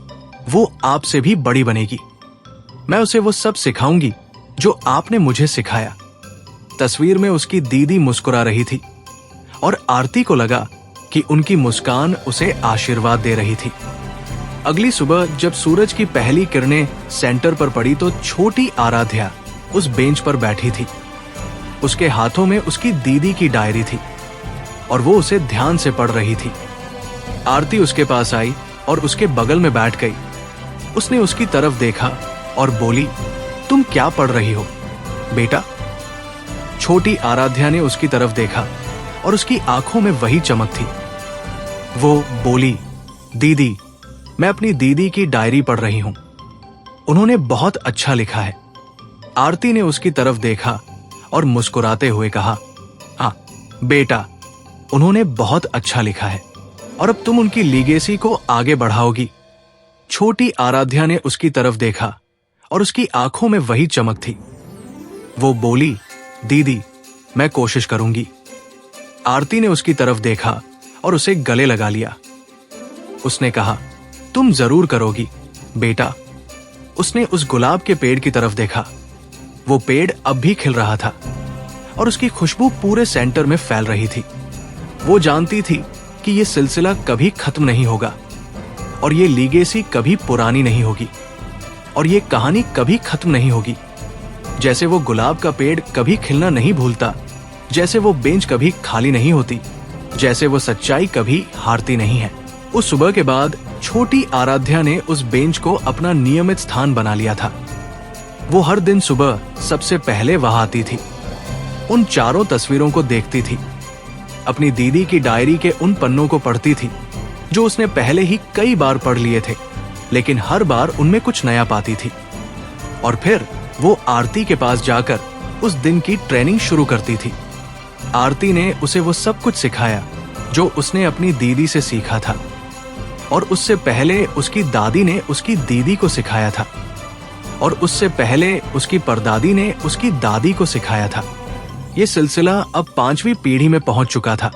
वो आपसे भी बड़ी बनेगी। मैं उसे वो सब सिखाऊंगी जो आपने मुझे सिखाया। तस्वीर में उसकी दीदी मुस्कुरा रही थी और आरती को लगा कि उनकी मुस्कान उसे आशीर्वाद दे रही थी। अगली सुबह जब सूरज की पहली किरणें सेंटर पर पड़ी तो छोटी आराध्या उस बेंच पर बैठी थी। उसके हाथों में उसकी दीदी की डायरी थी और वो उसे ध्यान से पढ़ रही थी। आरती उसके पास आई और उसके बगल में बैठ गई। उसने उसकी तरफ देखा और बोली, तुम क्या पढ़ रही हो बेटा? छोटी आराध्या ने उसकी तरफ देखा और उसकी आंखों में वही चमक थी। वो बोली, दीदी, मैं अपनी दीदी की डायरी पढ़ रही हूं। उन्होंने बहुत अच्छा लिखा है। आरती ने उसकी तरफ देखा और मुस्कुराते हुए कहा, हाँ बेटा, उन्होंने बहुत अच्छा लिखा है और अब तुम उनकी लीगेसी को आगे बढ़ाओगी। छोटी आराध्या ने उसकी तरफ देखा और उसकी आंखों में वही चमक थी। वो बोली, दीदी, मैं कोशिश करूंगी। आरती ने उसकी तरफ देखा और उसे गले लगा लिया। उसने कहा, तुम जरूर करोगी बेटा। उसने उस गुलाब के पेड़ की तरफ देखा। वो पेड़ अब भी खिल रहा था और उसकी खुशबू पूरे सेंटर में फैल रही थी। वो जानती थी कि ये सिलसिला कभी खत्म नहीं होगा और ये लीगेसी कभी पुरानी नहीं होगी और ये कहानी कभी खत्म नहीं होगी। जैसे वो गुलाब का पेड़ कभी खिलना नहीं भूलता, जैसे वो बेंच कभी खाली नहीं होती, जैसे वो सच्चाई कभी हारती नहीं है। उस सुबह के बाद छोटी आराध्या ने उस बेंच को अपना नियमित स्थान बना लिया था। वो हर दिन सुबह सबसे पहले वहां आती थी, उन चारों तस्वीरों को देखती थी, अपनी दीदी की डायरी के उन पन्नों को पढ़ती थी जो उसने पहले ही कई बार पढ़ लिए थे, लेकिन हर बार उनमें कुछ नया पाती थी। और फिर वो आरती के पास जाकर उस दिन की ट्रेनिंग शुरू करती थी। आरती ने उसे वो सब कुछ सिखाया जो उसने अपनी दीदी से सीखा था और उससे पहले उसकी दादी ने उसकी दीदी को सिखाया था और उससे पहले उसकी परदादी ने उसकी दादी को सिखाया था। ये सिलसिला अब 5वीं पीढ़ी में पहुंच चुका था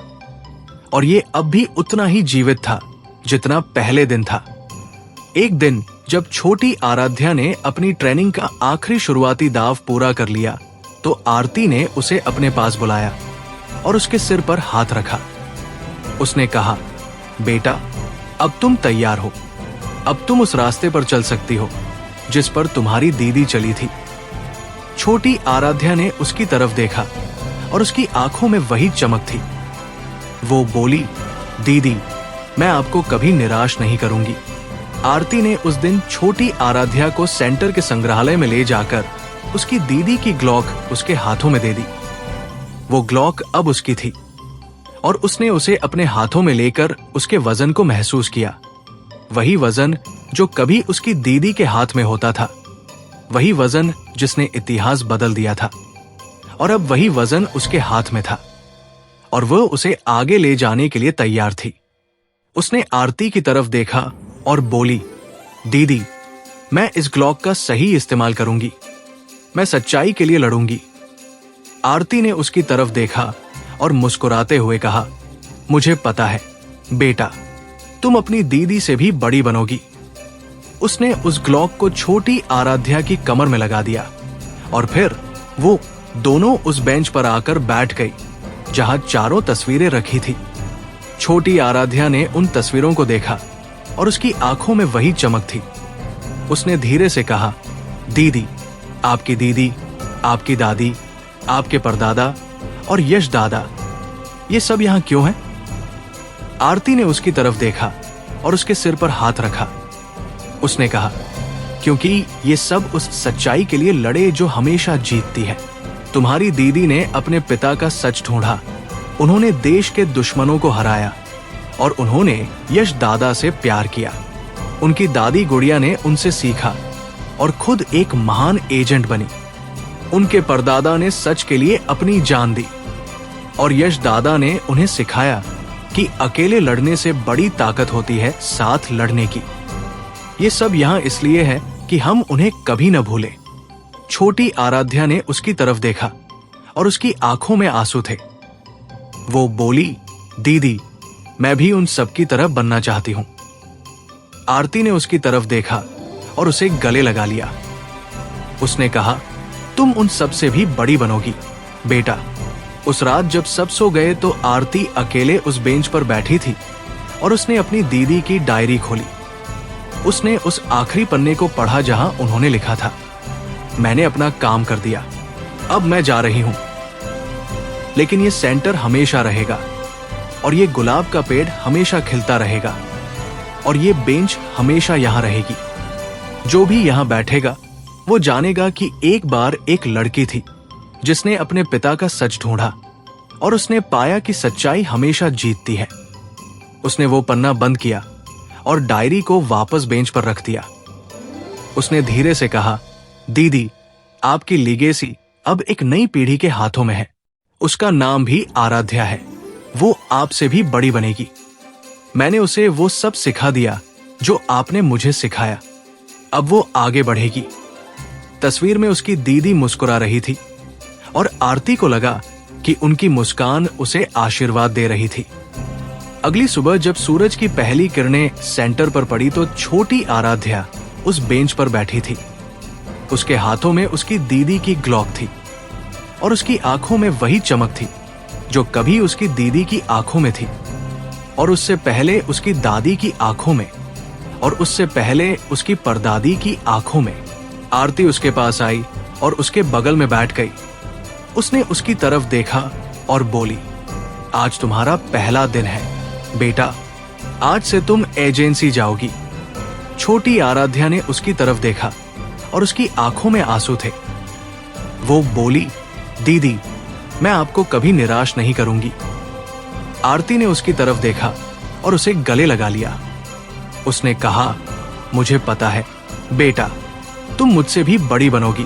और ये अब भी उतना ही जीवित था जितना पहले दिन था। एक दिन जब छोटी आराध्या ने अपनी ट्रेनिंग का आखिरी शुरुआती दाव पूरा कर लिया तो आरती ने उसे अपने पास बुलाया और उसके सिर पर हाथ रखा। उसने कहा, बेटा, अब तुम तैयार हो। अब तुम उस रास्ते पर चल सकती हो जिस पर तुम्हारी दीदी चली थी। छोटी आराध्या ने उसकी तरफ देखा और उसकी आंखों में वही चमक थी। वो बोली, दीदी, मैं आपको कभी निराश नहीं करूंगी। आरती ने उस दिन छोटी आराध्या को सेंटर के संग्रहालय में ले जाकर उसकी दीदी की ग्लॉक उसके हाथों में दे दी। वो ग्लॉक अब उसकी थी और उसने उसे अपने हाथों में लेकर उसके वजन को महसूस किया। वही वजन जो कभी उसकी दीदी के हाथ में होता था, वही वजन जिसने इतिहास बदल दिया था। और अब वही वजन उसके हाथ में था और वह उसे आगे ले जाने के लिए तैयार थी। उसने आरती की तरफ देखा और बोली, दीदी, मैं इस ग्लॉक का सही इस्तेमाल करूंगी। मैं सच्चाई के लिए लड़ूंगी। आरती ने उसकी तरफ देखा और मुस्कुराते हुए कहा, मुझे पता है बेटा, तुम अपनी दीदी से भी बड़ी बनोगी। उसने उस ग्लॉक को छोटी आराध्या की कमर में लगा दिया और फिर वो दोनों उस बेंच पर आकर बैठ गई जहां चारों तस्वीरें रखी थी। छोटी आराध्या ने उन तस्वीरों को देखा और उसकी आंखों में वही चमक थी। उसने धीरे से कहा, दीदी, आपकी दीदी, आपकी दादी, आपके परदादा और यश दादा, ये सब यहां क्यों हैं? आरती ने उसकी तरफ देखा और उसके सिर पर हाथ रखा। उसने कहा, क्योंकि ये सब उस सच्चाई के लिए लड़े जो हमेशा जीतती है। तुम्हारी दीदी ने अपने पिता का सच ढूंढा, उन्होंने देश के दुश्मनों को हराया और उन्होंने यश दादा से प्यार किया। उनकी दादी गुड़िया ने उनसे सीखा और खुद एक महान एजेंट बनी। उनके परदादा ने सच के लिए अपनी जान दी और यश दादा ने उन्हें सिखाया कि अकेले लड़ने से बड़ी ताकत होती है साथ लड़ने की। ये सब यहां इसलिए है कि हम उन्हें कभी न भूलें। छोटी आराध्या ने उसकी तरफ देखा और उसकी आंखों में आंसू थे। वो बोली, दीदी, मैं भी उन सब की तरह बनना चाहती हूं। आरती ने उसकी तरफ देखा और उसे गले लगा लिया। उसने कहा, तुम उन सब से भी बड़ी बनोगी बेटा। उस रात जब सब सो गए तो आरती अकेले उस बेंच पर बैठी थी और उसने अपनी दीदी की डायरी खोली। उसने उस आखिरी पन्ने को पढ़ा जहां उन्होंने लिखा था, मैंने अपना काम कर दिया, अब मैं जा रही हूं, लेकिन ये सेंटर हमेशा रहेगा और ये गुलाब का पेड़ हमेशा खिलता रहेगा और ये बेंच हमेशा यहां रहेगी। जो भी यहां बैठेगा वो जानेगा कि एक बार एक लड़की थी जिसने अपने पिता का सच ढूंढा और उसने पाया कि सच्चाई हमेशा जीतती है। उसने वो पन्ना बंद किया और डायरी को वापस बेंच पर रख दिया। उसने धीरे से कहा, दीदी, आपकी लीगेसी अब एक नई पीढ़ी के हाथों में है। उसका नाम भी आराध्या है। वो आपसे भी बड़ी बनेगी। मैंने उसे वो सब सिखा दिया जो आपने मुझे सिखाया। अब वो आगे बढ़ेगी। तस्वीर में उसकी दीदी मुस्कुरा रही थी और आरती को लगा कि उनकी मुस्कान उसे आशीर्वाद दे रही थी। अगली सुबह जब सूरज की पहली किरणें सेंटर पर पड़ी तो छोटी आराध्या उस बेंच पर बैठी थी। उसके हाथों में उसकी दीदी की ग्लॉक थी और उसकी आंखों में वही चमक थी जो कभी उसकी दीदी की आंखों में थी और उससे पहले उसकी दादी की आंखों में और उससे पहले उसकी परदादी की आंखों में। आरती उसके पास आई और उसके बगल में बैठ गई। उसने उसकी तरफ देखा और बोली, आज तुम्हारा पहला दिन है बेटा, आज से तुम एजेंसी जाओगी। छोटी आराध्या ने उसकी तरफ देखा और उसकी आंखों में आंसू थे। वो बोली, दीदी, मैं आपको कभी निराश नहीं करूंगी। आरती ने उसकी तरफ देखा और उसे गले लगा लिया। उसने कहा, मुझे पता है बेटा, तुम मुझसे भी बड़ी बनोगी।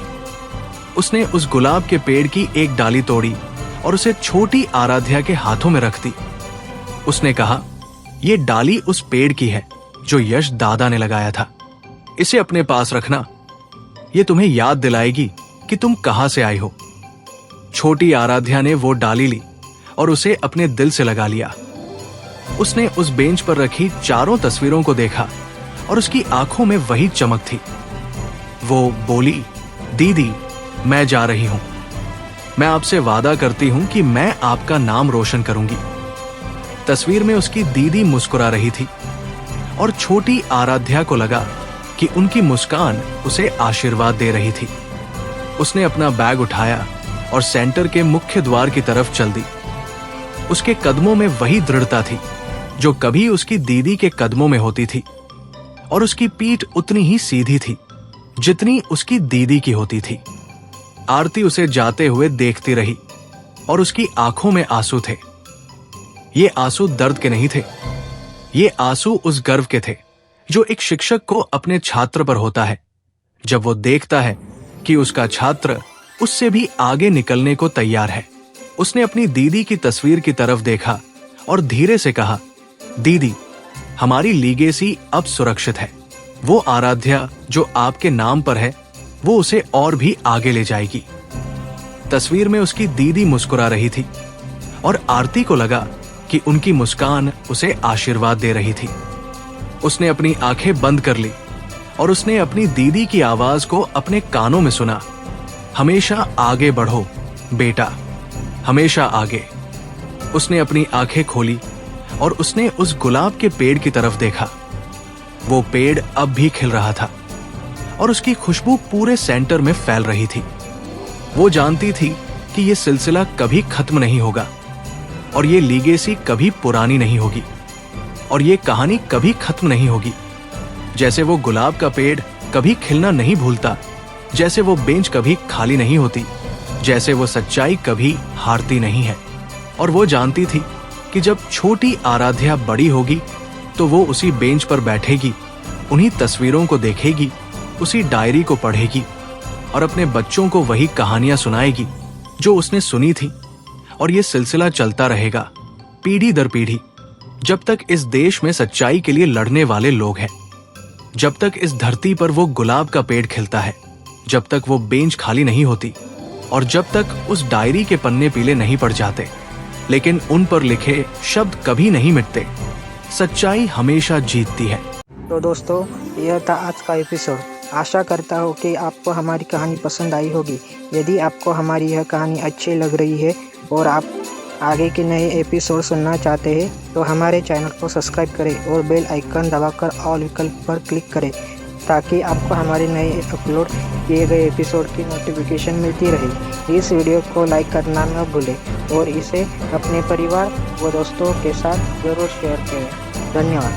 उसने उस गुलाब के पेड़ की एक डाली तोड़ी और उसे छोटी आराध्या के हाथों में रख दी। उसने कहा, यह डाली उस पेड़ की है जो यश दादा ने लगाया था। इसे अपने पास रखना, यह तुम्हें याद दिलाएगी कि तुम कहां से आई हो। छोटी आराध्या ने वो डाली ली और उसे अपने दिल से लगा लिया। उसने उस बेंच पर रखी चारों तस्वीरों को देखा और उसकी आंखों में वही चमक थी। वो बोली, दीदी, मैं जा रही हूं। मैं आपसे वादा करती हूं कि मैं आपका नाम रोशन करूंगी। तस्वीर में उसकी दीदी मुस्कुरा रही थी और छोटी आराध्या को लगा कि उनकी मुस्कान उसे आशीर्वाद दे रही थी। उसने अपना बैग उठाया और सेंटर के मुख्य द्वार की तरफ चल दी। उसके कदमों में वही दृढ़ता थी जो कभी उसकी दीदी के कदमों में होती थी और उसकी पीठ उतनी ही सीधी थी जितनी उसकी दीदी की होती थी। आरती उसे जाते हुए देखती रही और उसकी आंखों में आंसू थे। ये आंसू दर्द के नहीं थे, ये आंसू उस गर्व के थे जो एक शिक्षक को अपने छात्र पर होता है जब वो देखता है कि उसका छात्र उससे भी आगे निकलने को तैयार है। उसने अपनी दीदी की तस्वीर की तरफ देखा और धीरे से कहा, दीदी, हमारी लीगेसी अब सुरक्षित है। वो आराध्या जो आपके नाम पर है, वो उसे और भी आगे ले जाएगी। तस्वीर में उसकी दीदी मुस्कुरा रही थी और आरती को लगा कि उनकी मुस्कान उसे आशीर्वाद दे रही थी। उसने अपनी आंखें बंद कर ली और उसने अपनी दीदी की आवाज को अपने कानों में सुना, हमेशा आगे बढ़ो बेटा, हमेशा आगे। उसने अपनी आंखें खोली और उसने उस गुलाब के पेड़ की तरफ देखा। वो पेड़ अब भी खिल रहा था और उसकी खुशबू पूरे सेंटर में फैल रही थी। वो जानती थी कि ये सिलसिला कभी खत्म नहीं होगा और ये लीगेसी कभी पुरानी नहीं होगी और ये कहानी कभी खत्म नहीं होगी। जैसे वो गुलाब का पेड़ कभी खिलना नहीं भूलता, जैसे वो बेंच कभी खाली नहीं होती, जैसे वो सच्चाई कभी हारती नहीं है। और वो जानती थी कि जब छोटी आराध्या बड़ी होगी तो वो उसी बेंच पर बैठेगी, उन्हीं तस्वीरों को देखेगी, उसी डायरी को पढ़ेगी और अपने बच्चों को वही कहानियां सुनाएगी जो उसने सुनी थी। और ये सिलसिला चलता रहेगा पीढ़ी दर पीढ़ी, जब तक इस देश में सच्चाई के लिए लड़ने वाले लोग हैं, जब तक इस धरती पर वो गुलाब का पेड़ खिलता है, जब तक वो बेंच खाली नहीं होती और जब तक उस डायरी के पन्ने पीले नहीं पड़ जाते, लेकिन उन पर लिखे शब्द कभी नहीं मिटते। सच्चाई हमेशा जीतती है। तो दोस्तों, यह था आज का एपिसोड। आशा करता हूँ कि आपको हमारी कहानी पसंद आई होगी। यदि आपको हमारी यह कहानी अच्छी लग रही है और आप आगे के नए एपिसोड सुनना चाहते हैं तो हमारे चैनल को सब्सक्राइब करें और बेल आइकन दबाकर ऑल विकल्प पर क्लिक करें, ताकि आपको हमारे नए अपलोड किए गए एपिसोड की नोटिफिकेशन मिलती रहे। इस वीडियो को लाइक करना न भूलें और इसे अपने परिवार व दोस्तों के साथ ज़रूर शेयर करें। धन्यवाद।